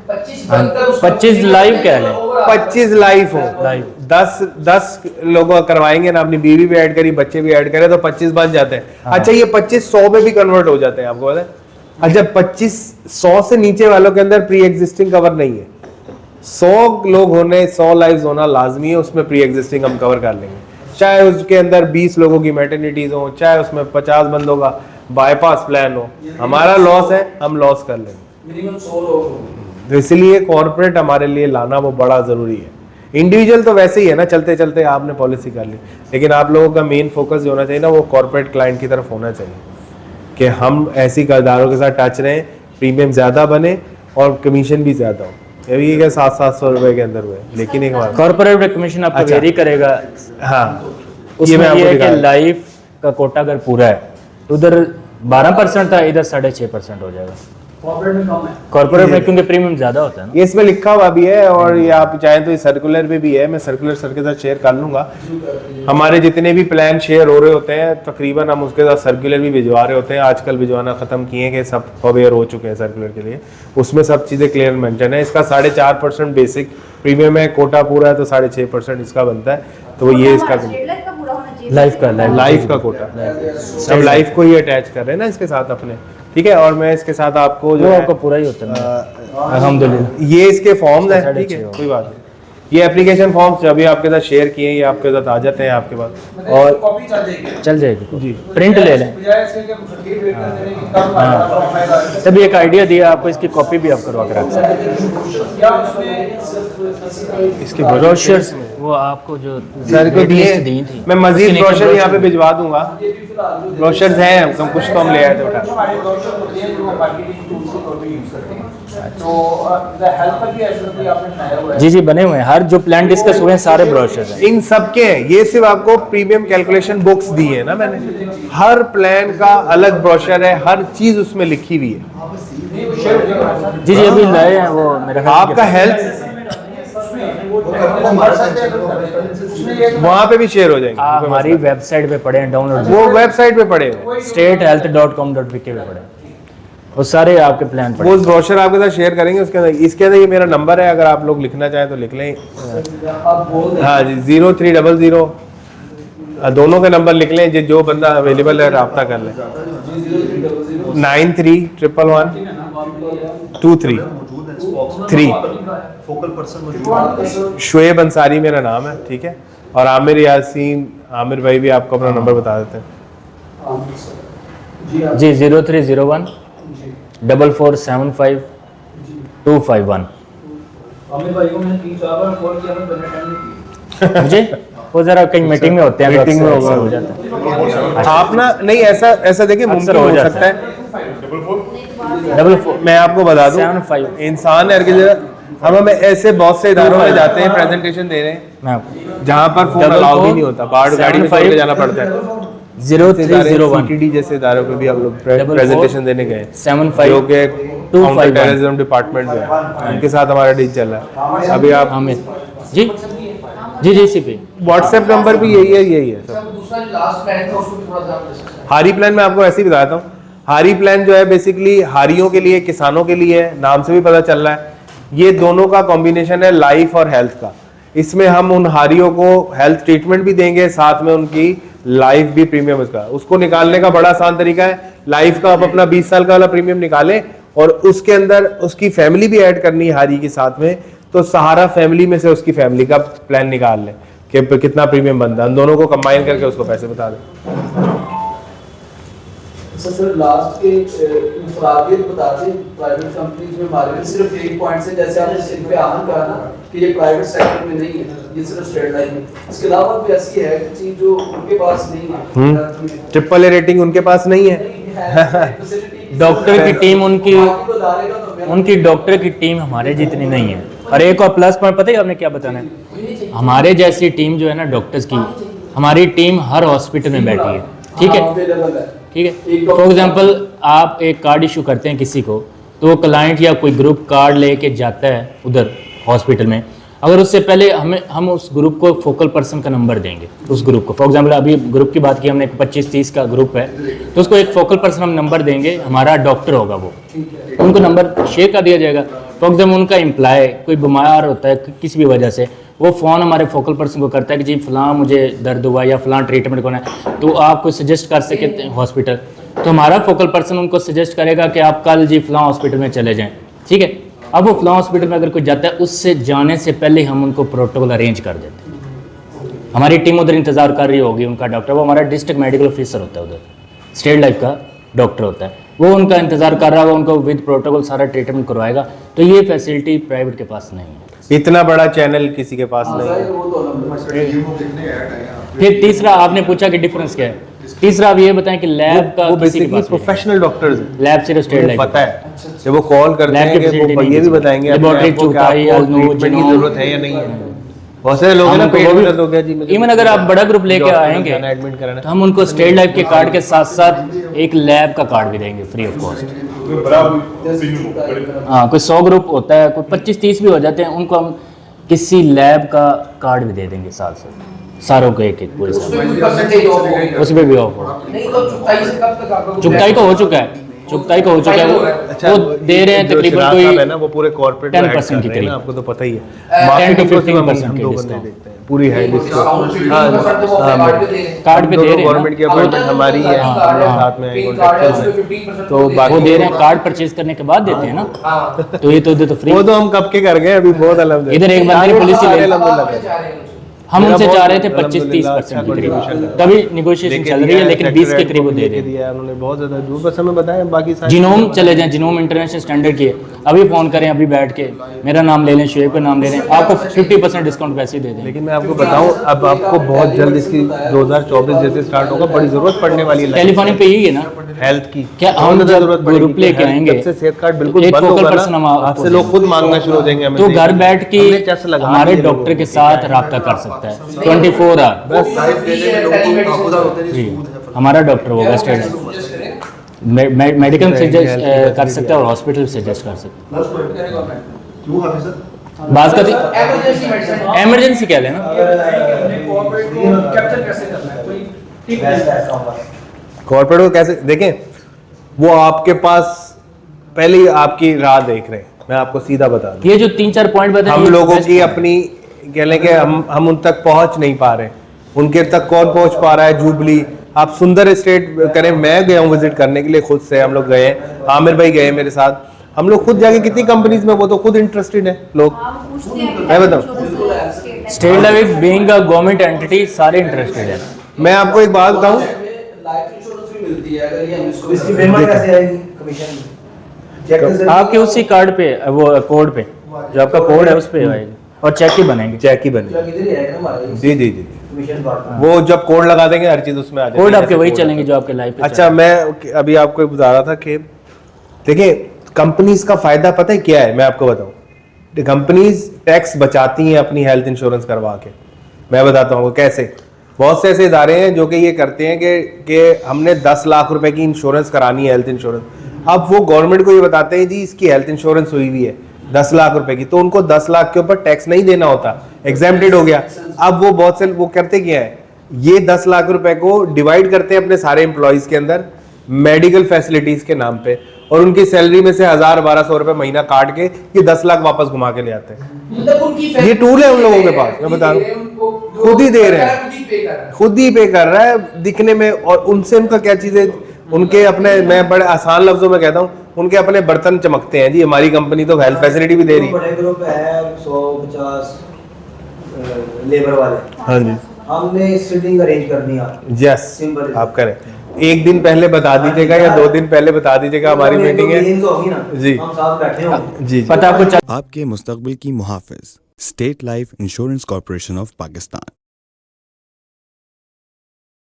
Speaker 2: 25 लाइव कह लें,
Speaker 1: 25 लाइव हो, 10 लोग करवाएंगे ना, अपनी बीवी भी ऐड करी, बच्चे भी ऐड करे, तो 25 बन जाते हैं। अच्छा, ये 25 100 में भी कन्वर्ट हो जाते हैं, आपको पता है? अच्छा, 25 100 से नीचे वालों के अंदर प्री एग्जिस्टिंग कवर नहीं है, 100 लोग होने, 100 लाइव्स होना लाजमी है, उसमें प्री एग्जिस्टिंग हम कवर कर लेंगे। चाहे उसके अंदर 20 लोगों की मैटरनिटीज हो, चाहे उसमें 50 बंदों का बाईपास प्लान हो, हमारा लॉस है, हम लॉस कर लेंगे।
Speaker 3: मिनिमम 100 लोग।
Speaker 1: तो इसलिए कॉर्पोरेट हमारे लिए लाना वो बड़ा ज़रूरी है। इंडिविजुअल तो वैसे ही है ना, चलते चलते आपने पॉलिसी कर ली, लेकिन आप लोगों का मेन फोकस जो होना चाहिए ना, वो कॉर्पोरेट क्लाइंट की तरफ होना चाहिए कि हम ऐसी करदारों के साथ टच रहें, प्रीमियम ज़्यादा बने और कमीशन भी ज़्यादा हो। ये क्या 700-700 रुपए के अंदर हुए, लेकिन एक बार
Speaker 2: कॉर्पोरेट कमीशन आपको
Speaker 1: अच्छा।
Speaker 2: वेरी करेगा।
Speaker 1: हाँ,
Speaker 2: उसमें
Speaker 1: मैं आपको
Speaker 2: ये है
Speaker 1: दिखा
Speaker 2: कि
Speaker 1: रहा
Speaker 2: लाइफ का कोटा अगर पूरा है तो उधर 12% था, इधर 6.5% हो जाएगा।
Speaker 8: कॉर्पोरेट में कम है।
Speaker 2: कॉर्पोरेट में क्योंकि प्रीमियम ज़्यादा होता है ना।
Speaker 1: ये इसमें लिखा हुआ भी है, और ये आप चाहें तो ये सर्कुलर में भी है, मैं सर्कुलर सर के साथ शेयर कर लूंगा। हमारे जितने भी प्लान शेयर हो रहे होते हैं तकरीबन हम उसके साथ सर्कुलर भी भिजवा रहे होते हैं। आजकल भिजवाना ख़त्म किए हैं कि सब अवेयर हो चुके हैं सर्कुलर के लिए, उसमें सब चीज़ें क्लियर मेंशन है। इसका 4.5% बेसिक प्रीमियम है, कोटा पूरा है तो 6.5% इसका बनता है। तो ये इसका
Speaker 2: लाइफ का
Speaker 1: लाइफ का कोटा, हम लाइफ को ही अटैच कर रहे हैं ना इसके साथ अपने, ठीक है। और मैं इसके साथ आपको
Speaker 2: वो
Speaker 1: जो है
Speaker 2: आपका पूरा ही होता है अल्हम्दुलिल्लाह।
Speaker 1: ये इसके फॉर्म्स हैं, ठीक है,
Speaker 2: 6.5
Speaker 1: कोई बात नहीं। ये एप्लीकेशन फॉर्म्स अभी आपके साथ शेयर किए हैं, ये आपके साथ आ जाते हैं आपके पास, और
Speaker 5: कॉपी चल जाएगी।
Speaker 2: चल जाएगी
Speaker 1: जी
Speaker 2: प्रिंट ले लें।
Speaker 5: बजाय इसके कि खरीद वेट कर देने की कम आएगा।
Speaker 2: तभी एक आइडिया दिया आपको, इसकी कॉपी भी आप करवा कर रख सकते हैं।
Speaker 5: या उसमें
Speaker 1: इसके
Speaker 2: ब्रोशर्स वो आपको जो
Speaker 1: सर को दिए,
Speaker 2: दी थी,
Speaker 1: मैं मजीद
Speaker 2: उसके नीचे
Speaker 1: ब्रोशर यहाँ पे
Speaker 2: brochure-
Speaker 1: भिजवा दूंगा। ब्रोशर्स हैं हम कुछ तो हम ले आए थे उठा।
Speaker 5: हमारे ब्रोशर होते हैं जो मार्केटिंग टूल्स के तौर पे यूज करते हैं। तो द हेल्प पर भी ऐसा कोई आपने बनाया हुआ है।
Speaker 2: जी जी बने हुए हैं, हर जो प्लान डिस्कस हुए हैं सारे ब्रोशर्स हैं।
Speaker 1: इन सबके हैं, ये सिर्फ आपको प्रीमियम कैलकुलेशन बुक्स दी है ना मैंने, हर प्लान का अलग ब्रोशर है, हर चीज उसमें लिखी हुई है।
Speaker 2: जी जी अभी लाए हैं वो मेरा ख्याल
Speaker 1: आपका हेल्थ वहाँ पे भी शेयर हो जाएंगे,
Speaker 2: आप हमारी वेबसाइट पे पढ़े हैं, डाउनलोड
Speaker 1: वो वेबसाइट पे पड़े हुए
Speaker 2: statehealth.com.vk पे पढ़े, वो सारे आपके प्लान
Speaker 1: वो
Speaker 2: पढ़े।
Speaker 1: उस ब्रोशर आपके साथ शेयर करेंगे। उसके अंदर, इसके अंदर ये मेरा नंबर है, अगर आप लोग लिखना चाहें तो लिख लें। हाँ जी 0300 दोनों के नंबर लिख लें, जो बंदा अवेलेबल है रब्ता कर लें। 931123
Speaker 9: फोकल पर्सन मौजूद
Speaker 1: शुएब अंसारी मेरा नाम है, ठीक है। और आमिर यासीन, आमिर भाई भी आपको अपना नंबर बता देते हैं।
Speaker 2: जी 0301 4475 251।
Speaker 8: अमित भाई को मैंने 3-4 बार कॉल किया, मैं अटेंड नहीं किया।
Speaker 2: मुझे वो जरा कहीं मीटिंग में होते हैं, तो
Speaker 1: मीटिंग में
Speaker 2: अक्सर
Speaker 1: होगा।
Speaker 2: हो जाता है।
Speaker 1: आप ना नहीं ऐसा देखिए मुमकिन
Speaker 2: हो
Speaker 1: हो
Speaker 2: जाता
Speaker 1: सकता है।
Speaker 2: 44
Speaker 1: मैं आपको बता दूं
Speaker 2: 75
Speaker 1: इंसान है हर किसी हम हमें ऐसे बहुत से इदारों में जाते हैं, प्रेजेंटेशन दे रहे हैं
Speaker 2: मैं आपको
Speaker 1: जहाँ पर फोन अलाउ भी नहीं होता, बाहर गाड़ी में छोड़ के जाना पड़ता है।
Speaker 2: 0301
Speaker 1: CTD जैसे इदारों पे भी हम लोग प्रेजेंटेशन देने गए हैं,
Speaker 2: 75
Speaker 1: जो कि
Speaker 2: 251
Speaker 1: काउंटर टेररिज्म डिपार्टमेंट में है, उनके साथ हमारा डील चल रहा है। अभी आप
Speaker 2: हामिद जी जी जी सीपी
Speaker 1: व्हाट्सएप नंबर भी यही है सब।
Speaker 6: दूसरा लास्ट प्लान था उसको भी थोड़ा सा डिस्कस करें।
Speaker 1: हारी प्लान मैं आपको ऐसे ही बताता हूँ। हारी प्लान जो है बेसिकली हारियों के लिए, किसानों के लिए है, नाम से भी पता चल रहा है। ये दोनों का कॉम्बिनेशन है लाइफ और हेल्थ का। इसमें हम उन हारियों को हेल्थ ट्रीटमेंट भी देंगे, साथ में उनकी लाइफ भी प्रीमियम उसका। उसको निकालने का बड़ा आसान तरीका है, लाइफ का आप अपना 20 साल का वाला प्रीमियम निकालें और उसके अंदर उसकी फैमिली भी ऐड करनी है हारी के साथ में, तो सहारा फैमिली में से उसकी फैमिली का प्लान निकाल लें कि कितना प्रीमियम बनता है, उन दोनों को कंबाइन करके उसको पैसे बता दें।
Speaker 3: सर लास्ट के इंफरादियत बताते हैं प्राइवेट कंपनीज में हमारे में सिर्फ एक पॉइंट से, जैसे आपने सिर पे आमन कहा ना कि ये प्राइवेट सेक्टर में नहीं है, ये सिर्फ स्टेट लाइन में। इसके अलावा भी ऐसी है कि चीज जो उनके पास नहीं है।
Speaker 1: AAA रेटिंग उनके पास नहीं है।
Speaker 2: डॉक्टर की टीम उनकी डॉक्टर की टीम हमारे जितनी नहीं है। और एक और प्लस पॉइंट पता है आपने क्या बताना है, हमारे जैसी टीम जो है ना डॉक्टर्स की, हमारी टीम हर हॉस्पिटल में बैठी है, ठीक है ठीक है। फॉर एग्जांपल आप एक कार्ड इशू करते हैं किसी को, तो वो क्लाइंट या कोई ग्रुप कार्ड लेके जाता है उधर हॉस्पिटल में, अगर उससे पहले हम उस ग्रुप को फोकल पर्सन का नंबर देंगे उस ग्रुप को। फॉर एग्जांपल अभी ग्रुप की बात की हमने, 25-30 का ग्रुप है, तो उसको एक फोकल पर्सन हम नंबर देंगे, हमारा डॉक्टर होगा वो, उनको नंबर शेयर कर दिया जाएगा। फॉर एग्जाम्पल उनका एम्प्लॉय कोई बीमार होता है किसी भी वजह से, वो फ़ोन हमारे फोकल पर्सन को करता है कि जी फ़लाँ मुझे दर्द हुआ या फ़लाँ ट्रीटमेंट करना है, तो आपको सजेस्ट कर सके हॉस्पिटल, तो हमारा फोकल पर्सन उनको सजेस्ट करेगा कि आप कल जी फ़लाँ हॉस्पिटल में चले जाएँ, ठीक है। अब वो फलां हॉस्पिटल में अगर कोई जाता है, उससे जाने से पहले हम उनको प्रोटोकॉल अरेंज कर देते हैं। हमारी टीम उधर इंतज़ार कर रही होगी, उनका डॉक्टर, वो हमारा डिस्ट्रिक्ट मेडिकल ऑफिसर होता है उधर, स्टेट लाइफ का डॉक्टर होता है, वो उनका इंतज़ार कर रहा होगा, उनको विद प्रोटोकॉल सारा ट्रीटमेंट करवाएगा। तो ये फैसिलिटी प्राइवेट के पास नहीं है।
Speaker 1: इतना बड़ा चैनल किसी के पास नहीं है।
Speaker 3: वो तो अलहम्दुलिल्लाह।
Speaker 2: फिर तीसरा आपने पूछा कि डिफरेंस क्या है। तीसरा आप ये बताएं कि लैब का
Speaker 1: वो
Speaker 2: किसी के
Speaker 1: बेसिकली
Speaker 2: पास नहीं है।
Speaker 1: प्रोफेशनल डॉक्टर्स हैं,
Speaker 2: लैब सिर्फ स्टेट लाइफ
Speaker 1: पता है। जब वो कॉल करते
Speaker 2: लैब
Speaker 1: हैं
Speaker 2: की
Speaker 1: कि
Speaker 2: फैसिलिटी
Speaker 1: वो
Speaker 2: नहीं
Speaker 1: ये भी
Speaker 2: है।
Speaker 1: बताएंगे
Speaker 2: लेबोरेटरी
Speaker 1: आपको कि
Speaker 2: चुकाई,
Speaker 1: आपको
Speaker 2: अल्नू,
Speaker 1: ट्रीटमेंट की
Speaker 2: जिनोम।
Speaker 1: जरूरत है या नहीं है। बहुत सारे लोग हैं ना,
Speaker 2: हम उनको
Speaker 1: पेट
Speaker 2: वो
Speaker 1: में
Speaker 2: भी-
Speaker 1: दर्द हो गया जी मुझे,
Speaker 2: इवन अगर आप बड़ा ग्रुप लेके
Speaker 1: हॉस्पिटल
Speaker 2: आएंगे
Speaker 1: जाना है, एडमिट कराना है।
Speaker 2: तो हम उनको स्टेट लाइफ के कार्ड के साथ साथ एक लैब का कार्ड भी देंगे फ्री ऑफ कॉस्ट।
Speaker 10: कोई बड़ा opinion हो, बड़े-
Speaker 2: हाँ, कोई 100 ग्रुप होता है, कोई 25-30 भी हो जाते हैं, उनको हम किसी लैब का कार्ड भी दे देंगे साथ से, सारों को एक पूरे साल।
Speaker 6: उसमें कोई परसेंटेज ऑफ होगी
Speaker 2: उसमें भी ऑफ होगा।
Speaker 6: नहीं तो चुकाई से कब तक आपका
Speaker 2: चुकाई को हो चुका है, चुकाई को हो चुका है, वो दे रहे हैं
Speaker 1: जो
Speaker 2: तकरीबन
Speaker 1: चिराग
Speaker 2: कोई
Speaker 1: साहब है ना, वो पूरे कॉर्पोरेट
Speaker 2: 10% के करीब।
Speaker 1: आपको तो पता ही है।
Speaker 2: 10 to
Speaker 1: Marketing को
Speaker 2: 15%
Speaker 1: हम
Speaker 2: के
Speaker 1: लोग
Speaker 2: discount।
Speaker 1: नहीं देखते हैं, पूरी है
Speaker 6: डिस्काउंट 15% तो वो अपने कार्ड पे दे रहे हैं।
Speaker 2: कार्ड पे दे रहे हैं
Speaker 1: गवर्नमेंट की
Speaker 2: ना,
Speaker 1: अपॉइंटमेंट हमारी है,
Speaker 2: हाँ,
Speaker 1: हमारे
Speaker 2: हाँ।
Speaker 1: साथ में
Speaker 6: पिन कार्ड है उसमें 15%
Speaker 1: तो बाकी
Speaker 2: वो दे रहे हैं, कार्ड परचेज करने के बाद देते हैं ना,
Speaker 6: हाँ
Speaker 2: तो ये तो फ्री।
Speaker 1: वो तो हम कब के कर गए अभी, बहुत अल्हम्दुलिल्लाह।
Speaker 2: इधर एक बंदे ने पॉलिसी ले
Speaker 1: अल्हम्दुलिल्लाह।
Speaker 2: हम
Speaker 1: मेरा
Speaker 2: उनसे
Speaker 1: बहुत
Speaker 2: चाह रहे थे
Speaker 1: अल्हम्दुलिल्लाह
Speaker 2: 25-30% के करीब,
Speaker 1: contribution है।
Speaker 2: तभी निगोशिएशन चल रही है, लेकिन 20 के करीब वो दे रहे हैं।
Speaker 1: दिया है उन्होंने, बहुत ज़्यादा जो बस हमें बताया, बाकी सारी
Speaker 2: जिनोम चले जाएं, जिनोम इंटरनेशनल स्टैंडर्ड की है, अभी फ़ोन करें, अभी बैठ के मेरा नाम ले लें, शुएब का नाम ले लें, आपको 50% डिस्काउंट वैसे ही दे दें।
Speaker 1: लेकिन मैं आपको बताऊं, अब आपको बहुत जल्द इसकी 2024 जैसे स्टार्ट होगा, बड़ी ज़रूरत पड़ने वाली है
Speaker 2: टेलीफोनिक पे यही है ना,
Speaker 1: हेल्थ की।
Speaker 2: क्या
Speaker 1: बहुत
Speaker 2: हम
Speaker 1: ज़्यादा
Speaker 2: जब
Speaker 1: ज़रूरत पड़ेगी
Speaker 2: ग्रुप लेके
Speaker 1: कि
Speaker 2: आएंगे,
Speaker 1: जब से सेहत कार्ड बिल्कुल
Speaker 2: एक
Speaker 1: बंद
Speaker 2: फोकल
Speaker 1: होगा
Speaker 2: पर्सन हम
Speaker 1: ना,
Speaker 2: आपको
Speaker 1: आपसे लोग खुद मांगना शुरू हो जाएंगे हमें
Speaker 2: तो
Speaker 1: से।
Speaker 2: घर बैठ के
Speaker 1: हमने चेस्ट लगा
Speaker 2: हमारे
Speaker 1: दिए
Speaker 2: डॉक्टर
Speaker 1: लोगों
Speaker 2: के
Speaker 1: को।
Speaker 2: साथ रब्ता कर सकता है 24 आवर।
Speaker 1: बस
Speaker 2: हमारा डॉक्टर होगा स्टेट मेडिकल सजेस्ट कर सकता है और हॉस्पिटल सजेस्ट कर सकता
Speaker 9: क्यों
Speaker 2: है। बात का
Speaker 6: इमरजेंसी मेडिसिन
Speaker 2: इमरजेंसी क्या लेना,
Speaker 8: अपने कॉर्पोरेट को कैप्चर कैसे करना है, कोई टिप
Speaker 1: कॉर्पोरेट को कैसे देखें, वो आपके पास पहले ही आपकी राह देख रहे हैं। मैं आपको सीधा बता दूं,
Speaker 2: ये जो 3-4 पॉइंट बताए,
Speaker 1: हम
Speaker 2: ये
Speaker 1: लोगों
Speaker 2: best
Speaker 1: की
Speaker 2: point है।
Speaker 1: अपनी कह लें कि हम उन तक पहुंच नहीं पा रहे, उनके तक कौन पहुंच पा रहा है। जुबली, आप सुंदर स्टेट करें, मैं गया हूं विजिट करने के लिए, खुद से हम लोग गए, आमिर भाई गए मेरे साथ, हम लोग खुद जाके कितनी कंपनीज में, वो तो खुद इंटरेस्टेड है लोग। मैं बताऊं,
Speaker 2: state level being a government entity सारे इंटरेस्टेड है।
Speaker 1: मैं आपको एक बात बताऊं,
Speaker 3: लाइफ इंश्योरेंस भी मिलती है अगर ये हम इसको
Speaker 4: इसकी पेमेंट कैसे आएगी, कमीशन चेक के जरिए?
Speaker 2: आपके उसी कार्ड पे, वो कोड पे, जो आपका कोड है उस पे आएगी, और चेक ही बनेंगे।
Speaker 1: चेक ही बने।
Speaker 4: चेक इधर ही आएगा ना हमारा,
Speaker 1: जी जी जी,
Speaker 4: कमीशन पार्ट
Speaker 1: वो जब कोड लगा देंगे हर चीज उसमें आ जाएगी।
Speaker 2: कोड आपके वही
Speaker 1: कोड
Speaker 2: चलेंगे जो आपके लाइफ पे
Speaker 1: अच्छा, मैं अभी आपको बता रहा था कि देखिए, कंपनीज का फायदा पता है क्या है, मैं आपको बताऊं। कंपनीज टैक्स बचाती हैं अपनी हेल्थ इंश्योरेंस करवा के। मैं बताता हूँ कैसे। बहुत से ऐसे इदारे हैं जो कि ये करते हैं कि हमने 10 लाख रुपए की इंश्योरेंस करानी है, हेल्थ इंश्योरेंस। अब वो गवर्नमेंट को ये बताते हैं जी इसकी हेल्थ इंश्योरेंस हुई हुई है 10 लाख रुपए की, तो उनको 10 लाख के ऊपर टैक्स नहीं देना होता, एग्जेम्प्टेड हो गया। अब वो बहुत से वो करते क्या है, ये 10 लाख रुपए को डिवाइड करते हैं अपने सारे एम्प्लॉयज के अंदर मेडिकल फैसिलिटीज के नाम पे, और उनकी सैलरी में से 1000-1200 रुपए महीना काट के ये 10 लाख वापस घुमा के ले आते हैं।
Speaker 6: मतलब उनकी
Speaker 1: ये टूल है उन लोगों के पास, मैं बता रहा हूं, खुद ही दे रहे हैं, खुद ही पे कर रहा है दिखने में। और उनसे उनका क्या चीज है, उनके अपने, मैं बड़े आसान लफ्जों में कहता हूँ, उनके अपने बर्तन चमकते हैं जी। हमारी कंपनी तो हेल्थ फैसिलिटी भी दे रही है।
Speaker 4: बड़े ग्रुप है 150 लेबर वाले,
Speaker 1: हाँ जी,
Speaker 4: हमने सीटिंग अरेंज करनी है।
Speaker 1: Yes,
Speaker 4: Simple।
Speaker 1: आप करें, एक दिन पहले बता दीजिएगा या 2 दिन पहले बता दीजिएगा हमारी मीटिंग है जी।
Speaker 4: हम साथ बैठे होंगे
Speaker 1: जी,
Speaker 2: पता आपको
Speaker 11: आपके मुस्तकबिल की मुहाफिज State Life Insurance Corporation of Pakistan.